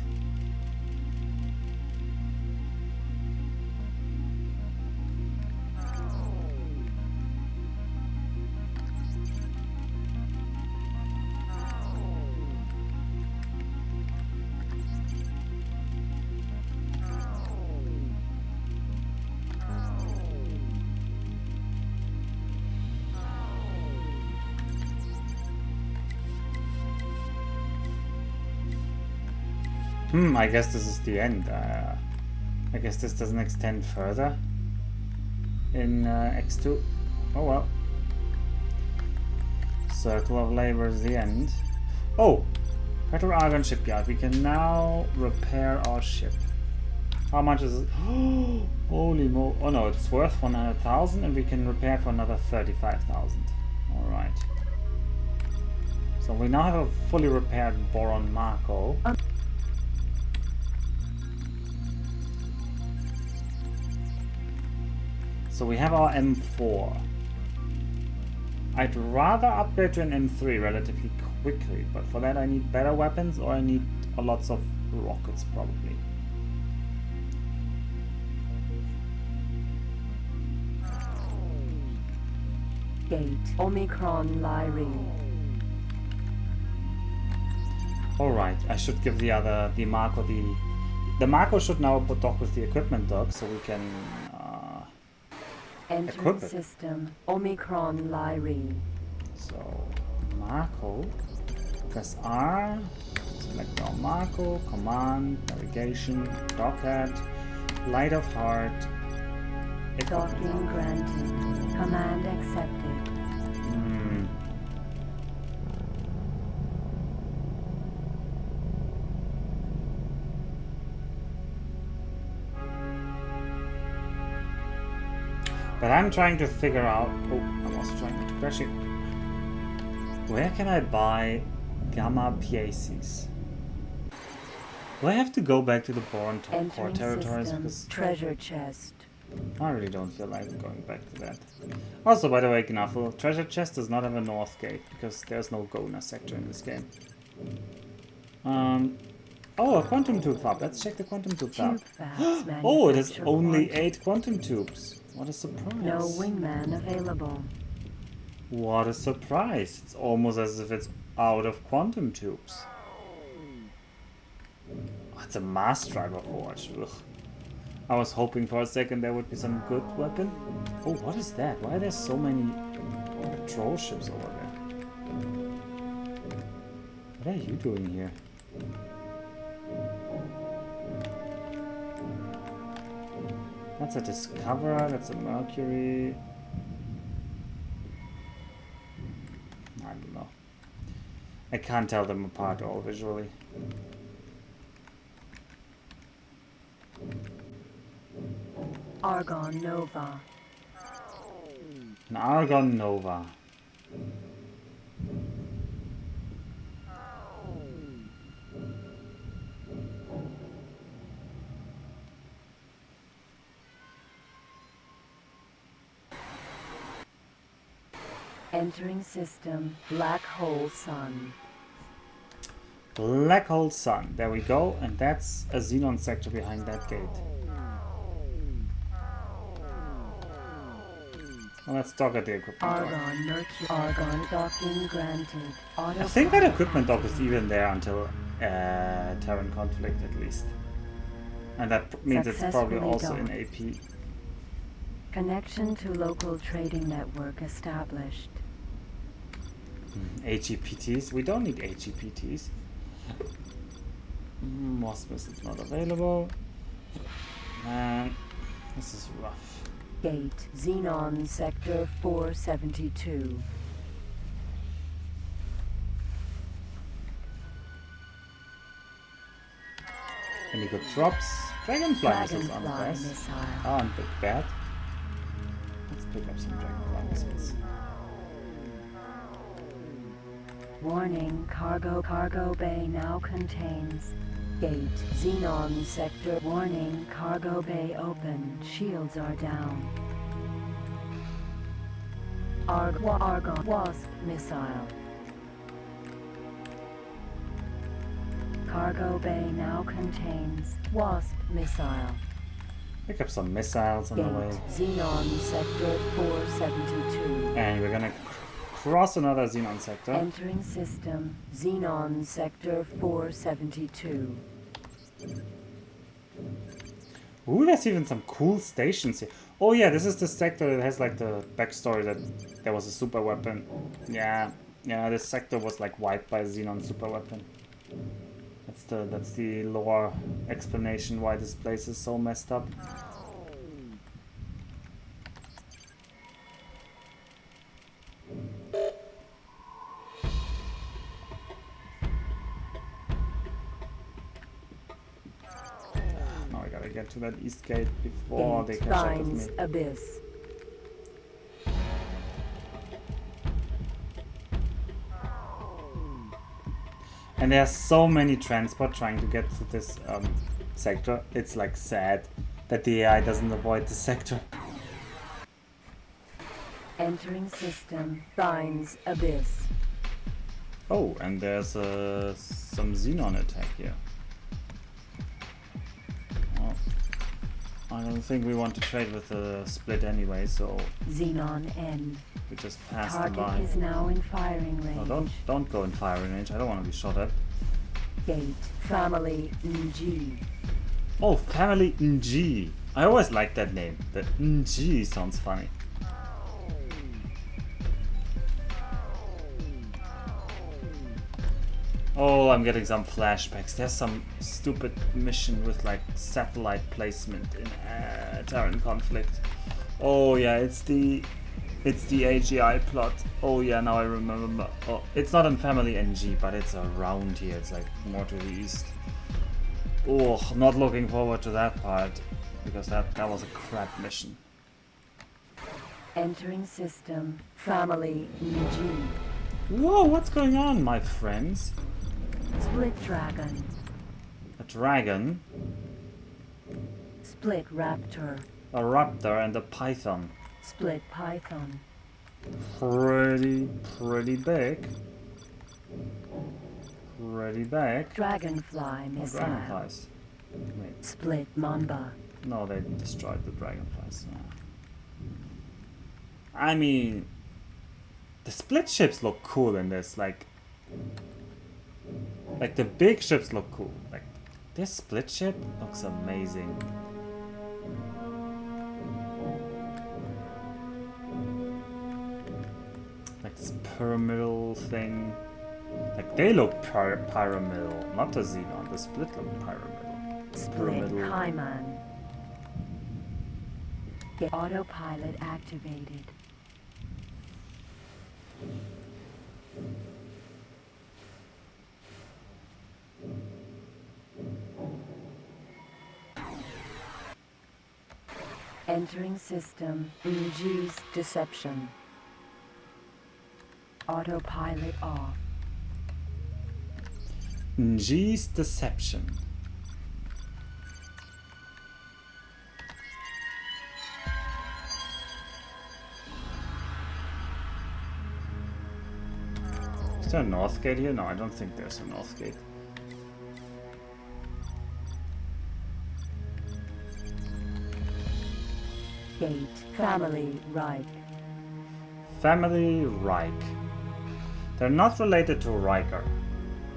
I guess this is the end. I guess this doesn't extend further in X2. Oh well. Circle of Labor is the end. Oh! Petro Argon Shipyard. We can now repair our ship. How much is it? Holy mo... Oh no, it's worth 100,000 and we can repair it for another 35,000. Alright. So we now have a fully repaired Boron Marco. So we have our M4. I'd rather upgrade to an M3 relatively quickly, but for that I need better weapons or I need lots of rockets probably. Gate Omicron Lyri. Alright, I should give the Marco the Marco should now dock with the equipment dock so we can Entering system Omicron Lyri. So Marco, press R, select our Marco, command, navigation, dock at, light of heart, Docking granted. Command accepted. But I'm trying to figure out... Oh, I was trying not to crash it. Where can I buy Gamma Pieces? Do I have to go back to the Boron core territories? Because treasure chest. I really don't feel like going back to that. Also, by the way, Gnaffle, treasure chest does not have a north gate because there's no Gona sector in this game. Oh, a quantum tube fab. Let's check the quantum tube fab. Oh, it has only 8 quantum tubes. What a surprise. No wingman available. What a surprise. It's almost as if it's out of quantum tubes. Oh, it's a mass driver forge. Ugh. I was hoping for a second there would be some good weapon. Oh, what is that? Why are there so many patrol ships over there? What are you doing here? That's a Discoverer, that's a Mercury. I don't know. I can't tell them apart all visually. Argon Nova. An Argon Nova. Entering system. Black hole sun. Black hole sun. There we go. And that's a xenon sector behind that gate. Well, let's dock at the equipment dock. Argon Mercury. Argon docking granted. I think that equipment dock is even there until Terran conflict at least. And that means it's probably also in AP. Connection to local trading network established. HEPTs? We don't need HEPTs. Mosmus is not available. Man, this is rough. Gate Xenon Sector 472. Any good drops? Dragonfly missiles on the best. Missile. Aren't that bad. Let's pick up some Dragonfly missiles. Warning, cargo bay now contains. Gate Xenon Sector. Warning, cargo bay open. Shields are down. Argon Wasp missile. Cargo bay now contains Wasp missile. Pick up some missiles on the way. Xenon Sector 472. And we're gonna cross another Xenon sector. Entering system. Xenon Sector 472. Ooh, there's even some cool stations here. Oh yeah, this is the sector that has like the backstory that there was a super weapon. Yeah, this sector was like wiped by a Xenon super weapon. That's the lore explanation why this place is so messed up. Now I gotta get to that east gate before they catch up with me. Abyss. And there are so many transport trying to get to this sector. It's like sad that the AI doesn't avoid the sector. Entering system. Signs Abyss. Oh, and there's some Xenon attack here. Well, I don't think we want to trade with the split anyway, so Xenon N. we just pass them by. Target is now in firing range. No, don't go in firing range. I don't want to be shot at. Gate Family NG. Oh, Family NG. I always like that name. The NG sounds funny. Oh, I'm getting some flashbacks. There's some stupid mission with like satellite placement in Terran conflict. Oh yeah, it's the AGI plot. Oh yeah, now I remember. Oh, it's not in Family NG, but it's around here. It's like more to the east. Oh, not looking forward to that part because that was a crap mission. Entering system. Family NG. Whoa, what's going on, my friends? Split Dragon. A dragon, Split Raptor. a raptor, and a python. Split Python. Pretty big. Pretty big. Dragonfly Oh, missile. dragonflies. Wait, Split Mamba. no, they destroyed the dragonflies. I mean, the split ships look cool in this. Like the big ships look cool. Like this split ship looks amazing. Like this pyramidal thing. Like they look pyramidal, not the Xenon. The split look pyramidal. Split Kaiman. Get autopilot activated. Entering system. Induce deception. Autopilot off. Ng's deception. Is there a north gate here? No, I don't think there's a north gate. Gate. Family Reich. Family Reich. They're not related to Riker.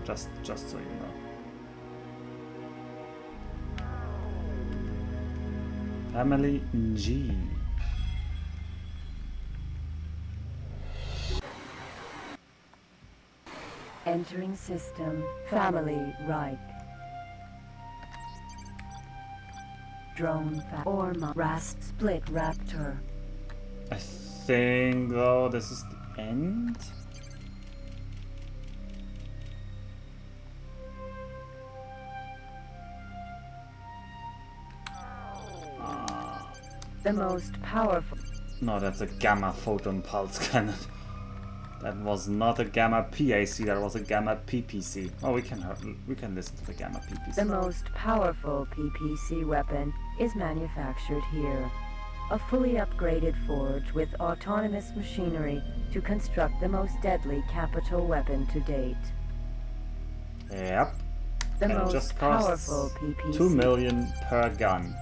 Just so you know. Family G. Entering system. Family Reich. Drone Orma Rast Split Raptor. I think though this is the end. The most powerful. No, that's a gamma photon pulse cannon. That was not a gamma PAC, that was a gamma PPC. Oh, we can listen to the gamma PPC. The most powerful PPC weapon is manufactured here. A fully upgraded forge with autonomous machinery to construct the most deadly capital weapon to date. Yep. The And it most just costs powerful PPC. 2 million per gun.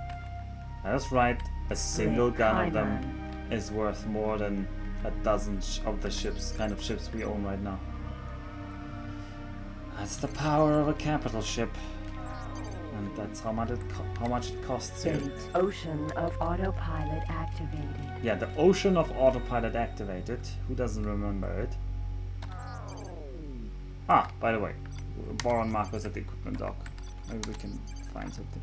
That's right, a single gun of them is worth more than a dozen of the kind of ships we own right now. That's the power of a capital ship. And that's how much it costs you. Gate. Ocean of autopilot activated. Yeah, the ocean of autopilot activated. Who doesn't remember it? Ah, by the way, Boron markers at the equipment dock. Maybe we can find something.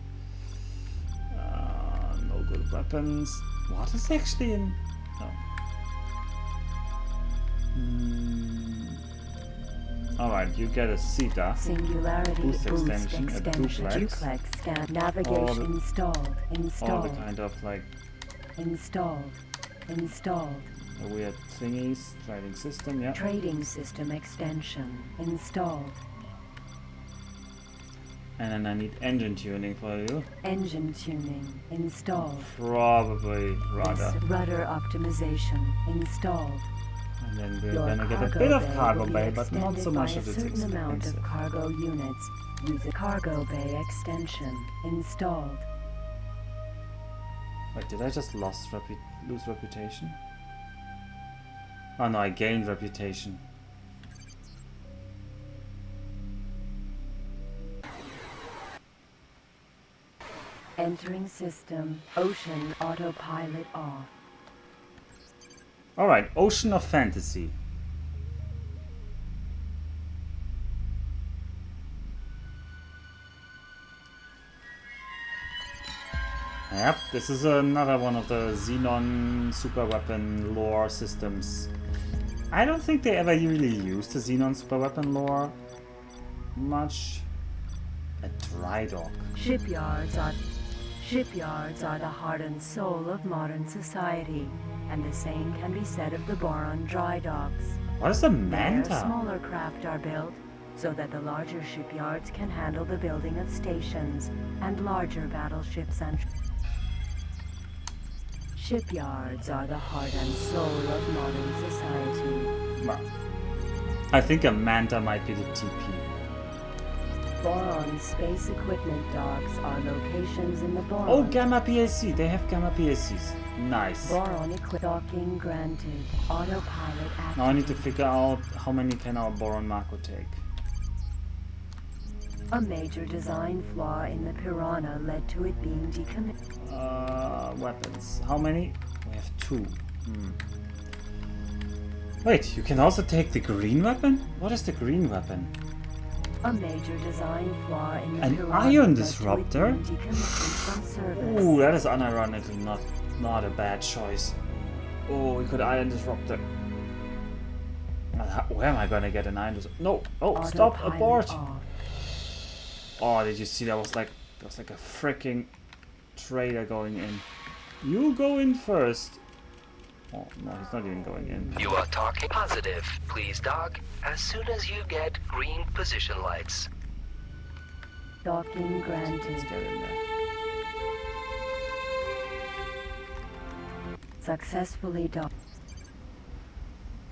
No good weapons. What is actually in... No. Alright, you get a CETA. Singularity Boost extension, a duplex. Scan. Navigation installed. All the kind of like Installed. weird thingies. Trading system, yeah. Trading system extension. Installed. And then I need engine tuning for you. Engine tuning. Installed. Probably rudder. Rudder optimization. Installed. And then we're Your gonna get a cargo bit of bay cargo will be bay, but not extended so much by as a it's certain amount expensive. of cargo units. Use a cargo bay extension. Installed. Wait, did I just lose reputation? Oh no, I gained reputation. Entering system. Ocean autopilot off. Alright, Ocean of Fantasy. Yep, this is another one of the Xenon super weapon lore systems. I don't think they ever really used the Xenon super weapon lore much. A dry dock. Shipyards are the heart and soul of modern society, and the same can be said of the Boron dry docks. What is a There, manta? smaller craft are built so that the larger shipyards can handle the building of stations and larger battleships and shipyards are the heart and soul of modern society. Well, I think a manta might be the TP. Boron space equipment docks are locations in the Boron. Oh, Gamma PAC. They have Gamma PACs. Nice. Boron equipped. Docking granted. Autopilot activated. Now I need to figure out how many can our boron Marco take. A major design flaw in the Piranha led to it being decommissioned. Weapons. How many? We have 2. Wait, you can also take the green weapon? What is the green weapon? A major design flaw in the An Piranha ion led to it disruptor? being decommissioned from service. Ooh, that is unironically not a bad choice. Oh, we could ion disruptor. Where am I gonna get an ion disruptor? No! Oh, stop! Autopilot Abort! off. Oh, did you see that was like a freaking trader going in. You go in first. Oh no, he's not even going in. You are talking positive. Please dock as soon as you get green position lights. Docking granted. Let's get in there. Successfully docked.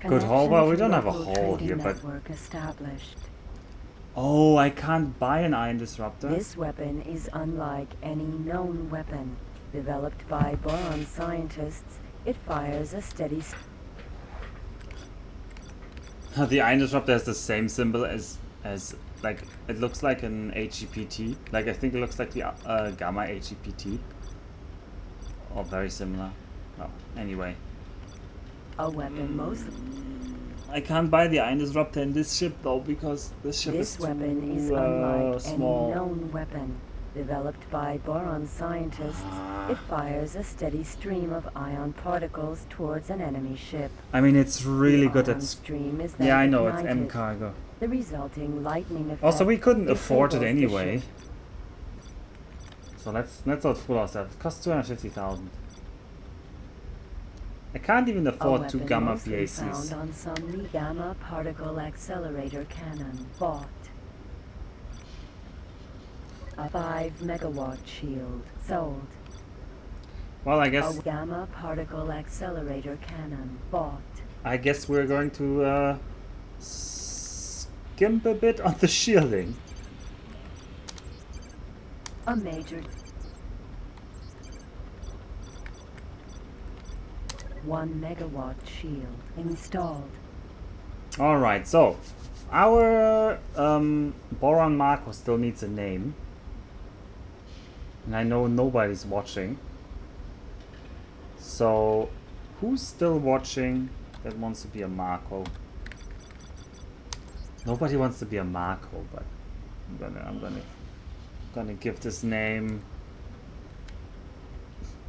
Good haul. Well, we don't have a Connection to haul local here, but network established. oh, I can't buy an ion disruptor. This weapon is unlike any known weapon. Developed by boron scientists, it fires a steady... The ion disruptor has the same symbol as like it looks like an HEPT. Like I think it looks like the gamma HEPT. Or very similar. Well, anyway. A weapon most... I can't buy the ion disruptor in this ship though because this ship is This weapon too, is unlike small. any known weapon. Developed by boron scientists, it fires a steady stream of ion particles towards an enemy ship. I mean, it's really The good ion at. stream is Yeah, then I know it's ignited. M cargo. The resulting lightning effect. Also, we couldn't afford it disables the anyway. ship. So let's not fool ourselves. It costs 250,000. I can't even A afford 2 weapon gamma mostly found PACs. on some gamma particle accelerator cannon. Bought. A 5 megawatt shield. Sold. Well, I A guess gamma particle accelerator cannon. Bought. we're going to skimp a bit on the shielding. A major... 1 megawatt shield installed. All right, so our boron Marco still needs a name, and I know nobody's watching. So, who's still watching that wants to be a Marco? Nobody wants to be a Marco, but I'm gonna give this name.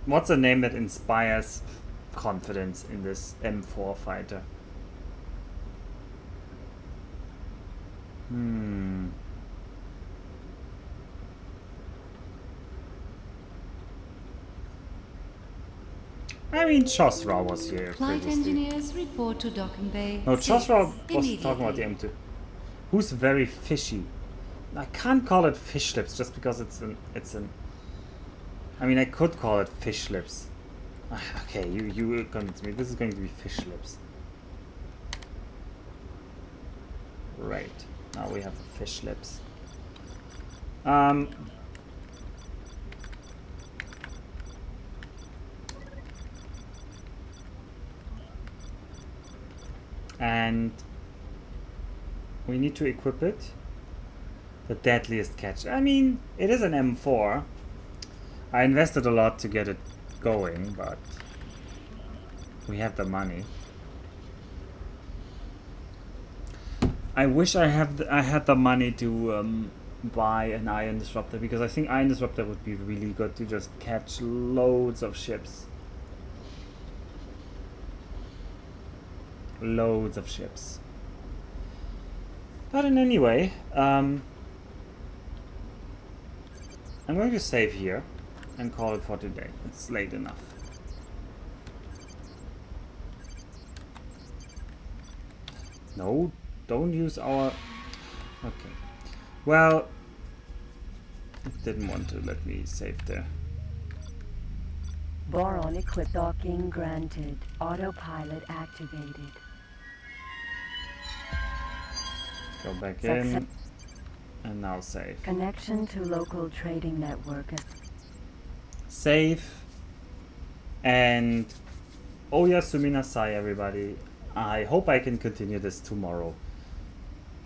What's a name that inspires confidence in this M4 fighter? I mean, Chosra was here Flight previously. engineers report to docking bay. No, Chosra 6 was talking about the M2. Who's very fishy? I can't call it fish lips just because it's an. I mean, I could call it fish lips. Okay, you convince me. This is going to be fish lips. Right. Now we have fish lips. And we need to equip it. The deadliest catch. I mean, it is an M4. I invested a lot to get it going, but we have the money. I wish I had the money to buy an ion disruptor, because I think ion disruptor would be really good to just catch loads of ships. Loads of ships. But in any way, I'm going to save here and call it for today. It's late enough. No, don't use our... Okay. Well, it didn't want to let me save there. Boron equipped. Docking granted. Autopilot activated. Go back in. And now save. Connection to local trading network. Save. And Oyasumi Nasai, everybody. I hope I can continue this tomorrow.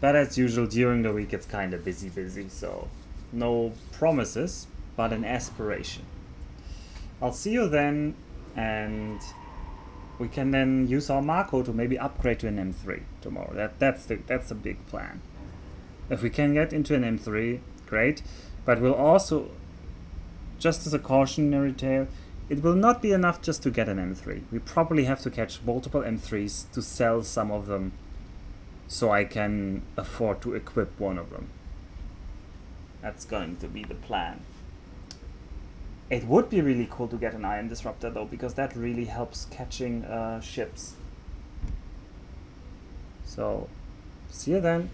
But as usual, during the week it's kind of busy, so no promises, but an aspiration. I'll see you then, and we can then use our Mako to maybe upgrade to an M3 tomorrow. That's a big plan. If we can get into an M3, great. But we'll also, just as a cautionary tale, it will not be enough just to get an M3. We probably have to catch multiple M3s to sell some of them, so I can afford to equip one of them. That's going to be the plan. It would be really cool to get an Iron Disruptor though, because that really helps catching ships. So, see you then.